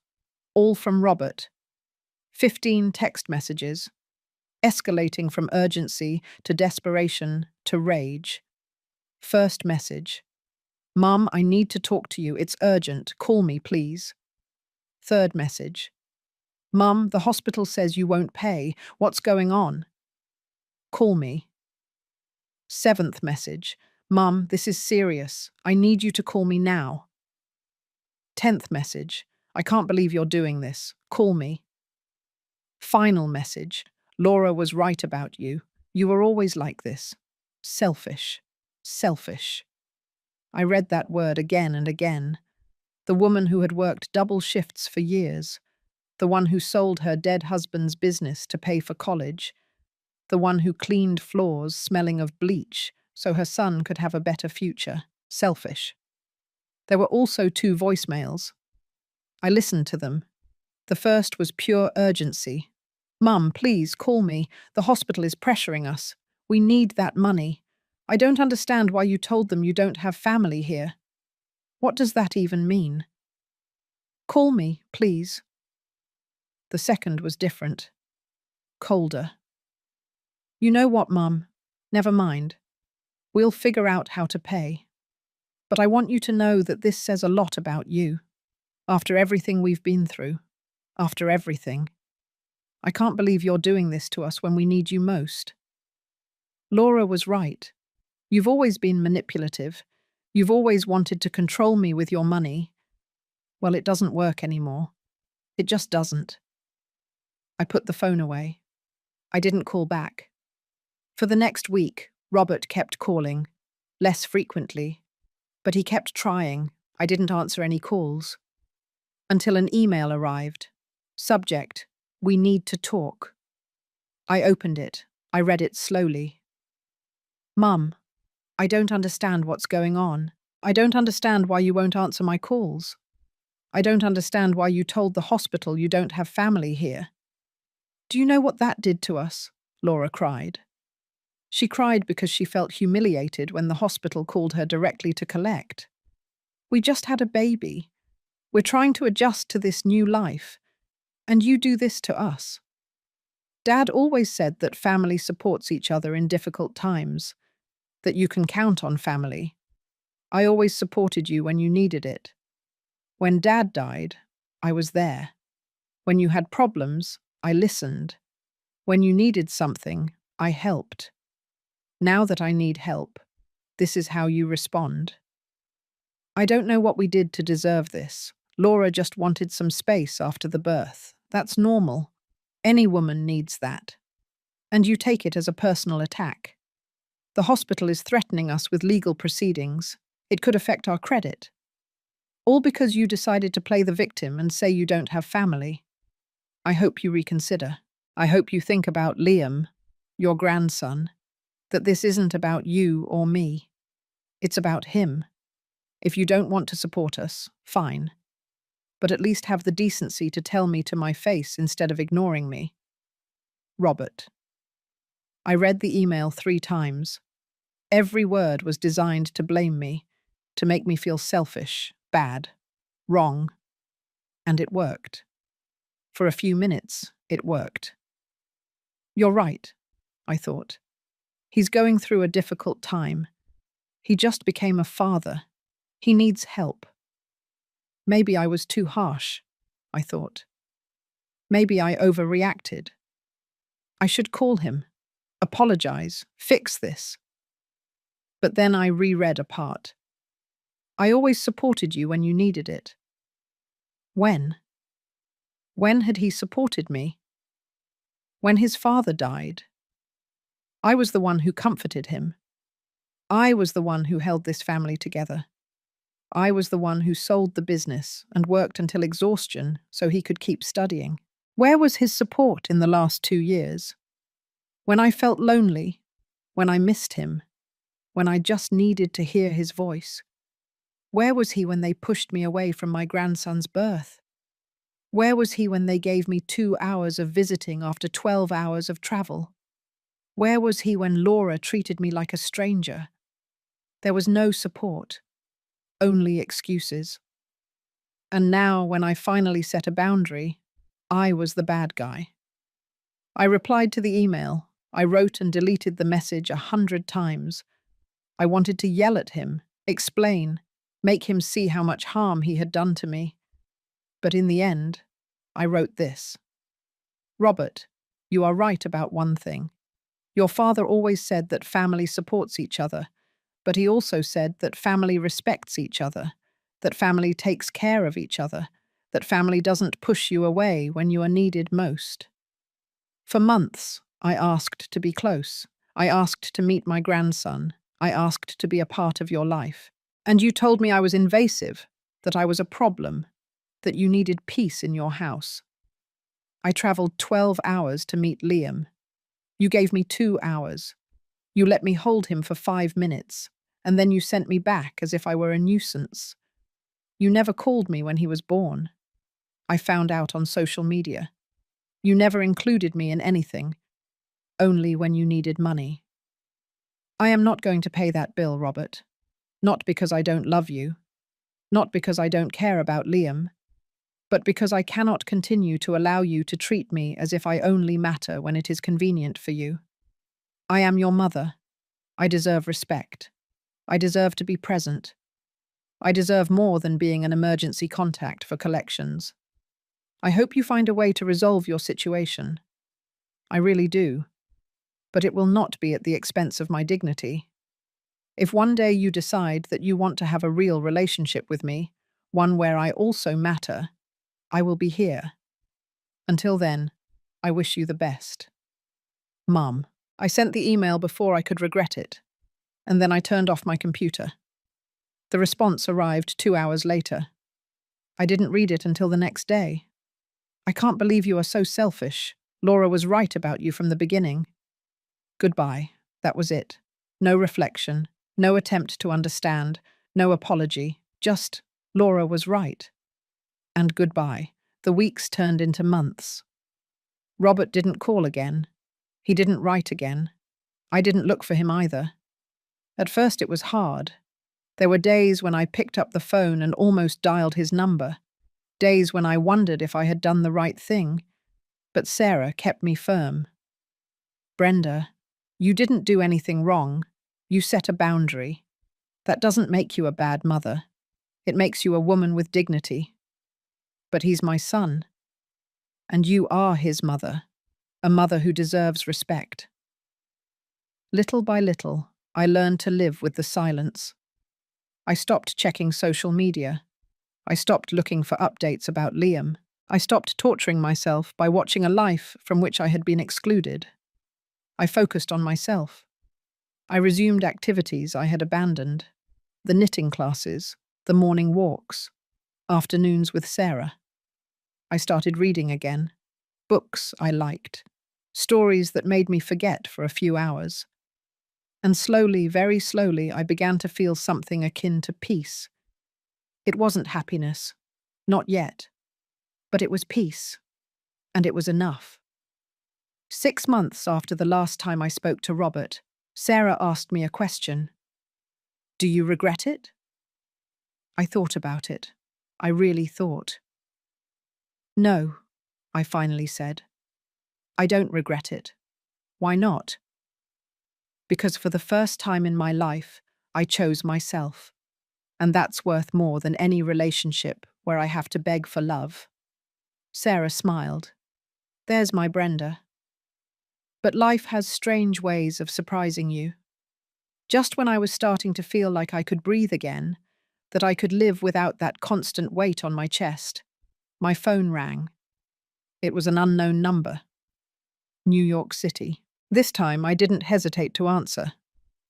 all from Robert. 15 text messages, escalating from urgency to desperation to rage. First message. Mom, I need to talk to you. It's urgent. Call me, please. Third message. Mum, the hospital says you won't pay. What's going on? Call me. Seventh message. Mum, this is serious. I need you to call me now. 10th message. I can't believe you're doing this. Call me. Final message. Laura was right about you. You were always like this. Selfish. Selfish. I read that word again and again. The woman who had worked double shifts for years. The one who sold her dead husband's business to pay for college. The one who cleaned floors smelling of bleach so her son could have a better future. Selfish. There were also 2 voicemails. I listened to them. The first was pure urgency. Mum, please call me. The hospital is pressuring us. We need that money. I don't understand why you told them you don't have family here. What does that even mean? Call me, please. The second was different. Colder. You know what, Mum? Never mind. We'll figure out how to pay. But I want you to know that this says a lot about you. After everything we've been through. After everything. I can't believe you're doing this to us when we need you most. Laura was right. You've always been manipulative. You've always wanted to control me with your money. Well, it doesn't work anymore. It just doesn't. I put the phone away. I didn't call back. For the next week, Robert kept calling, less frequently, but he kept trying. I didn't answer any calls. Until an email arrived. Subject: we need to talk. I opened it. I read it slowly. Mum, I don't understand what's going on. I don't understand why you won't answer my calls. I don't understand why you told the hospital you don't have family here. Do you know what that did to us? Laura cried. She cried because she felt humiliated when the hospital called her directly to collect. We just had a baby. We're trying to adjust to this new life. And you do this to us. Dad always said that family supports each other in difficult times, that you can count on family. I always supported you when you needed it. When Dad died, I was there. When you had problems, I listened. When you needed something, I helped. Now that I need help, this is how you respond. I don't know what we did to deserve this. Laura just wanted some space after the birth. That's normal. Any woman needs that. And you take it as a personal attack. The hospital is threatening us with legal proceedings. It could affect our credit. All because you decided to play the victim and say you don't have family. I hope you reconsider. I hope you think about Liam, your grandson, that this isn't about you or me. It's about him. If you don't want to support us, fine. But at least have the decency to tell me to my face instead of ignoring me. Robert. I read the email 3 times. Every word was designed to blame me, to make me feel selfish, bad, wrong. And it worked. For a few minutes, it worked. You're right, I thought. He's going through a difficult time. He just became a father. He needs help. Maybe I was too harsh, I thought. Maybe I overreacted. I should call him, apologize, fix this. But then I reread a part. I always supported you when you needed it. When? When had he supported me? When his father died. I was the one who comforted him. I was the one who held this family together. I was the one who sold the business and worked until exhaustion so he could keep studying. Where was his support in the last 2 years? When I felt lonely, when I missed him, when I just needed to hear his voice. Where was he when they pushed me away from my grandson's birth? Where was he when they gave me 2 hours of visiting after 12 hours of travel? Where was he when Laura treated me like a stranger? There was no support. Only excuses. And now, when I finally set a boundary, I was the bad guy. I replied to the email. I wrote and deleted the message 100 times. I wanted to yell at him, explain, make him see how much harm he had done to me. But in the end, I wrote this. Robert, you are right about one thing. Your father always said that family supports each other, but he also said that family respects each other, that family takes care of each other, that family doesn't push you away when you are needed most. For months, I asked to be close. I asked to meet my grandson. I asked to be a part of your life. And you told me I was invasive, that I was a problem, that you needed peace in your house. I traveled 12 hours to meet Liam. You gave me 2 hours. You let me hold him for 5 minutes, and then you sent me back as if I were a nuisance. You never called me when he was born. I found out on social media. You never included me in anything, only when you needed money. I am not going to pay that bill, Robert. Not because I don't love you, not because I don't care about Liam, but because I cannot continue to allow you to treat me as if I only matter when it is convenient for you. I am your mother. I deserve respect. I deserve to be present. I deserve more than being an emergency contact for collections. I hope you find a way to resolve your situation. I really do. But it will not be at the expense of my dignity. If one day you decide that you want to have a real relationship with me, one where I also matter, I will be here. Until then, I wish you the best. Mum. I sent the email before I could regret it, and then I turned off my computer. The response arrived 2 hours later. I didn't read it until the next day. I can't believe you are so selfish. Laura was right about you from the beginning. Goodbye. That was it. No reflection, no attempt to understand, no apology, just Laura was right. And goodbye. The weeks turned into months. Robert didn't call again. He didn't write again. I didn't look for him either. At first it was hard. There were days when I picked up the phone and almost dialed his number. Days when I wondered if I had done the right thing. But Sarah kept me firm. Brenda, you didn't do anything wrong. You set a boundary. That doesn't make you a bad mother. It makes you a woman with dignity. But he's my son. And you are his mother, a mother who deserves respect. Little by little, I learned to live with the silence. I stopped checking social media. I stopped looking for updates about Liam. I stopped torturing myself by watching a life from which I had been excluded. I focused on myself. I resumed activities I had abandoned. The knitting classes, the morning walks, afternoons with Sarah. I started reading again. Books I liked. Stories that made me forget for a few hours. And slowly, very slowly, I began to feel something akin to peace. It wasn't happiness. Not yet. But it was peace. And it was enough. 6 months after the last time I spoke to Robert, Sarah asked me a question. Do you regret it? I thought about it. I really thought. No, I finally said. I don't regret it. Why not? Because for the first time in my life, I chose myself. And that's worth more than any relationship where I have to beg for love. Sarah smiled. There's my Brenda. But life has strange ways of surprising you. Just when I was starting to feel like I could breathe again, that I could live without that constant weight on my chest, my phone rang. It was an unknown number. New York City. This time I didn't hesitate to answer.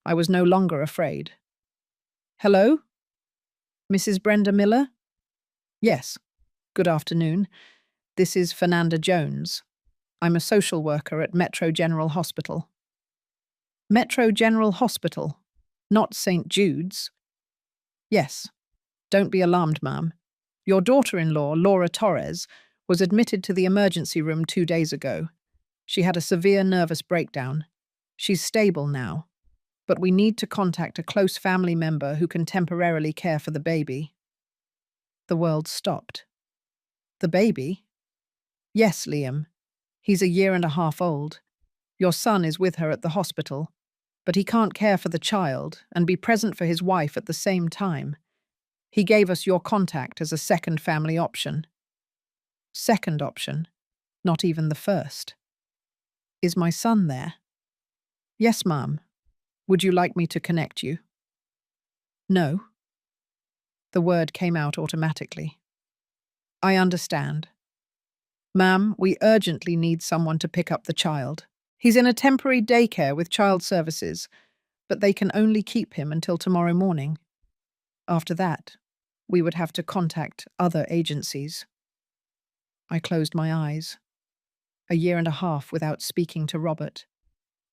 I was no longer afraid. Hello? Mrs. Brenda Miller? Yes. Good afternoon. This is Fernanda Jones. I'm a social worker at Metro General Hospital. Metro General Hospital, not St. Jude's. Yes. Don't be alarmed, ma'am. Your daughter-in-law, Laura Torres, was admitted to the emergency room 2 days ago. She had a severe nervous breakdown. She's stable now, but we need to contact a close family member who can temporarily care for the baby. The world stopped. The baby? Yes, Liam. He's 1.5 years old. Your son is with her at the hospital, but he can't care for the child and be present for his wife at the same time. He gave us your contact as a second family option. Second option? not even the first. Is my son there? Yes, ma'am. Would you like me to connect you? No. The word came out automatically. I understand. Ma'am, we urgently need someone to pick up the child. He's in a temporary daycare with child services, but they can only keep him until tomorrow morning. After that, we would have to contact other agencies. I closed my eyes. A year and a half without speaking to Robert.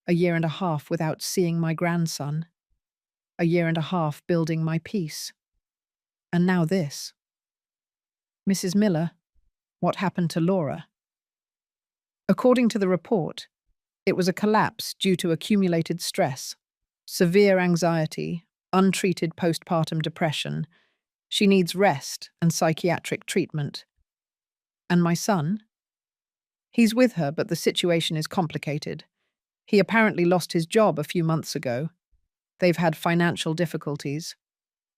A year and a half without seeing my grandson. A year and a half building my peace. And now this. Mrs. Miller, what happened to Laura? According to the report, it was a collapse due to accumulated stress, severe anxiety, untreated postpartum depression. She needs rest and psychiatric treatment. And my son? He's with her, but the situation is complicated. He apparently lost his job a few months ago. They've had financial difficulties.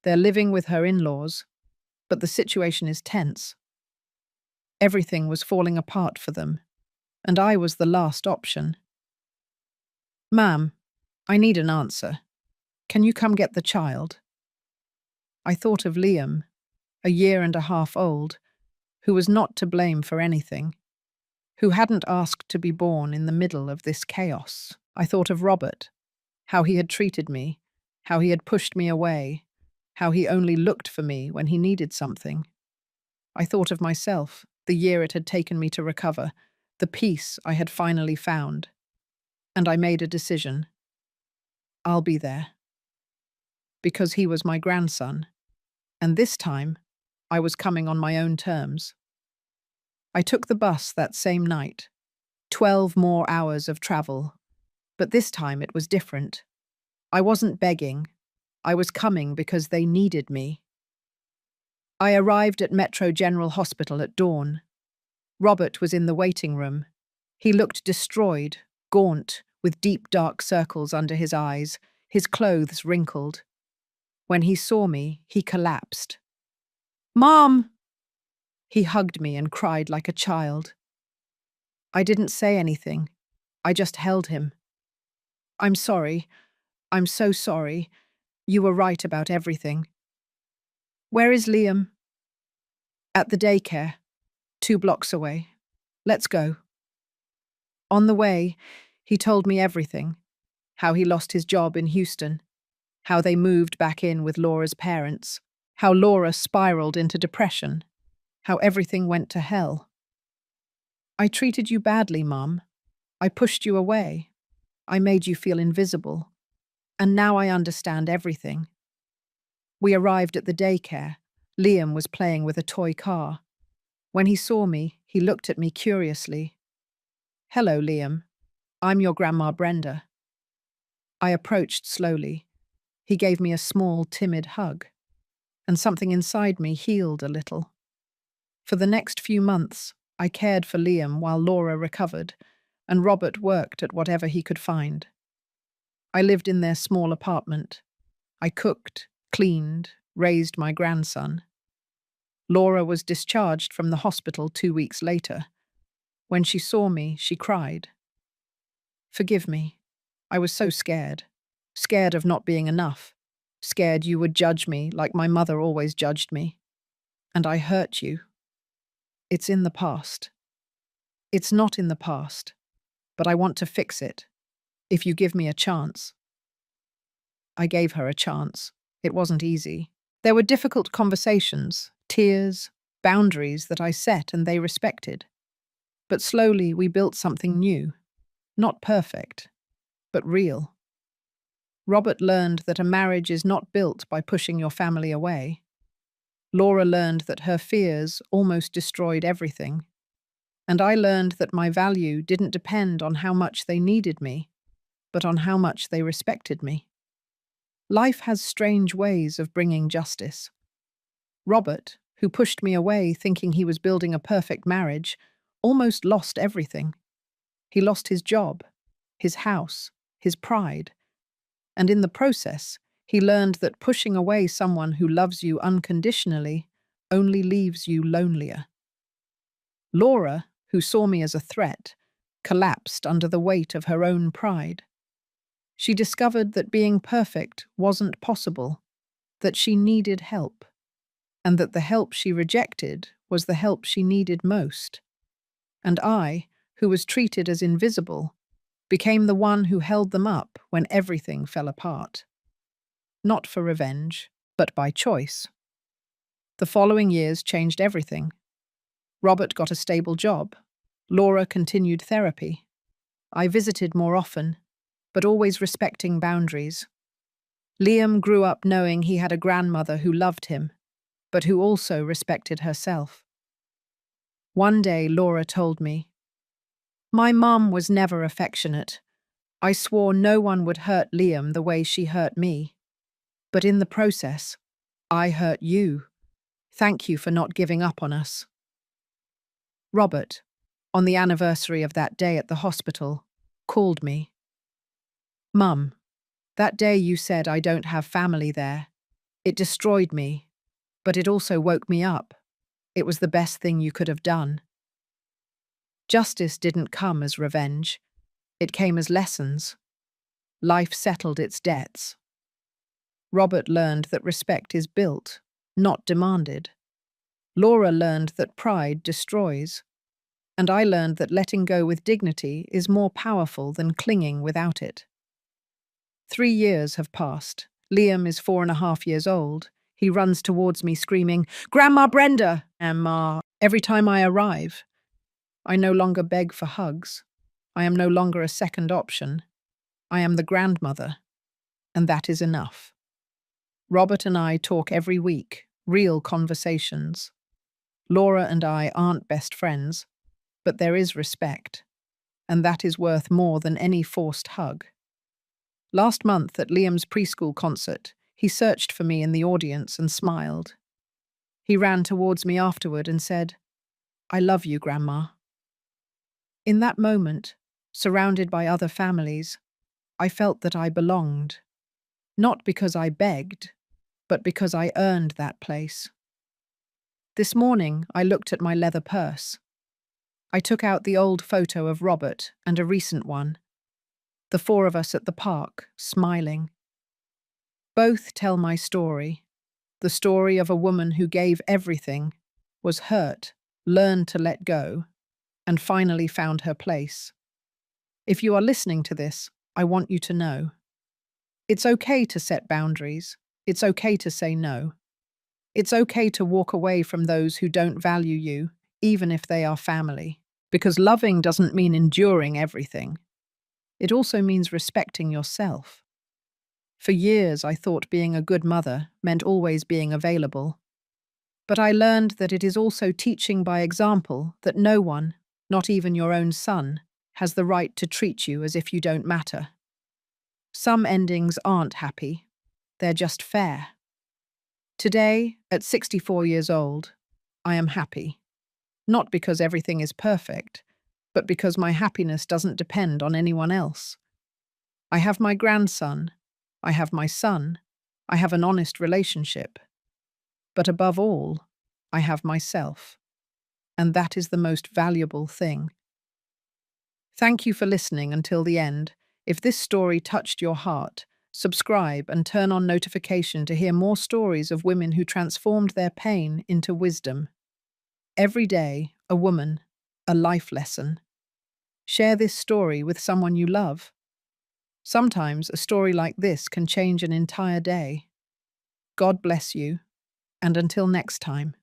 They're living with her in-laws, but the situation is tense. Everything was falling apart for them, and I was the last option. Ma'am, I need an answer. Can you come get the child? I thought of Liam, a year and a half old, who was not to blame for anything, who hadn't asked to be born in the middle of this chaos. I thought of Robert, how he had treated me, how he had pushed me away, how he only looked for me when he needed something. I thought of myself, the year it had taken me to recover, the peace I had finally found. And I made a decision. I'll be there. Because he was my grandson, and this time, I was coming on my own terms. I took the bus that same night, 12 more hours of travel, but this time it was different. I wasn't begging, I was coming because they needed me. I arrived at Metro General Hospital at dawn. Robert was in the waiting room. He looked destroyed, gaunt, with deep dark circles under his eyes, his clothes wrinkled. When he saw me, he collapsed. Mom! He hugged me and cried like a child. I didn't say anything. I just held him. I'm sorry. I'm so sorry. You were right about everything. Where is Liam? At the daycare, 2 blocks away. Let's go. On the way, he told me everything. How he lost his job in Houston. How they moved back in with Laura's parents. How Laura spiraled into depression. How everything went to hell. I treated you badly, Mom. I pushed you away. I made you feel invisible. And now I understand everything. We arrived at the daycare. Liam was playing with a toy car. When he saw me, he looked at me curiously. Hello, Liam. I'm your grandma Brenda. I approached slowly. He gave me a small, timid hug. And something inside me healed a little. For the next few months, I cared for Liam while Laura recovered, and Robert worked at whatever he could find. I lived in their small apartment. I cooked, cleaned, raised my grandson. Laura was discharged from the hospital 2 weeks later. When she saw me, she cried. Forgive me. I was so scared. Scared of not being enough. Scared you would judge me like my mother always judged me. And I hurt you. It's in the past. It's not in the past, but I want to fix it, if you give me a chance. I gave her a chance. It wasn't easy. There were difficult conversations, tears, boundaries that I set and they respected. But slowly we built something new. Not perfect, but real. Robert learned that a marriage is not built by pushing your family away. Laura learned that her fears almost destroyed everything. And I learned that my value didn't depend on how much they needed me, but on how much they respected me. Life has strange ways of bringing justice. Robert, who pushed me away thinking he was building a perfect marriage, almost lost everything. He lost his job, his house, his pride. And in the process, he learned that pushing away someone who loves you unconditionally only leaves you lonelier. Laura, who saw me as a threat, collapsed under the weight of her own pride. She discovered that being perfect wasn't possible, that she needed help, and that the help she rejected was the help she needed most. And I, who was treated as invisible, became the one who held them up when everything fell apart. Not for revenge, but by choice. The following years changed everything. Robert got a stable job. Laura continued therapy. I visited more often, but always respecting boundaries. Liam grew up knowing he had a grandmother who loved him, but who also respected herself. One day, Laura told me, "My mum was never affectionate. I swore no one would hurt Liam the way she hurt me. But in the process, I hurt you. Thank you for not giving up on us." Robert, on the anniversary of that day at the hospital, called me. "Mum, that day you said I don't have family there. It destroyed me, but it also woke me up. It was the best thing you could have done." Justice didn't come as revenge. It came as lessons. Life settled its debts. Robert learned that respect is built, not demanded. Laura learned that pride destroys. And I learned that letting go with dignity is more powerful than clinging without it. 3 years have passed. Liam is 4.5 years old. He runs towards me screaming, "Grandma Brenda!" Grandma. Every time I arrive, I no longer beg for hugs. I am no longer a second option. I am the grandmother, and that is enough. Robert and I talk every week, real conversations. Laura and I aren't best friends, but there is respect, and that is worth more than any forced hug. Last month at Liam's preschool concert, he searched for me in the audience and smiled. He ran towards me afterward and said, "I love you, Grandma." In that moment, surrounded by other families, I felt that I belonged. Not because I begged, but because I earned that place. This morning, I looked at my leather purse. I took out the old photo of Robert and a recent one. The 4 of us at the park, smiling. Both tell my story. The story of a woman who gave everything, was hurt, learned to let go, and finally found her place. If you are listening to this, I want you to know. It's okay to set boundaries. It's okay to say no. It's okay to walk away from those who don't value you, even if they are family. Because loving doesn't mean enduring everything. It also means respecting yourself. For years, I thought being a good mother meant always being available. But I learned that it is also teaching by example that no one, not even your own son, has the right to treat you as if you don't matter. Some endings aren't happy. They're just fair. Today, at 64 years old, I am happy. Not because everything is perfect, but because my happiness doesn't depend on anyone else. I have my grandson, I have my son, I have an honest relationship. But above all, I have myself. And that is the most valuable thing. Thank you for listening until the end. If this story touched your heart, subscribe and turn on notification to hear more stories of women who transformed their pain into wisdom. Every day, a woman, a life lesson. Share this story with someone you love. Sometimes a story like this can change an entire day. God bless you, and until next time.